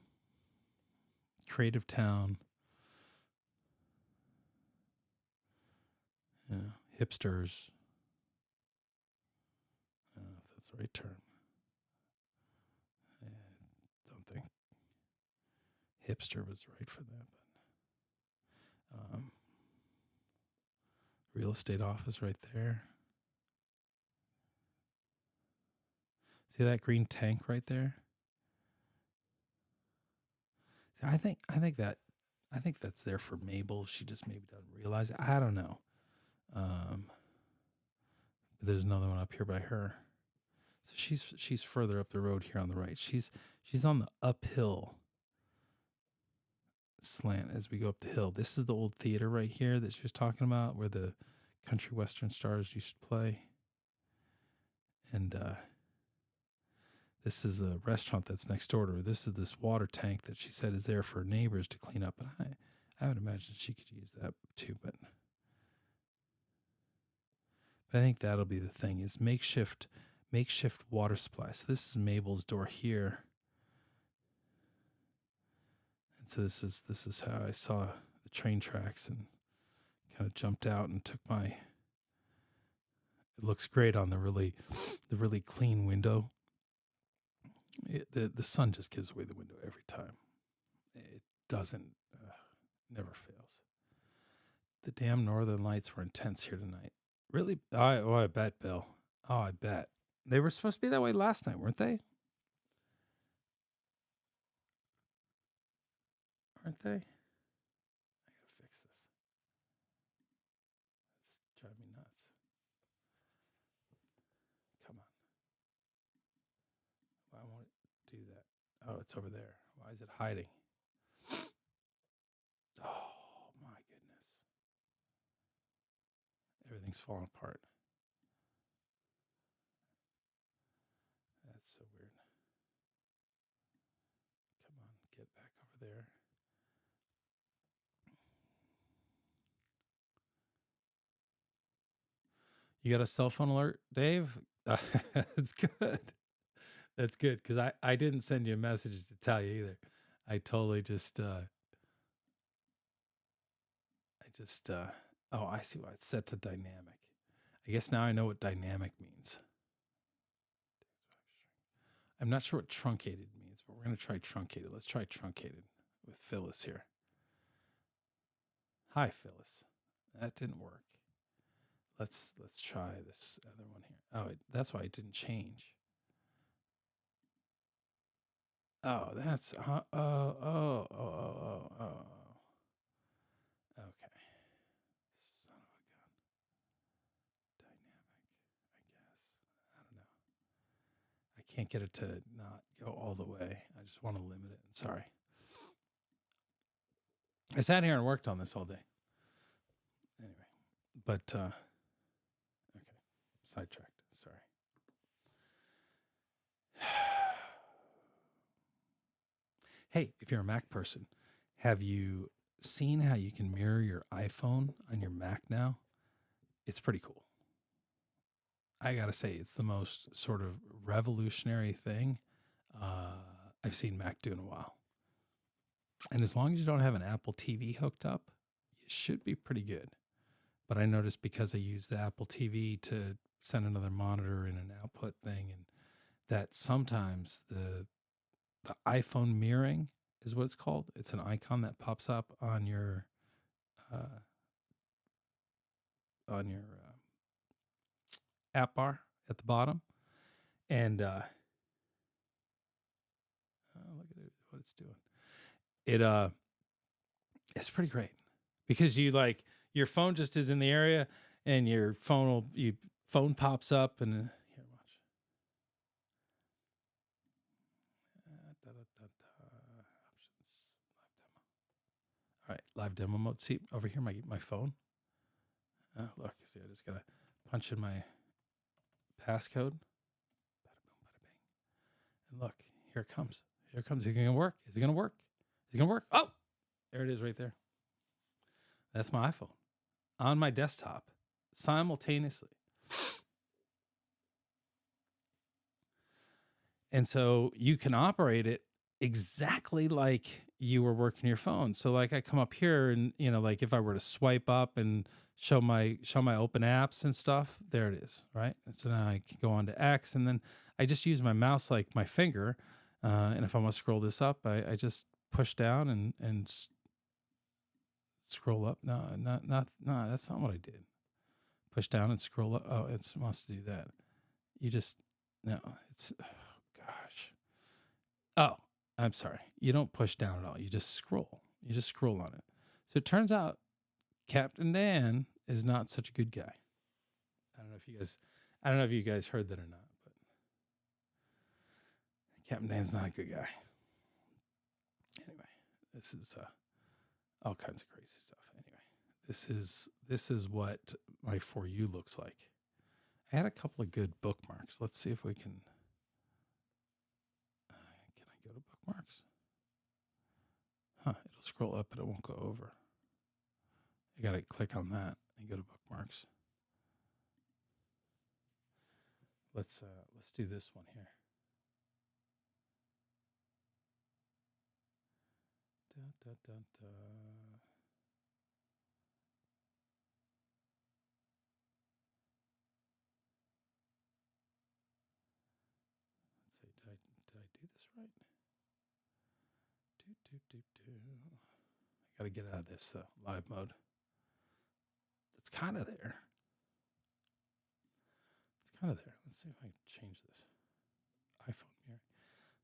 creative town, hipsters. I don't know if that's the right term. I don't think hipster was right for that, but real estate office right there. See that green tank right there? See, I think that's there for Mabel. She just maybe doesn't realize it. I don't know. But there's another one up here by her. So she's further up the road here on the right. She's on the uphill slant as we go up the hill. This is the old theater right here that she was talking about, where the country western stars used to play. And this is a restaurant that's next door to her. This is this water tank that she said is there for neighbors to clean up. And I would imagine she could use that too, but I think that'll be the thing, is makeshift water supply. So this is Mabel's door here. And so this is how I saw the train tracks and kind of jumped out and took it looks great on the really clean window. The sun just gives away the window every time. It doesn't, never fails. The damn northern lights were intense here tonight. Really? I bet, Bill. Oh, I bet. They were supposed to be that way last night, weren't they? Aren't they? I gotta fix this. It's driving me nuts. Come on. Why won't it do that? Oh, it's over there. Why is it hiding? Oh, my goodness. Everything's falling apart. That's so weird. Come on, get back over there. You got a cell phone alert, Dave? That's good. That's good, because I didn't send you a message to tell you either. I totally just I see why it's set to dynamic. I guess now I know what dynamic means. I'm not sure what truncated means, but we're going to try truncated. Let's try truncated with Phyllis here. Hi, Phyllis. That didn't work. Let's try this other one here. Oh, that's why it didn't change. Oh, that's oh. Okay. Son of a gun. can't get it to not go all the way. I just want to limit it. Sorry. I sat here and worked on this all day. Anyway, but okay, sidetracked. Sorry. Hey, if you're a Mac person, have you seen how you can mirror your iPhone on your Mac now? It's pretty cool. I gotta say, it's the most sort of revolutionary thing I've seen Mac do in a while. And as long as you don't have an Apple TV hooked up, you should be pretty good. But I noticed because I use the Apple TV to send another monitor and an output thing, and that sometimes the iPhone mirroring is what it's called. It's an icon that pops up on your app bar at the bottom, and look at it, what it's doing. It's pretty great because you like your phone just is in the area, and your phone pops up, and here, watch. Options, live demo. All right, live demo mode. See over here, my phone. Look, see, I just gotta punch in my passcode. Bada boom, bada bing. And look, here it comes. Here it comes. Is it gonna work? Is it gonna work? Is it gonna work? Oh, there it is right there. That's my iPhone on my desktop simultaneously. And so you can operate it exactly like you were working your phone. So like I come up here and, like if I were to swipe up and show my open apps and stuff, there it is, right? And so now I can go on to X, and then I just use my mouse like my finger. And if I want to scroll this up, I just push down and scroll up. No, that's not what I did. Push down and scroll up. Oh, it wants to do that. It's, oh gosh. Oh, I'm sorry. You don't push down at all. You just scroll. You just scroll on it. So it turns out Captain Dan is not such a good guy. I don't know if you guys heard that or not, but Captain Dan's not a good guy. Anyway, this is all kinds of crazy stuff. Anyway, this is what my For You looks like. I had a couple of good bookmarks. Let's see if we can. Can I go to bookmarks? It'll scroll up, but it won't go over. You got to click on that and go to bookmarks. Let's do this one here. Dun, dun, dun, dun. Let's see, did I do this right? I got to get out of this live mode. It's kind of there. Let's see if I can change this. iPhone mirror.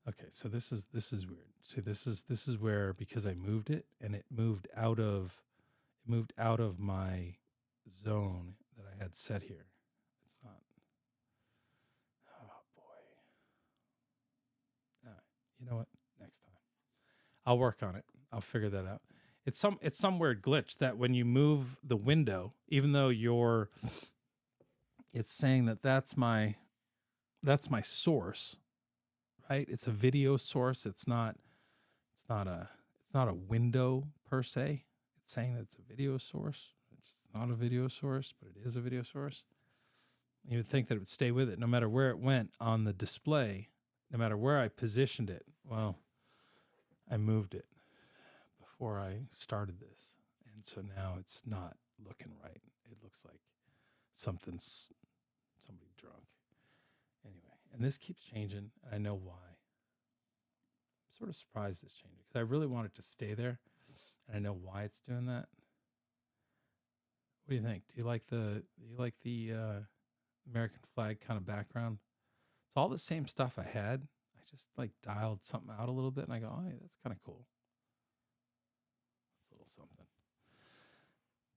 Okay, so this is weird. See, this is where, because I moved it and it moved out of my zone that I had set here. It's not. Oh boy. All right. You know what? Next time. I'll work on it. I'll figure that out. It's some weird glitch that when you move the window, even though it's saying that's my source, right? It's a video source. It's not a window per se. It's saying that it's a video source. It's not a video source, but it is a video source. You would think that it would stay with it no matter where it went on the display, no matter where I positioned it. Well, I moved it before I started this, and so now it's not looking right. It looks like somebody drunk. Anyway, and this keeps changing, and I know why. I'm sort of surprised it's changing because I really want it to stay there, and I know why it's doing that. What do you think? Do you like the American flag kind of background? It's all the same stuff I had. I just like dialed something out a little bit, and I go, oh, yeah, that's kind of cool. It's a little something.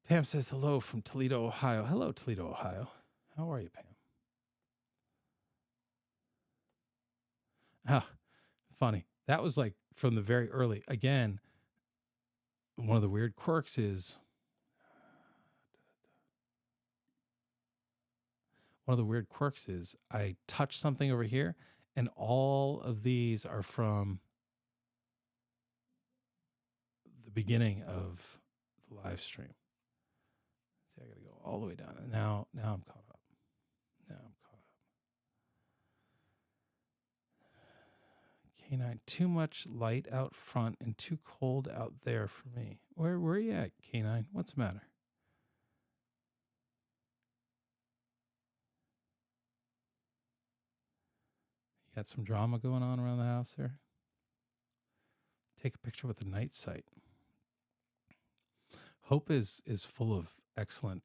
Pam says hello from Toledo, Ohio. Hello, Toledo, Ohio. How are you, Pam? Ah, funny. That was like from the very early. Again, one of the weird quirks is I touch something over here, and all of these are from the beginning of the live stream. See, I got to go all the way down. And now I'm caught up. Canine, too much light out front and too cold out there for me. Where are you at, Canine? What's the matter? You got some drama going on around the house there? Take a picture with the night sight. Hope is full of excellent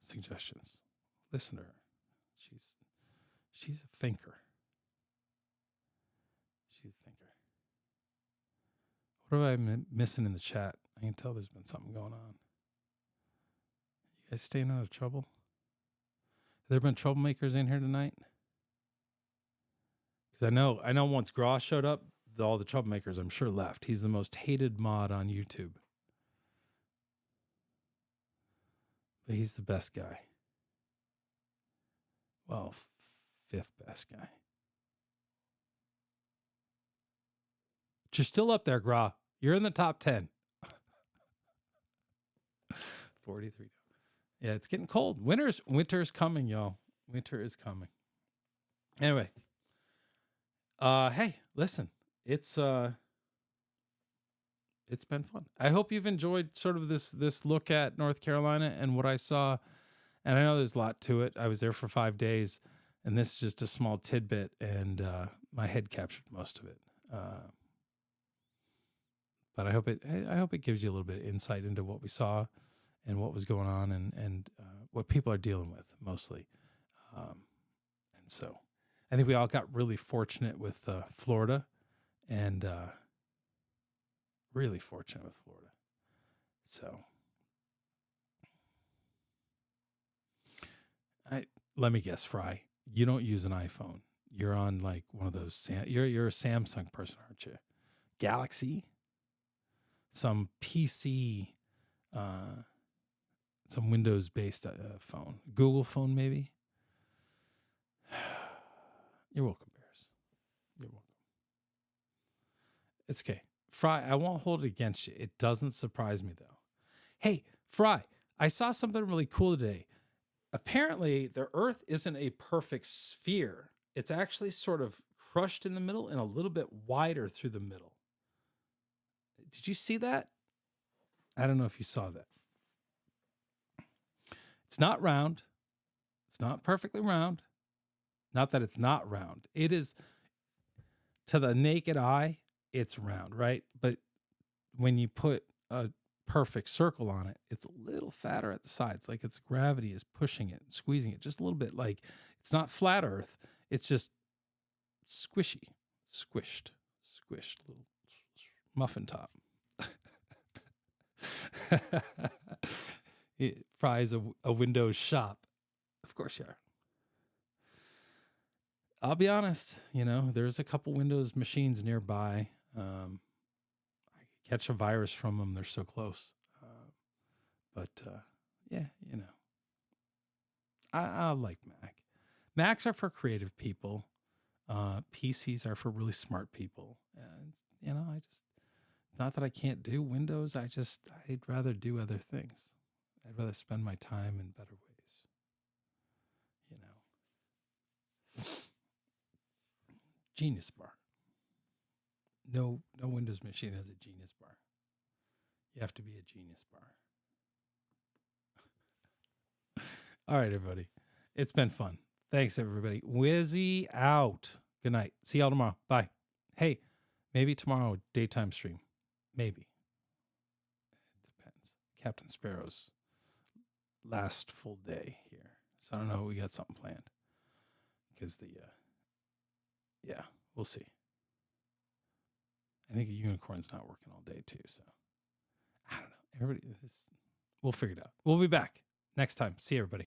suggestions. Listen to her. She's a thinker. She's a thinker. What am I missing in the chat? I can tell there's been something going on. You guys staying out of trouble? Have there been troublemakers in here tonight? Because I know once Gross showed up, all the troublemakers, I'm sure, left. He's the most hated mod on YouTube. But he's the best guy. Well, fifth best guy. But you're still up there, Gra. You're in the top 10. 43. Yeah, it's getting cold. Winter's coming, y'all. Winter is coming. Anyway. Hey, listen. It's been fun. I hope you've enjoyed sort of this look at North Carolina and what I saw. And I know there's a lot to it. I was there for 5 days, and this is just a small tidbit, and my head captured most of it. But I hope it gives you a little bit of insight into what we saw and what was going on and what people are dealing with mostly. And so I think we all got really fortunate with Florida. And really fortunate with Florida. So let me guess, Fry. You don't use an iPhone. You're on like one of those. You're a Samsung person, aren't you? Galaxy, some PC, some Windows-based phone, Google phone, maybe. You're welcome, Bears. You're welcome. It's okay. Fry, I won't hold it against you. It doesn't surprise me, though. Hey, Fry, I saw something really cool today. Apparently, the Earth isn't a perfect sphere. It's actually sort of crushed in the middle and a little bit wider through the middle. Did you see that? I don't know if you saw that. It's not round. It's not perfectly round. Not that it's not round. It is, to the naked eye, it's round, right? But when you put a perfect circle on it, it's a little fatter at the sides. Like its gravity is pushing it and squeezing it just a little bit. Like it's not flat Earth. It's just squished, little muffin top. It fries a Windows shop. Of course you are. I'll be honest, there's a couple Windows machines nearby. I could catch a virus from them. They're so close. Yeah, I like Mac. Macs are for creative people. PCs are for really smart people. And, not that I can't do Windows. I'd rather do other things. I'd rather spend my time in better ways. Genius bar. No Windows machine has a Genius bar. You have to be a Genius bar. All right, everybody. It's been fun. Thanks, everybody. Wizzy out. Good night. See y'all tomorrow. Bye. Hey, maybe tomorrow, daytime stream. Maybe. It depends. Captain Sparrow's last full day here. So I don't know. We got something planned. Because yeah, we'll see. I think the unicorn's not working all day, too. So I don't know. We'll figure it out. We'll be back next time. See you, everybody.